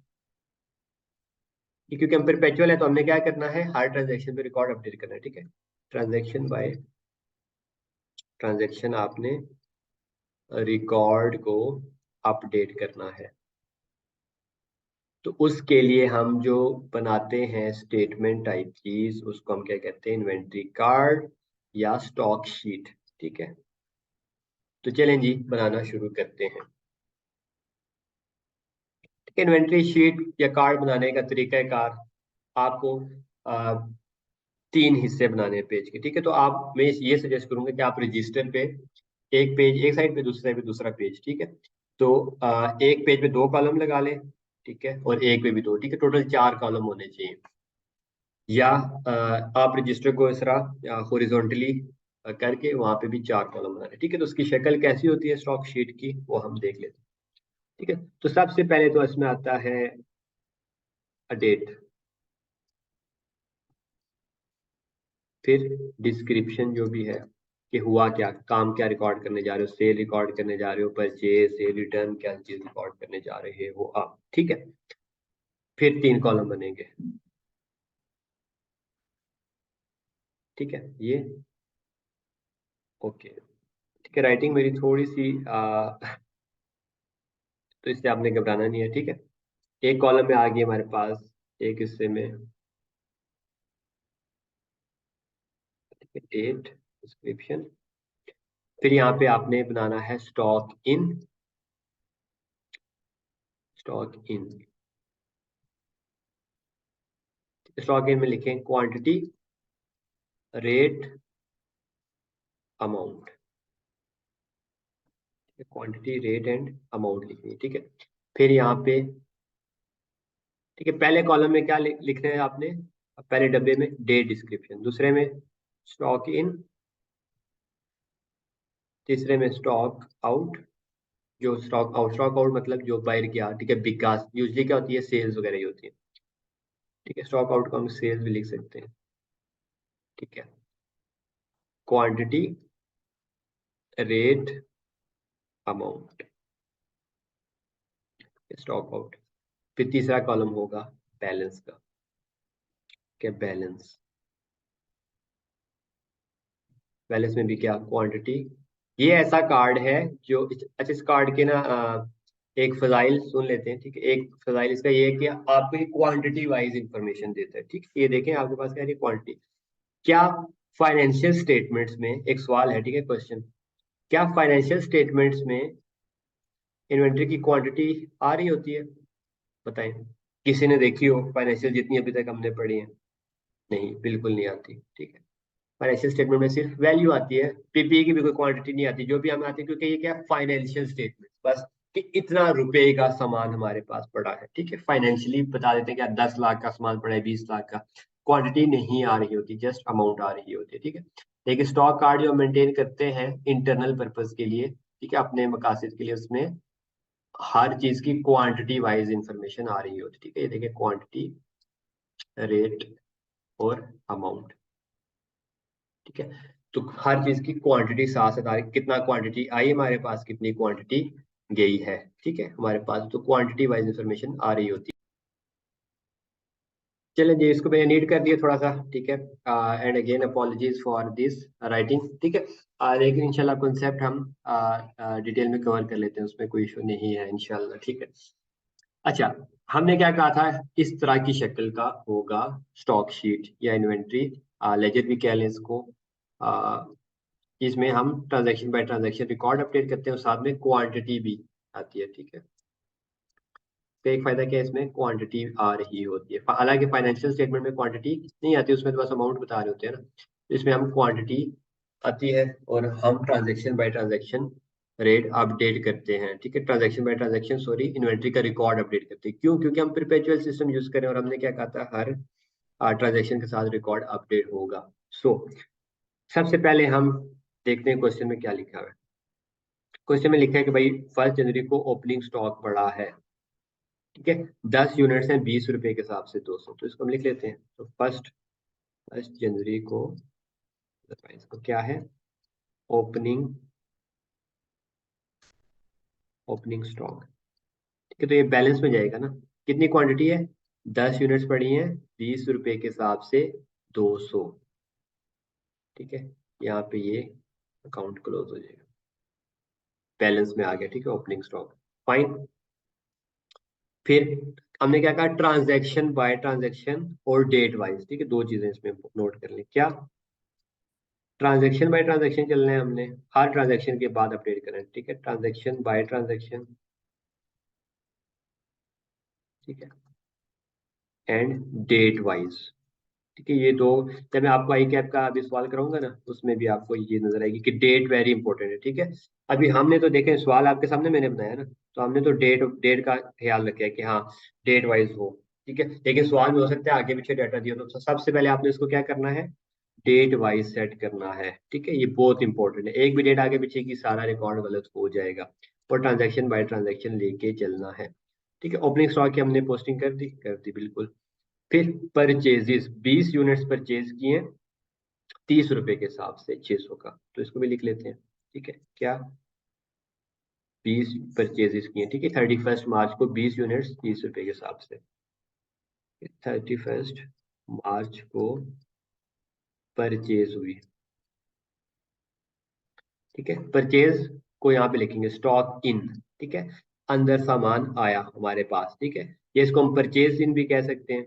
A: क्योंकि हम परपेचुअल है तो हमने क्या करना है, हर ट्रांजेक्शन पे रिकॉर्ड अपडेट करना है, ठीक है। ट्रांजेक्शन बाय ट्रांजेक्शन आपने रिकॉर्ड को अपडेट करना है। तो उसके लिए हम जो बनाते हैं स्टेटमेंट टाइप चीज, उसको हम क्या कहते हैं, इन्वेंट्री कार्ड या स्टॉक शीट, ठीक है। तो चलें जी बनाना शुरू करते हैं, ठीक है। इन्वेंट्री शीट या कार्ड बनाने का तरीकाकार, आपको आ, 3 हिस्से बनाने हैं पेज के, ठीक है। तो आप, मैं ये सजेस्ट करूंगा कि आप रजिस्टर पे एक पेज एक साइड पे, दूसरी साइड पे दूसरा पेज, ठीक है। तो एक पेज पे 2 कॉलम लगा लें, ठीक है, और एक पे भी 2, ठीक है, टोटल 4 कॉलम होने चाहिए। या आप रजिस्टर को इस तरह हॉरिजॉन्टली करके वहां पे भी 4 कॉलम बनाने, ठीक है। तो उसकी शक्ल कैसी होती है स्टॉक शीट की, वो हम देख लेते हैं, ठीक है। तो सबसे पहले तो इसमें आता है डेट, फिर डिस्क्रिप्शन जो भी है कि हुआ क्या, काम क्या रिकॉर्ड करने जा रहे हो, सेल रिकॉर्ड करने जा रहे हो, परचेज, सेल, रिटर्न, क्या चीज रिकॉर्ड करने जा रहे हो आप, ठीक है। फिर 3 कॉलम बनेंगे, ठीक है ये, ओके, ठीक है। राइटिंग मेरी थोड़ी सी तो इससे आपने घबराना नहीं है, ठीक है। एक कॉलम में आ गई हमारे पास, एक हिस्से में डेट, डिस्क्रिप्शन, फिर यहाँ पे आपने बनाना है stock in, stock in, stock in में लिखें quantity, rate, amount, quantity, rate and amount लिखनी है, ठीक है। फिर यहाँ पे, ठीक है, पहले कॉलम में क्या लिखना है आपने, पहले डब्बे में डेट डिस्क्रिप्शन, दूसरे में स्टॉक इन, तीसरे में स्टॉक आउट, जो स्टॉक आउट मतलब जो बाहर गया, ठीक है, बिकास यूजली क्या होती है, सेल्स वगैरह ही होती है, ठीक है। स्टॉक आउट को हम सेल्स भी लिख सकते हैं, ठीक है। Quantity, rate, amount, stock out. फिर तीसरा कॉलम होगा बैलेंस का, क्या बैलेंस, बैलेंस में भी क्या, क्वांटिटी। ये ऐसा कार्ड है जो अच्छा, इस कार्ड के ना एक फजाइल सुन लेते हैं, ठीक है। एक फजाइल इसका ये है कि आपको क्वांटिटी वाइज इंफॉर्मेशन देता है, ठीक है। ये देखें आपके पास क्या है, क्वांटिटी, क्या फाइनेंशियल स्टेटमेंट्स में, एक सवाल है, ठीक है, क्वेश्चन, क्या फाइनेंशियल स्टेटमेंट्स में इन्वेंट्री की क्वांटिटी आ रही होती है, बताएं। किसी ने देखी हो फाइनेंशियल जितनी अभी तक हमने पढ़ी है, नहीं, बिल्कुल नहीं आती, ठीक है। फाइनेंशियल स्टेटमेंट में सिर्फ वैल्यू आती है, पीपीई की भी कोई क्वांटिटी नहीं आती, जो भी हमें आती है, क्योंकि ये क्या फाइनेंशियल स्टेटमेंट, बस कि इतना रुपए का सामान हमारे पास पड़ा है, ठीक है। फाइनेंशियली बता देते हैं कि 10 लाख का सामान पड़ा है, 20 लाख का, क्वांटिटी नहीं आ रही होती, जस्ट अमाउंट आ रही होती है, ठीक है। लेकिन स्टॉक कार्ड जो मेंटेन करते हैं इंटरनल पर्पज के लिए, ठीक है, अपने मकासद के लिए, उसमें हर चीज की क्वांटिटी वाइज इंफॉर्मेशन आ रही होती है, ठीक है। ये देखिए क्वांटिटी, रेट और अमाउंट, ठीक है। तो हर चीज की क्वांटिटी साथ साथ आ रही, कितना क्वांटिटी आई हमारे पास, कितनी क्वांटिटी गई है, ठीक है, हमारे पास तो क्वांटिटी वाइज इंफॉर्मेशन आ रही होती है। चलें जी, इसको मैंने नीड कर दिया थोड़ा सा, ठीक है। And again apologies for this writing, ठीक है। लेकिन इंशाल्लाह कॉन्सेप्ट हम डिटेल में कवर कर लेते हैं, उसमें कोई इशू नहीं है इंशाल्लाह, ठीक है। अच्छा, हमने क्या कहा था, इस तरह की शक्ल का होगा स्टॉक शीट या इन्वेंट्री लेजर भी कह लें इसको, इसमें हम transaction bye transaction record update करते हैं और साथ में क्वांटिटी भी आती है, ठीक है। तो एक फायदा क्या है, इसमें क्वांटिटी आ रही होती है, हालांकि फाइनेंशियल स्टेटमेंट में क्वांटिटी नहीं आती, उसमें तो बस अमाउंट बता रहे होते हैं ना, तो इसमें हम क्वांटिटी आती है और हम transaction bye transaction rate update करते हैं, ठीक है। Transaction bye transaction, sorry, inventory का रिकॉर्ड अपडेट करते हैं, क्यों, क्योंकि हम परपेचुअल सिस्टम यूज करें और हमने क्या कहा था, हर ट्रांजैक्शन के साथ रिकॉर्ड अपडेट होगा। सो सबसे पहले हम देखते हैं क्वेश्चन में क्या लिखा हुआ है। क्वेश्चन में लिखा है कि भाई 1 जनवरी को ओपनिंग स्टॉक बढ़ा है, ठीक है, 10 यूनिट्स हैं, 20 रुपए के हिसाब से 200, तो इसको हम लिख लेते हैं। तो फर्स्ट जनवरी को, इसको क्या है, ओपनिंग, ओपनिंग स्टॉक, ठीक है। तो ये बैलेंस में जाएगा ना, कितनी क्वांटिटी है, 10 यूनिट्स पड़ी हैं, 20 रुपए के हिसाब से 200, ठीक है। यहाँ पे ये अकाउंट क्लोज हो जाएगा, बैलेंस में आ गया, ठीक है, ओपनिंग स्टॉक, फाइन। फिर हमने क्या कहा, ट्रांजैक्शन बाय ट्रांजैक्शन और डेट वाइज, ठीक है, दो चीजें इसमें नोट कर ली, क्या, ट्रांजैक्शन बाय ट्रांजैक्शन चलना है हमने, हर ट्रांजैक्शन के बाद अपडेट करना है, ठीक है, ट्रांजैक्शन बाय ट्रांजैक्शन, ठीक है, एंड डेट वाइज, ठीक है। ये दो, जब मैं आपको आई कैप का अभी सवाल कराऊंगा ना, उसमें भी आपको ये नजर आएगी कि डेट वेरी इंपॉर्टेंट है, ठीक है। अभी हमने तो देखे, सवाल आपके सामने मैंने बनाया ना, तो हमने तो डेट डेट का ख्याल रखा है कि हाँ डेट वाइज हो, ठीक है। लेकिन सवाल में हो सकता है आगे पीछे डाटा दिया, तो सबसे पहले आपने इसको क्या करना है, डेट वाइज सेट करना है, ठीक है, ये बहुत इंपॉर्टेंट है। एक भी डेट आगे पीछे की सारा रिकॉर्ड गलत हो जाएगा, और ट्रांजैक्शन बाय ट्रांजैक्शन लेके चलना है, ठीक है। ओपनिंग स्टॉक की हमने पोस्टिंग कर दी बिल्कुल। फिर परचेजेस 20 यूनिट्स परचेज किए 30 रुपए के हिसाब से 600 का, तो इसको भी लिख लेते हैं, ठीक है। क्या 20 परचेजेस किए, ठीक है, 31 मार्च को 20 यूनिट्स 30 रुपए के हिसाब से। 31 मार्च को परचेज हुई, ठीक है। परचेज को यहाँ पे लिखेंगे स्टॉक इन, ठीक है, अंदर सामान आया हमारे पास, ठीक है। ये इसको हम परचेज इन भी कह सकते हैं,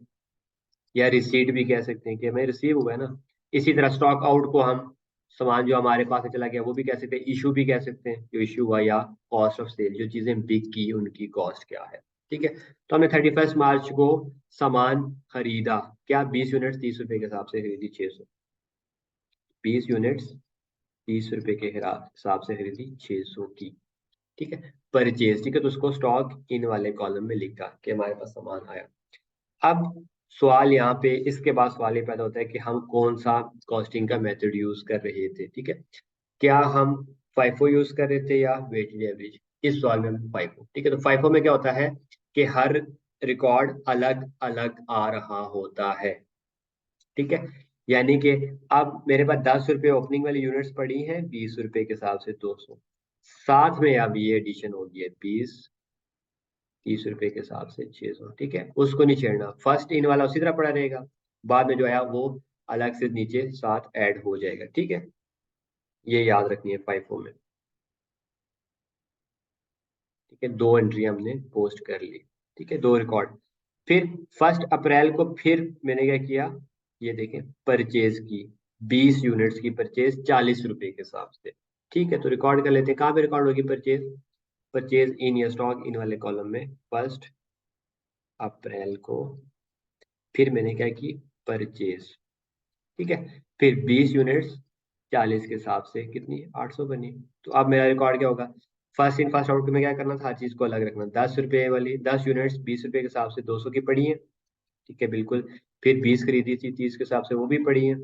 A: या रिसीट भी कह सकते हैं कि हमें रिसीव हुआ है ना। इसी तरह स्टॉक आउट को हम सामान जो हमारे पास से चला गया वो भी कह सकते हैं, इशू भी कह सकते हैं, जो इशू हुआ, या कॉस्ट ऑफ सेल, जो चीजें बिक की उनकी कॉस्ट क्या है, ठीक है। तो हमने 31 मार्च को सामान खरीदा, क्या 20 यूनिट 30 रुपए के हिसाब से खरीदी 600, 20 यूनिट्स 30 रुपए के हिसाब से खरीदी 600 की, ठीक है। परचेज, ठीक है, तो उसको स्टॉक इन वाले कॉलम में लिखा कि हमारे पास सामान आया। अब सवाल यहाँ पे, इसके बाद सवाल ये पैदा होता है कि हम कौन सा कॉस्टिंग का मेथड यूज कर रहे थे, ठीक है। क्या हम फाइफो यूज कर रहे थे या वेटेड एवरेज? इस सवाल में हम फाइफो, ठीक है। तो फाइफो में क्या होता है कि हर रिकॉर्ड अलग अलग आ रहा होता है, ठीक है। यानी कि अब मेरे पास 10 रुपए ओपनिंग वाली यूनिट्स पड़ी हैं 20 रुपए के हिसाब से 200, साथ में अब ये एडिशन हो गई है 20 30 रुपए के हिसाब से 600, ठीक है। उसको नहीं छेड़ना, फर्स्ट इन वाला उसी तरह पड़ा रहेगा, बाद में जो आया वो अलग से नीचे साथ ऐड हो जाएगा, ठीक है। ये याद रखनी है फाइफो में, ठीक है। दो एंट्री हमने पोस्ट कर ली, ठीक है, दो रिकॉर्ड। फिर 1 अप्रैल को फिर मैंने क्या किया, ये देखें, परचेज की 20 यूनिट्स की परचेज 40 रुपए के हिसाब से, ठीक है। तो रिकॉर्ड कर लेते हैं, कहाँ पे रिकॉर्ड होगी परचेज, परचेज इन या स्टॉक इन वाले कॉलम में 1 अप्रैल को। फिर मैंने क्या की, परचेज, ठीक है। फिर 20 यूनिट्स 40 के हिसाब से कितनी, 800 बनी। तो अब मेरा रिकॉर्ड क्या होगा, फर्स्ट इन फर्स्ट आउट में क्या करना था, हर चीज को अलग रखना। 10 रुपए वाली 10 यूनिट्स 20 रुपए के हिसाब से 200 की पड़ी है, ठीक है, बिल्कुल। फिर 20 खरीदी थी 30 के हिसाब से, वो भी पड़ी है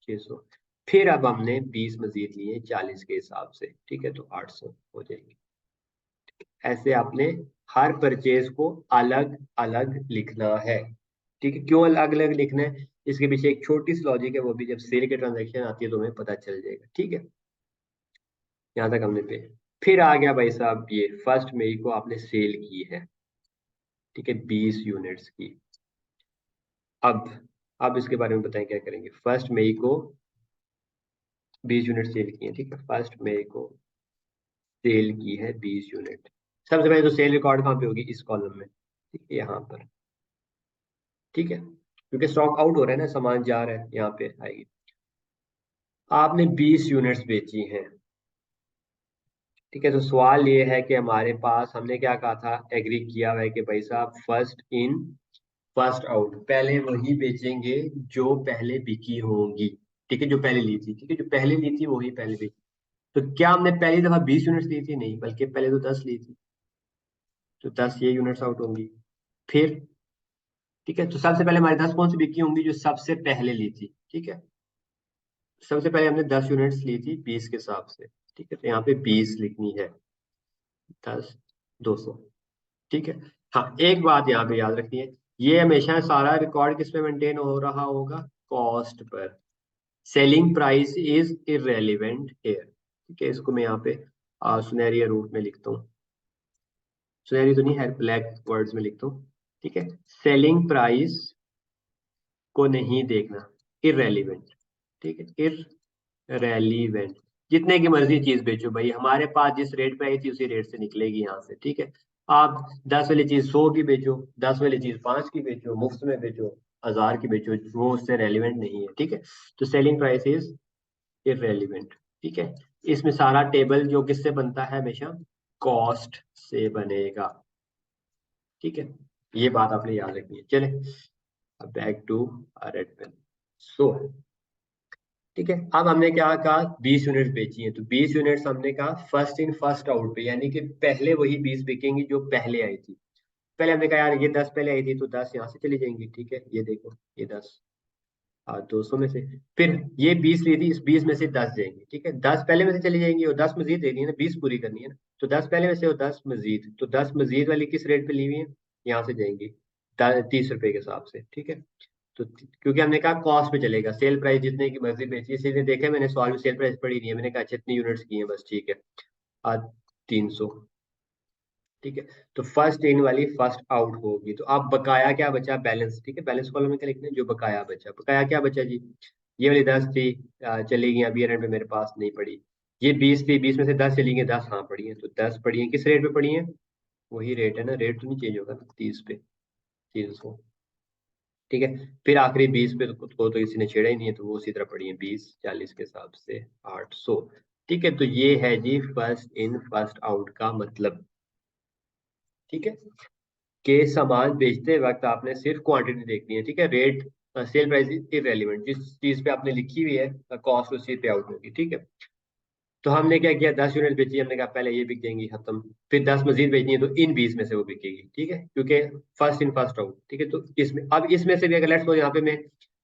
A: 600। फिर अब हमने 20 मजीद लिए 40 के हिसाब से, ठीक है, तो 800 हो जाएंगे। ऐसे आपने हर परचेज को अलग अलग लिखना है, ठीक है। क्यों अलग अलग लिखना है, इसके पीछे एक छोटी सी लॉजिक है, वो भी जब सेल के ट्रांजैक्शन आती है तो हमें पता चल जाएगा, ठीक है। यहाँ तक हमने पे। फिर आ गया भाई साहब, ये 1 मई को आपने सेल की है, ठीक है, 20 यूनिट्स की। अब इसके बारे में बताएं क्या करेंगे। 1 मई को 20 यूनिट सेल की है, ठीक है, 1 मई को सेल की है 20 यूनिट। सबसे पहले तो सेल रिकॉर्ड कहाँ पे होगी, इस कॉलम में, ठीक है, यहाँ पर, ठीक है, क्योंकि स्टॉक आउट हो रहा है ना, सामान जा रहा है, यहाँ पे आएगी। आपने 20 यूनिट्स बेची हैं, ठीक है। तो सवाल ये है कि हमारे पास हमने क्या कहा था, एग्री किया हुआ है कि भाई साहब फर्स्ट इन फर्स्ट आउट, पहले वही बेचेंगे जो पहले बिकी होंगी, ठीक है, जो पहले ली थी, ठीक है, जो पहले ली थी वही पहले बेची। तो क्या हमने पहली दफा 20 यूनिट्स ली थी, नहीं, बल्कि पहले तो 10 ली थी, तो 10 ये यूनिट्स आउट होंगी। फिर, ठीक है, तो सबसे पहले हमारी 10 कौन सी बिकी होंगी, जो सबसे पहले ली थी, ठीक है। सबसे पहले हमने 10 यूनिट्स ली थी 20 के हिसाब से, ठीक है, तो यहाँ पे 20 लिखनी है, 10 200, ठीक है। हाँ, एक बात यहाँ पे याद रखनी है, ये हमेशा सारा रिकॉर्ड किस पे मेंटेन हो रहा होगा, cost per. Selling price is irrelevant here, ठीक है। इसको मैं यहाँ पे सुनहरी रूप में लिखता हूँ, सुनहरी तो नहीं है, ब्लैक वर्ड्स में लिखता हूँ, ठीक है। सेलिंग प्राइस को नहीं देखना, इररेलीवेंट, ठीक है, इररेलीवेंट। जितने की मर्जी चीज बेचो भाई, हमारे पास जिस रेट पे आई थी उसी रेट से निकलेगी यहाँ से, ठीक है। आप 10 वाली चीज 100 की बेचो, 10 वाली चीज 5 की बेचो, मुफ्त में बेचो, 1000 की बेचो, वो उससे रेलिवेंट नहीं है, ठीक है। तो सेलिंग प्राइस इज इररेलीवेंट, ठीक है। इसमें सारा टेबल जो किससे बनता है, हमेशा कॉस्ट से बनेगा, ठीक है। ये बात आपने याद रखनी है। चले अब बैक टू रेड पेन। सो, ठीक है, अब हमने क्या कहा, 20 यूनिट्स बेची है, तो 20 यूनिट्स हमने कहा फर्स्ट इन फर्स्ट आउट पे, यानी कि पहले वही 20 बिकेंगी जो पहले आई थी। पहले हमने कहा यार ये 10 पहले आई थी तो 10 यहाँ से चली जाएंगी, ठीक है, ये देखो ये 10 200 में से, फिर ये 20 ली थी, इस 20 में से 10 जाएंगे, ठीक है, 10 पहले में से चली जाएंगी और 10 मजीद देनी है ना, 20 पूरी करनी है ना, तो 10 पहले में से और 10 मजीद, तो 10 मजीद वाली किस रेट पे ली हुई है, यहाँ से जाएंगी 30 रुपए के हिसाब से, ठीक है। तो क्योंकि हमने कहा कॉस्ट पे चलेगा, सेल प्राइस जितने की मर्जी बेची, इसीलिए देखा मैंने सवाल में सेल प्राइस पड़ी नहीं है, मैंने कहा अच्छा इतनी यूनिट्स की है बस, ठीक है। आज 300, ठीक है। तो फर्स्ट इन वाली फर्स्ट आउट होगी, तो अब बकाया क्या बचा, बैलेंस, ठीक है, बैलेंस कॉलम में क्या लिखना है, जो बकाया बचा, बकाया क्या बचा जी, ये वाली 10 थी, चली गई, अभी एंड में मेरे पास नहीं पड़ी। ये 20 थी, 20 में से 10 चली गई, 10 हाँ पड़ी है, तो 10 पड़ी है, किस रेट पे पड़ी है, वही रेट है ना, रेट तो नहीं चेंज होगा ना, 30 पे 300, ठीक है। फिर आखिरी 20 पे तो किसी ने छेड़ा ही नहीं है, तो वो उसी तरह पड़ी है, 20 40 के हिसाब से 800, ठीक है। तो ये है जी फर्स्ट इन फर्स्ट आउट का मतलब, ठीक है। के सामान बेचते वक्त आपने सिर्फ क्वांटिटी देखनी है, ठीक है, रेट सेल प्राइस इररेलेवेंट, जिस चीज पे आपने लिखी हुई है कॉस्ट उसी पे आउट होगी, ठीक है। तो हमने क्या किया, 10 यूनिट बेची, हमने कहा पहले ये बिक जाएंगी खत्म, फिर 10 मजीद बेचनी है, तो इन 20 में से वो बिकेगी, ठीक है, क्योंकि फर्स्ट इन फर्स्ट आउट, ठीक है। तो इसमें अब इसमें से भी अगर लेट्स सपोज यहाँ पे मैं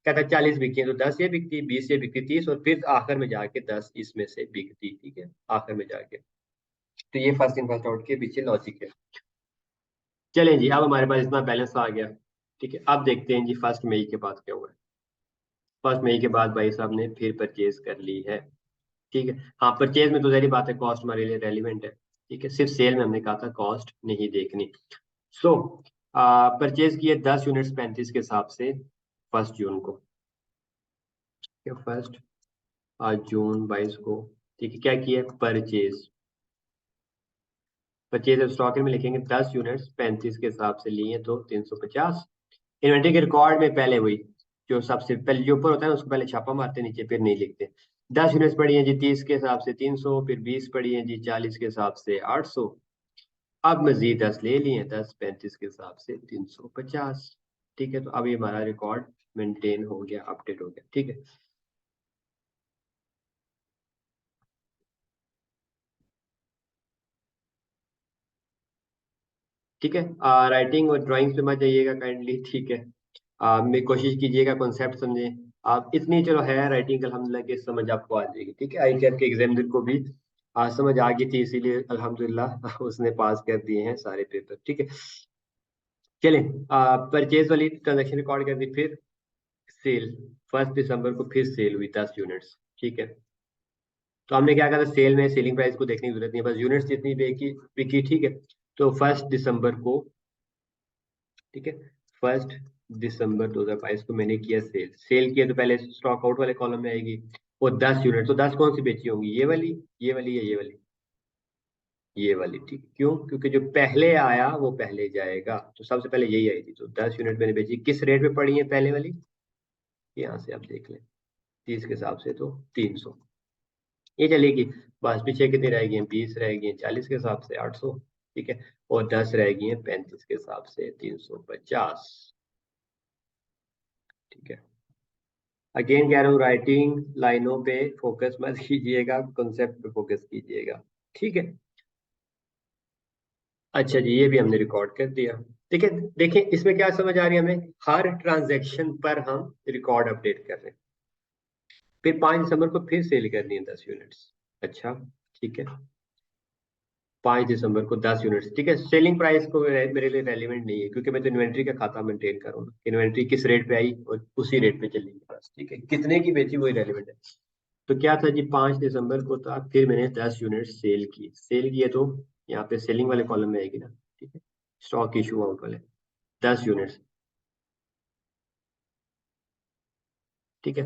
A: कहता 40 बिकी है, तो 10 ये बिकती, 20 ये बिकती, 30, और फिर आखिर में जाके 10 इसमें से बिकती, ठीक है, आखिर में जाके। तो ये फर्स्ट इन फर्स्ट आउट के पीछे लॉजिक है। चलें जी, अब हमारे पास इतना बैलेंस आ गया, ठीक है। अब देखते हैं जी फर्स्ट मई के बाद क्या हुआ है। फर्स्ट मई के बाद भाई साहब ने फिर परचेज कर ली है, ठीक है। हाँ, परचेज में तो जहरी बात है, कॉस्ट हमारे लिए रेलिवेंट है, ठीक है, सिर्फ सेल में हमने कहा था कॉस्ट नहीं देखनी। सो परचेज किए 10 यूनिट्स 35 के हिसाब से 1 जून को, फर्स्ट जून 22 को, ठीक है, क्या किया परचेज, परचेज स्टॉक में लिखेंगे 10 यूनिट्स 35 के हिसाब से लिए तो 350। इन्वेंट्री के रिकॉर्ड में पहले वही, जो सबसे पहले जो ऊपर होता है ना उसको पहले छापा मारते, नीचे फिर नहीं लिखते। 10 यूनिट्स पड़ी हैं जी 30 के हिसाब से 300, फिर 20 पड़ी हैं जी 40 के हिसाब से 800, अब मजीद 10 ले लिए, 10 35 के हिसाब से 350, ठीक है। तो अब ये हमारा रिकॉर्ड मेंटेन हो गया, अपडेट हो गया, ठीक है। ठीक है, राइटिंग और ड्राइंग पे मत जाइएगा काइंडली, ठीक है। मैं कोशिश कीजिएगा कॉन्सेप्ट समझें आप, इतनी चलो है राइटिंग अल्हम्दुलिल्लाह की समझ आपको आ जाएगी, ठीक है। आई कैप के एग्जामिनर को भी समझ आ गई थी, इसीलिए अल्हम्दुलिल्लाह उसने पास कर दिए हैं सारे पेपर, ठीक है। चलें, परचेज वाली ट्रांजेक्शन रिकॉर्ड कर दी, फिर सेल, 1 दिसंबर को फिर सेल हुई 10 यूनिट्स, ठीक है। तो हमने क्या कहा था, सेल में सेलिंग प्राइस को देखने की जरूरत नहीं है, बस यूनिट्स जितनी बिकी बिकी, ठीक है। तो 1 दिसंबर को, ठीक है, 1 दिसंबर 2022 को मैंने किया सेल, सेल किया तो पहले स्टॉक आउट वाले कॉलम में आएगी, और 10 यूनिट, तो 10 कौन सी बेची होंगी, ये वाली, ये वाली या ये वाली, ये वाली, ठीक, क्यों, क्योंकि जो पहले आया वो पहले जाएगा, तो सबसे पहले यही आई थी, तो 10 यूनिट मैंने बेची, किस रेट पे पड़ी है पहले वाली, यहाँ से आप देख लें, 30 के हिसाब से तो 300, ये चलेगी। बस पीछे कितनी रह गई हैं, 20 रह गई हैं 40 के हिसाब से 800, ठीक है, और 10 रह गई हैं 35 के हिसाब से 350, ठीक है। अगेन कह रहा हूँ, राइटिंग लाइनों पे फोकस मत कीजिएगा, कॉन्सेप्ट पे फोकस कीजिएगा, ठीक है। अच्छा जी, ये भी हमने रिकॉर्ड कर दिया, ठीक है। देखिए इसमें क्या समझ आ रही है हमें, हर ट्रांजैक्शन पर हम रिकॉर्ड अपडेट कर रहे हैं, फिर 5 दिसंबर को फिर सेल करनी है 10 यूनिट्स, अच्छा, ठीक है, 5 दिसंबर को 10 यूनिट्स, ठीक है। सेलिंग प्राइस को मेरे लिए रेलिवेंट नहीं है, क्योंकि मैं तो इन्वेंट्री का खाता मेंटेन करूँ, इन्वेंट्री किस रेट पे आई और उसी रेट पे चलेगी बस, ठीक है, कितने की बेची वही रेलिवेंट है। तो क्या था जी, 5 दिसंबर को था, फिर मैंने 10 यूनिट सेल की, सेल किए तो यहाँ पे सेलिंग वाले कॉलम में आएगी ना, ठीक है, स्टॉक इशू आउट वाले 10 यूनिट्स, ठीक है,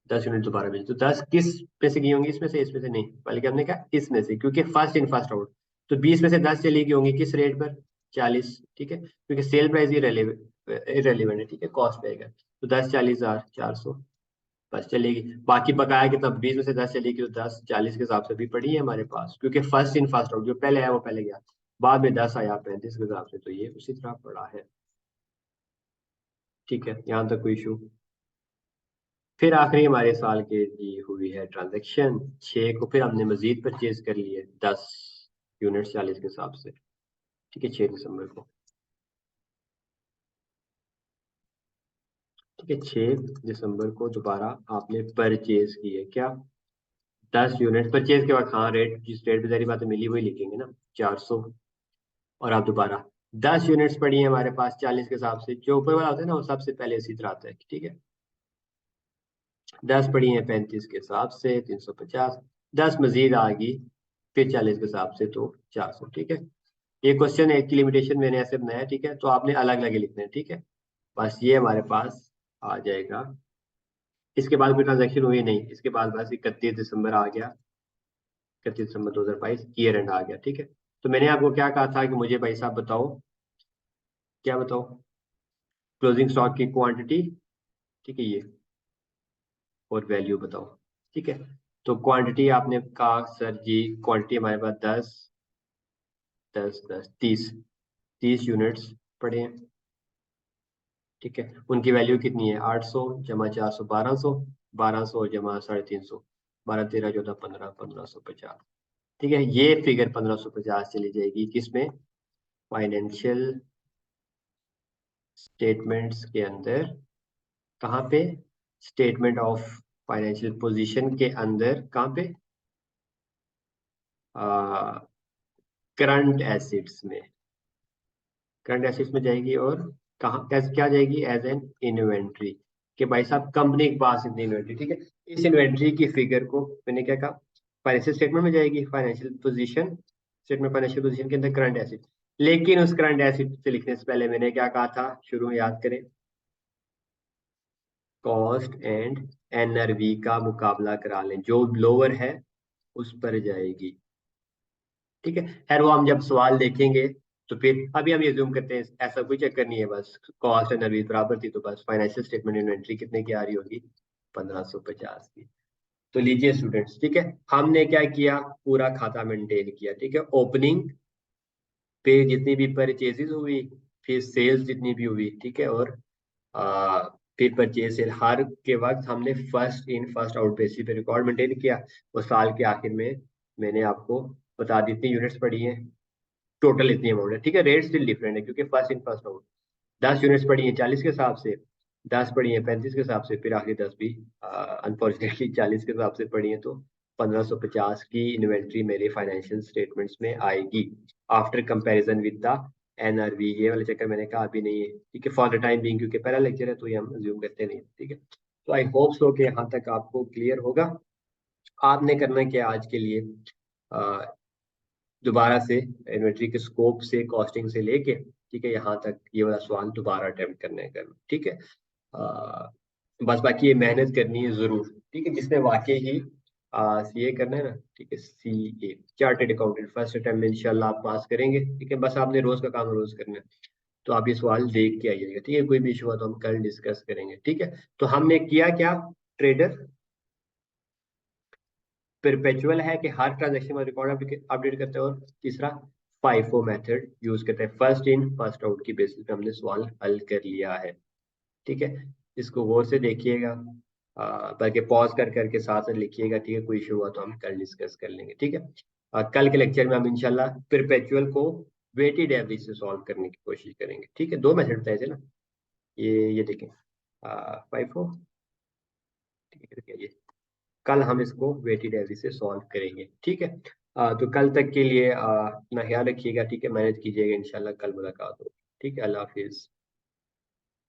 A: 10 यूनिट दोबारा भेज, तो 10 किस पे से गई होंगी, इसमें से, इसमें से नहीं, बल्कि हमने कहा इसमें से, क्योंकि फर्स्ट इन फर्स्ट आउट, तो 20 में से 10 चली गई होंगी किस रेट पर, 40, ठीक है, क्योंकि सेल प्राइस इरेलीवेंट है, ठीक है, कॉस्ट पे आएगा, तो 10 40 हजार 400, बस चलेगी। बाकी बकाया कितना, 20 में से 10 चलेगी, तो 10 40 के हिसाब से भी पड़ी है हमारे पास, क्योंकि फर्स्ट इन फर्स्ट आउट, जो पहले आया वो पहले गया, बाद में 10 आया 35 के हिसाब से, तो ये उसी तरह पड़ा है, ठीक है, यहाँ तक कोई इशू। फिर आखिरी हमारे साल के जी हुई है ट्रांजैक्शन 6 को, फिर हमने मजीद परचेज कर लिए 10 यूनिट 40 के हिसाब से, ठीक है, 6 दिसंबर को, ठीक है, 6 दिसंबर को दोबारा आपने परचेज की है क्या, 10 यूनिट परचेज के बाद, हाँ रेट जिस रेट पे सारी बातें मिली वही लिखेंगे ना, 400। और आप दोबारा 10 यूनिट्स पड़ी है हमारे पास 40 के हिसाब से, जो ऊपर वाला होता है ना वो सबसे पहले इसी तरह आता है, ठीक है। 10 पड़ी है 35 के हिसाब से 350, 10 मजीद आ गई फिर 40 के हिसाब से तो 400, ठीक है। ये क्वेश्चन एक की लिमिटेशन मैंने ऐसे बनाया है, ठीक है, तो आपने अलग अलग लिखना है, ठीक है। बस ये हमारे पास आ जाएगा। इसके बाद कोई ट्रांजेक्शन हुई नहीं, इसके बाद बस 31 दिसंबर आ गया, 31 दिसंबर 2022 ईयर एंड आ गया, ठीक है। तो मैंने आपको क्या कहा था कि मुझे भाई साहब बताओ, क्या बताओ, क्लोजिंग स्टॉक की क्वांटिटी, ठीक है ये, और वैल्यू बताओ, ठीक है। तो क्वांटिटी आपने कहा सर जी, क्वांटिटी हमारे पास 10 10 10 30 30 यूनिट्स पड़े हैं, ठीक है। उनकी वैल्यू कितनी है, 800 जमा 400 1200, 1200 जमा 350, 12 13 14 15 1550, ठीक है। ये फिगर 1550 चली जाएगी किसमें, फाइनेंशियल स्टेटमेंट्स के अंदर, कहाँ पे, स्टेटमेंट ऑफ फाइनेंशियल पोजीशन के अंदर, कहाँ पे, करंट एसिड्स में, करंट एसेट्स में जाएगी। और कहाँ कैसे क्या जाएगी, एज एन इन्वेंट्री, कि भाई साहब कंपनी के पास इतनी इन्वेंट्री, ठीक है। इस इन्वेंट्री की फिगर को मैंने क्या कहा, फाइनेंशियल स्टेटमेंट में जाएगी, financial position statement, financial position के अंदर करंट एसेट। लेकिन उस करंट एसेट से लिखने से पहले मैंने क्या कहा था, शुरू में याद करें, कॉस्ट एंड एनआरवी का मुकाबला करा लें, जो लोअर है उस पर जाएगी, ठीक है। खैर वो हम जब सवाल देखेंगे तो फिर अभी हम ये जूम करते हैं, ऐसा कोई चक्कर नहीं है, बस कॉस्ट एंड सर्विस बराबर थी तो बस फाइनेंशियल स्टेटमेंट इन्वेंट्री कितने की आ रही होगी, 1550 की। तो लीजिए स्टूडेंट्स, ठीक है, हमने क्या किया, पूरा खाता मेंटेन किया, ठीक है। ओपनिंग पे जितनी भी परचेजेस हुई, फिर सेल्स जितनी भी हुई, ठीक है, और आ, फिर परचेज सेल, हर के वक्त हमने first in first out basis पे रिकॉर्ड मेंटेन किया। और साल के आखिर में मैंने आपको बता दी इतनी यूनिट्स पड़ी हैं, टोटल इतनी अमाउंट है, ठीक है। रेट स्टिल डिफरेंट है क्योंकि first in first out, 10 units पड़ी हैं 40 के हिसाब से, 10 पड़ी हैं 35 के हिसाब से, फिर आखिर 10 भी अनफॉर्चुनेटली 40 के हिसाब से पड़ी हैं, तो 1550 की इन्वेंट्री मेरे फाइनेंशियल स्टेटमेंट्स में आएगी after comparison with the NRV. ये वाला चक्कर मैंने कहा अभी नहीं है, ठीक है, फॉर द टाइम बिंग, क्योंकि पहला लेक्चर है तो ये हम अज्यूम करते नहीं, ठीक है। तो आई होप सो कि यहाँ तक आपको क्लियर होगा। आपने करना क्या आज के लिए, दोबारा से इन्वेंट्री के स्कोप से, कॉस्टिंग से लेके, ठीक है, यहाँ तक ये वाला सवाल दोबारा अटेम्प्ट करने का, ठीक है। बस बाकी ये मेहनत करनी है जरूर, ठीक है, जिसने वाकई ही सीए करना है ना, ठीक है, CA chartered accountant first attempt में इंशाल्लाह आप पास करेंगे, ठीक है। बस आपने रोज का काम रोज करना है, तो आप ये सवाल देख के आइएगा, ठीक है। कोई भी इशू हुआ तो हम कल डिस्कस करेंगे, ठीक है। तो हमने किया क्या, ट्रेडर परपेचुअल है कि हर ट्रांजेक्शन में रिकॉर्ड अपडेट करते हैं, और तीसरा फाइफो मेथड यूज करते हैं, फर्स्ट इन फर्स्ट आउट की बेसिस पे हमने सवाल हल कर लिया है, ठीक है। इसको गौर से देखिएगा, बल्कि पॉज कर करके साथ साथ लिखिएगा, ठीक है। कोई इशू हुआ तो हम कल डिस्कस कर लेंगे, ठीक है। कल के लेक्चर में हम इंशाल्लाह परपेचुअल को वेटेड एवरेज से सॉल्व करने की कोशिश करेंगे, ठीक है। दो मेथड बताए थे ना, ये देखें, फाइफो, ठीक है, ये कल हम इसको वेटेड एवरेज से सॉल्व करेंगे, ठीक है। तो कल तक के लिए अपना ख्याल रखिएगा, ठीक है, मैनेज कीजिएगा, इंशाल्लाह कल मुलाकात होगी, ठीक है। अल्लाह हाफिज।